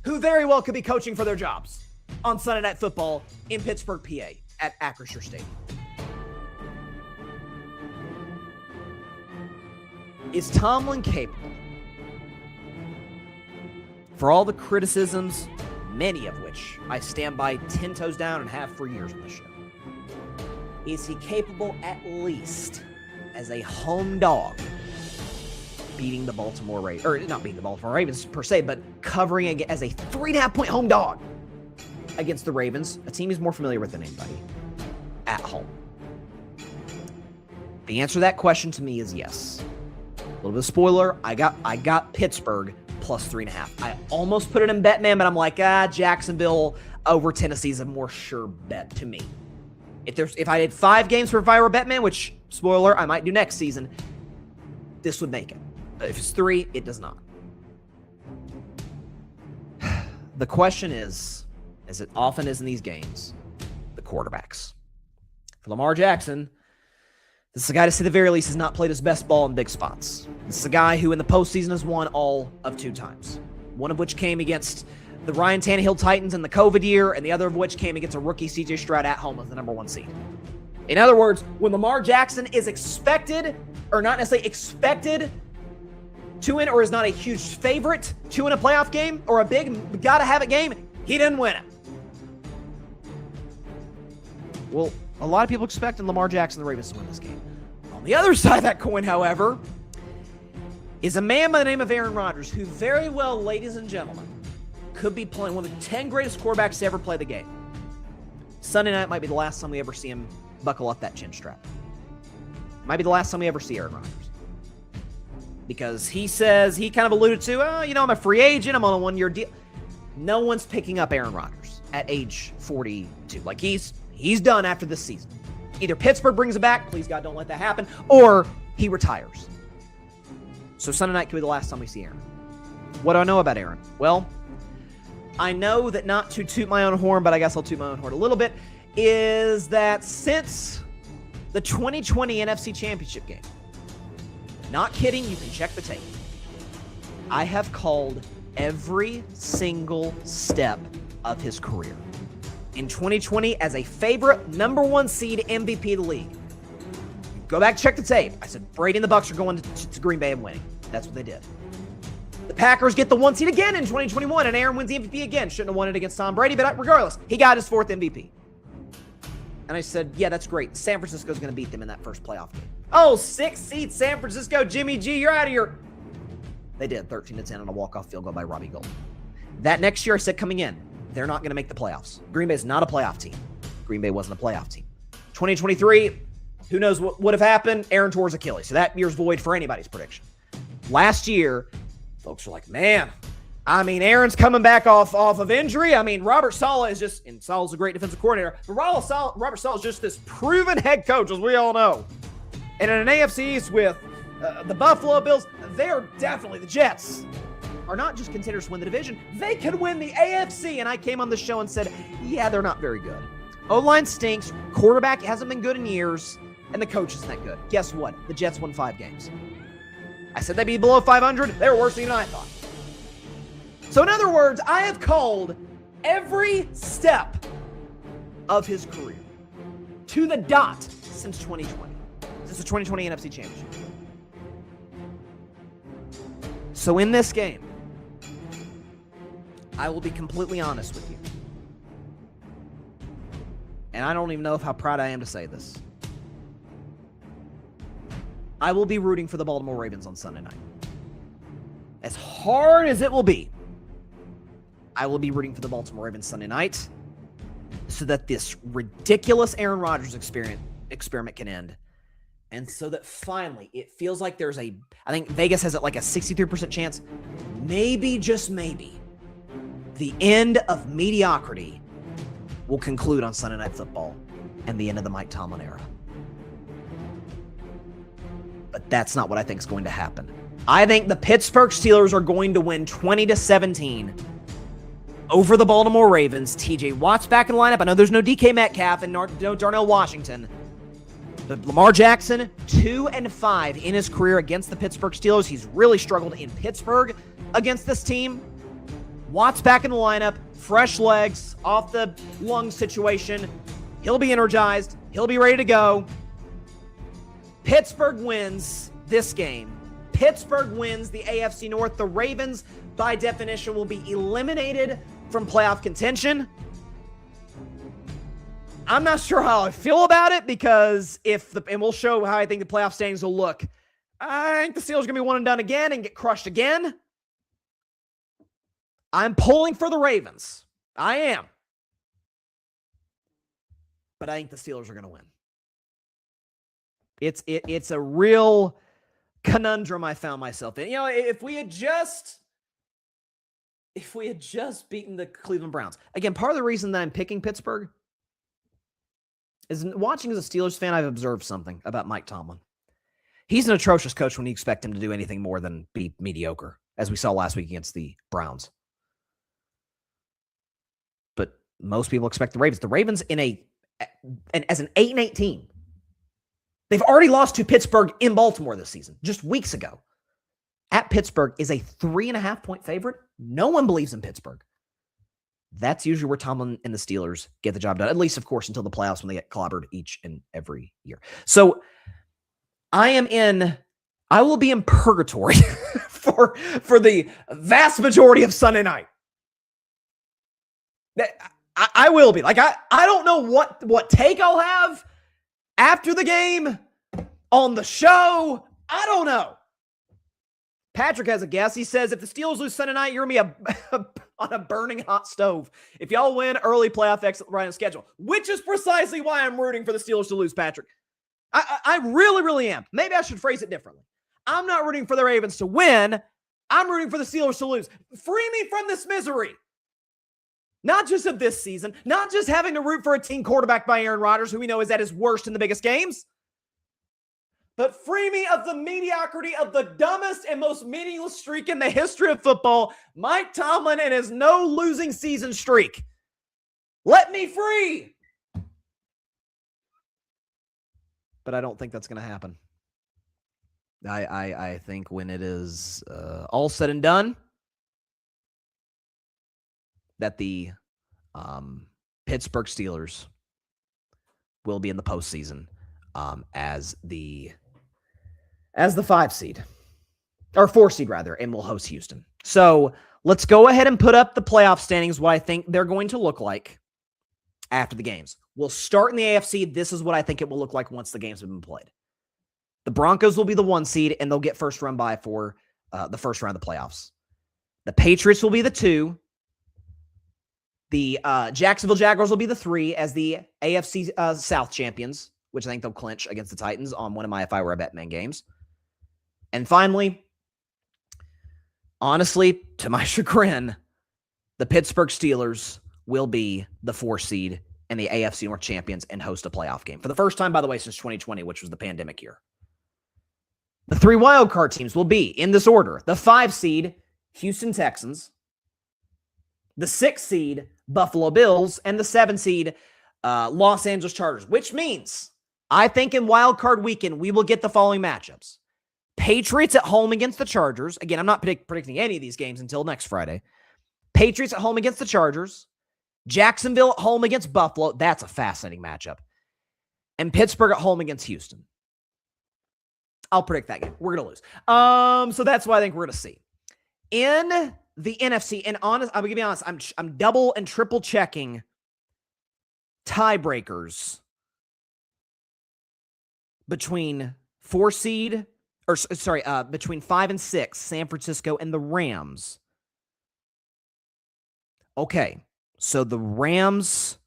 [SPEAKER 1] who very well could be coaching for their jobs on Sunday Night Football in Pittsburgh, PA at Acrisure Stadium. Is Tomlin capable, for all the criticisms, many of which I stand by 10 toes down and have for years on this show, is he capable at least as a home dog beating the Baltimore Ravens, or not beating the Baltimore Ravens per se, but covering as a 3.5-point home dog against the Ravens, a team he's more familiar with than anybody, at home? The answer to that question to me is yes. A little bit of spoiler, I got Pittsburgh plus 3.5. I almost put it in Bettin Man, but I'm like, Jacksonville over Tennessee is a more sure bet to me. If I did 5 games for Viral Bettin Man, which, spoiler, I might do next season, this would make it. But if it's 3, it does not. The question is, as it often is in these games, the quarterbacks. For Lamar Jackson, this is a guy, to say the very least, has not played his best ball in big spots. This is a guy who in the postseason has won all of 2 times. One of which came against the Ryan Tannehill Titans in the COVID year, and the other of which came against a rookie CJ Stroud at home as the number 1 seed. In other words, when Lamar Jackson is expected, or not necessarily expected to win, or is not a huge favorite to win a playoff game, or a big gotta-have-it game, he didn't win it. Well, a lot of people expected Lamar Jackson and the Ravens to win this game. On the other side of that coin, however, is a man by the name of Aaron Rodgers, who very well, ladies and gentlemen, could be playing one of the 10 greatest quarterbacks to ever play the game. Sunday night might be the last time we ever see him buckle up that chin strap. Might be the last time we ever see Aaron Rodgers. Because he says, he kind of alluded to, I'm a free agent, I'm on a 1-year deal. No one's picking up Aaron Rodgers at age 42. Like, he's done after this season. Either Pittsburgh brings him back, please God, don't let that happen, or he retires. So Sunday night could be the last time we see Aaron. What do I know about Aaron? Well, I know that, not to toot my own horn, but I guess I'll toot my own horn a little bit, is that since the 2020 NFC Championship game, not kidding, you can check the tape, I have called every single step of his career. In 2020, as a favorite number 1 seed MVP of the league. Go back, check the tape. I said Brady and the Bucs are going to Green Bay and winning. That's what they did. The Packers get the 1 seed again in 2021, and Aaron wins the MVP again. Shouldn't have won it against Tom Brady, but regardless, he got his 4th MVP. And I said, yeah, that's great. San Francisco's going to beat them in that first playoff game. Oh, 6th seed San Francisco, Jimmy G, you're out of here. They did, 13-10 on a walk-off field goal by Robbie Gould. That next year, I said coming in, they're not going to make the playoffs. Green Bay's not a playoff team. Green Bay wasn't a playoff team. 2023, who knows what would have happened? Aaron tore his Achilles. So that year's void for anybody's prediction. Last year, folks were like, man, Aaron's coming back off of injury. Robert Saleh is just, and Saleh's a great defensive coordinator, but Robert Saleh is just this proven head coach, as we all know. And in an AFC East with the Buffalo Bills, they're definitely, the Jets are not just contenders to win the division, they could win the AFC. And I came on the show and said, yeah, they're not very good. O-line stinks. Quarterback hasn't been good in years. And the coach isn't that good. Guess what? The Jets won 5 games. I said they'd be below 500. They were worse than I thought. So in other words, I have called every step of his career to the dot since 2020. Since the 2020 NFC Championship. So in this game, I will be completely honest with you. And I don't even know how proud I am to say this. I will be rooting for the Baltimore Ravens on Sunday night. As hard as it will be, I will be rooting for the Baltimore Ravens Sunday night so that this ridiculous Aaron Rodgers experiment can end. And so that finally, it feels like there's I think Vegas has it like a 63% chance, maybe, just maybe, the end of mediocrity will conclude on Sunday Night Football and the end of the Mike Tomlin era. But that's not what I think is going to happen. I think the Pittsburgh Steelers are going to win 20-17 over the Baltimore Ravens. TJ Watt's back in the lineup. I know there's no DK Metcalf and no Darnell Washington. But Lamar Jackson, 2-5 in his career against the Pittsburgh Steelers. He's really struggled in Pittsburgh against this team. Watt's back in the lineup. Fresh legs, off the lung situation. He'll be energized. He'll be ready to go. Pittsburgh wins this game. Pittsburgh wins the AFC North. The Ravens, by definition, will be eliminated from playoff contention. I'm not sure how I feel about it because and we'll show how I think the playoff standings will look. I think the Steelers are going to be one and done again and get crushed again. I'm pulling for the Ravens. I am. But I think the Steelers are going to win. It's a real conundrum I found myself in. You know, if we had just beaten the Cleveland Browns. Again, part of the reason that I'm picking Pittsburgh is watching as a Steelers fan, I've observed something about Mike Tomlin. He's an atrocious coach when you expect him to do anything more than be mediocre, as we saw last week against the Browns. But most people expect the Ravens as an 8-8 team. They've already lost to Pittsburgh in Baltimore this season, just weeks ago. At Pittsburgh is a 3.5-point favorite. No one believes in Pittsburgh. That's usually where Tomlin and the Steelers get the job done, at least, of course, until the playoffs when they get clobbered each and every year. So I will be in purgatory for the vast majority of Sunday night. I will be. Like, I don't know what take I'll have after the game, on the show. I don't know. Patrick has a guess. He says, if the Steelers lose Sunday night, you're going to be on a burning hot stove. If y'all win, early playoff exit right on schedule. Which is precisely why I'm rooting for the Steelers to lose, Patrick. I really, really am. Maybe I should phrase it differently. I'm not rooting for the Ravens to win. I'm rooting for the Steelers to lose. Free me from this misery. Not just of this season, not just having to root for a team quarterbacked by Aaron Rodgers, who we know is at his worst in the biggest games, but free me of the mediocrity of the dumbest and most meaningless streak in the history of football, Mike Tomlin and his no losing season streak. Let me free. But I don't think that's going to happen. I think when it is all said and done, that the Pittsburgh Steelers will be in the postseason as the 5 seed, or 4 seed rather, and will host Houston. So let's go ahead and put up the playoff standings, what I think they're going to look like after the games. We'll start in the AFC. This is what I think it will look like once the games have been played. The Broncos will be the 1 seed, and they'll get first run by for the first round of the playoffs. The Patriots will be the 2. The Jacksonville Jaguars will be the 3 as the AFC South champions, which I think they'll clinch against the Titans on one of my If I Were a Bettin Man games. And finally, honestly, to my chagrin, the Pittsburgh Steelers will be the 4 seed and the AFC North champions and host a playoff game. For the first time, by the way, since 2020, which was the pandemic year. The 3 wildcard teams will be, in this order, the 5 seed, Houston Texans, the 6 seed, Buffalo Bills, and the 7 seed, Los Angeles Chargers, which means I think in Wild Card Weekend, we will get the following matchups. Patriots at home against the Chargers. Again, I'm not predicting any of these games until next Friday. Patriots at home against the Chargers. Jacksonville at home against Buffalo. That's a fascinating matchup. And Pittsburgh at home against Houston. I'll predict that game. We're going to lose. So that's what I think we're going to see. In the NFC, and honest, I'm going to be honest, I'm double and triple checking tiebreakers between between 5 and 6, San Francisco and the Rams. Okay, so the Rams,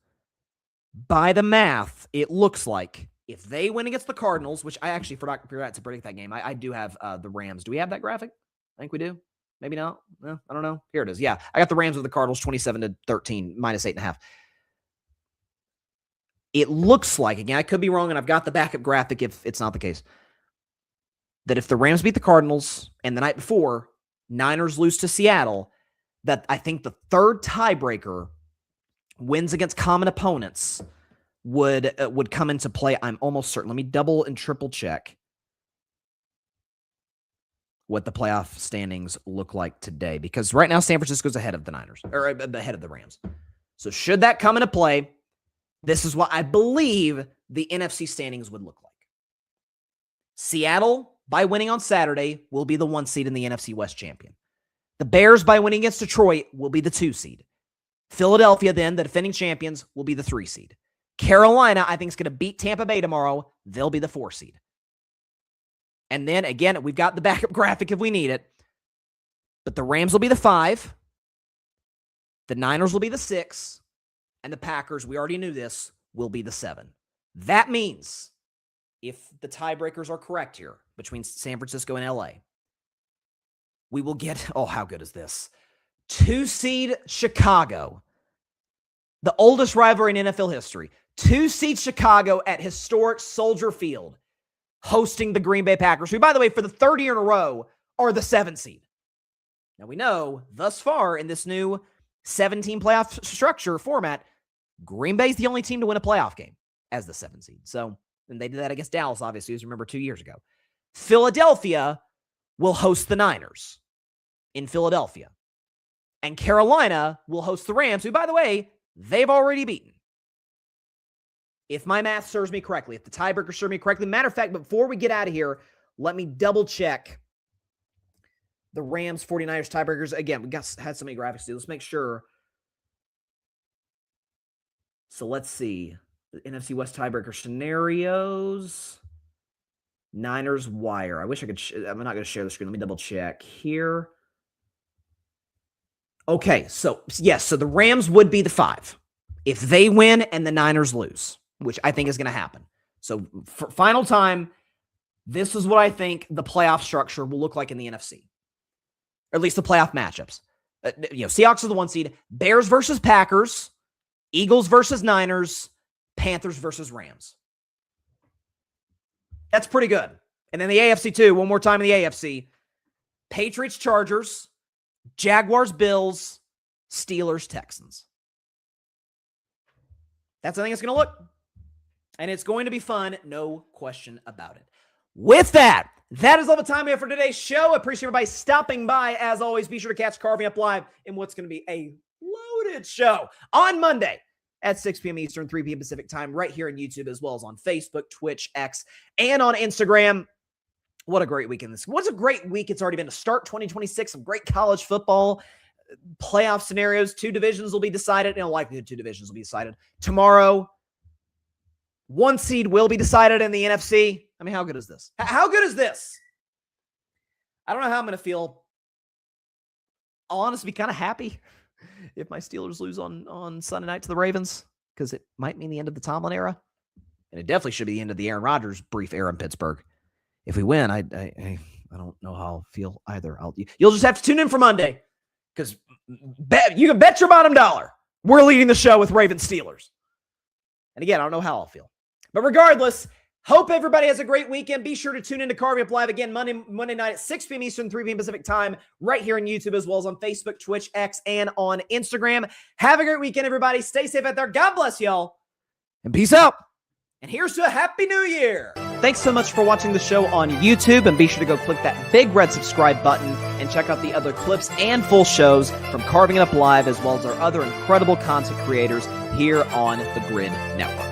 [SPEAKER 1] by the math, it looks like if they win against the Cardinals, which I actually forgot to predict that game. I do have the Rams. Do we have that graphic? I think we do. Maybe not. No, I don't know. Here it is. Yeah, I got the Rams with the Cardinals 27-13, minus 8.5. It looks like, again, I could be wrong, and I've got the backup graphic if it's not the case, that if the Rams beat the Cardinals and the night before, Niners lose to Seattle, that I think the third tiebreaker, wins against common opponents, would come into play. I'm almost certain. Let me double and triple check what the playoff standings look like today, because right now San Francisco's ahead of the Niners, or ahead of the Rams. So should that come into play, this is what I believe the NFC standings would look like. Seattle, by winning on Saturday, will be the 1 seed in the NFC West champion. The Bears, by winning against Detroit, will be the 2 seed. Philadelphia, then, the defending champions, will be the 3 seed. Carolina, I think, is going to beat Tampa Bay tomorrow. They'll be the 4 seed. And then, again, we've got the backup graphic if we need it. But the Rams will be the 5. The Niners will be the 6. And the Packers, we already knew this, will be the 7. That means, if the tiebreakers are correct here between San Francisco and LA, we will get, oh, how good is this? 2 seed Chicago, the oldest rivalry in NFL history. 2 seed Chicago at historic Soldier Field, hosting the Green Bay Packers, who, by the way, for the 3rd year in a row, are the 7 seed. Now, we know, thus far in this new 17 playoff structure format, Green Bay's the only team to win a playoff game as the 7 seed. So, and they did that against Dallas, obviously, as you remember 2 years ago. Philadelphia will host the Niners in Philadelphia. And Carolina will host the Rams, who, by the way, they've already beaten. If my math serves me correctly, if the tiebreaker serves me correctly. Matter of fact, before we get out of here, let me double check the Rams 49ers tiebreakers. Again, we had so many graphics to do. Let's make sure. So let's see. The NFC West tiebreaker scenarios. Niners wire. I wish I could. I'm not going to share the screen. Let me double check here. Okay, so yes, so the Rams would be the 5 if they win and the Niners lose, which I think is going to happen. So for final time, this is what I think the playoff structure will look like in the NFC, or at least the playoff matchups. Seahawks are the 1 seed, Bears versus Packers, Eagles versus Niners, Panthers versus Rams. That's pretty good. And then the AFC too, one more time in the AFC, Patriots, Chargers, Jaguars, Bills, Steelers, Texans. That's how I think it's going to look. And it's going to be fun, no question about it. With that, that is all the time we have for today's show. I appreciate everybody stopping by. As always, be sure to catch Carving Up Live in what's going to be a loaded show on Monday at 6 p.m. Eastern, 3 p.m. Pacific time, right here on YouTube, as well as on Facebook, Twitch, X, and on Instagram. What a great weekend. What's a great week it's already been to start 2026. Some great college football playoff scenarios. 2 divisions will be decided. Likely 2 divisions will be decided. Tomorrow, 1 seed will be decided in the NFC. I mean, how good is this? How good is this? I don't know how I'm going to feel. I'll honestly be kind of happy if my Steelers lose on Sunday night to the Ravens, because it might mean the end of the Tomlin era. And it definitely should be the end of the Aaron Rodgers brief era in Pittsburgh. If we win, I don't know how I'll feel either. You'll just have to tune in for Monday, because you can bet your bottom dollar we're leading the show with Ravens Steelers. And again, I don't know how I'll feel. But regardless, hope everybody has a great weekend. Be sure to tune in to Carving Up Live again Monday night at 6 p.m. Eastern, 3 p.m. Pacific time, right here on YouTube, as well as on Facebook, Twitch, X, and on Instagram. Have a great weekend, everybody. Stay safe out there. God bless y'all. And peace out. And here's to a Happy New Year. Thanks so much for watching the show on YouTube, and be sure to go click that big red subscribe button and check out the other clips and full shows from Carving It Up Live, as well as our other incredible content creators here on the Grid Network.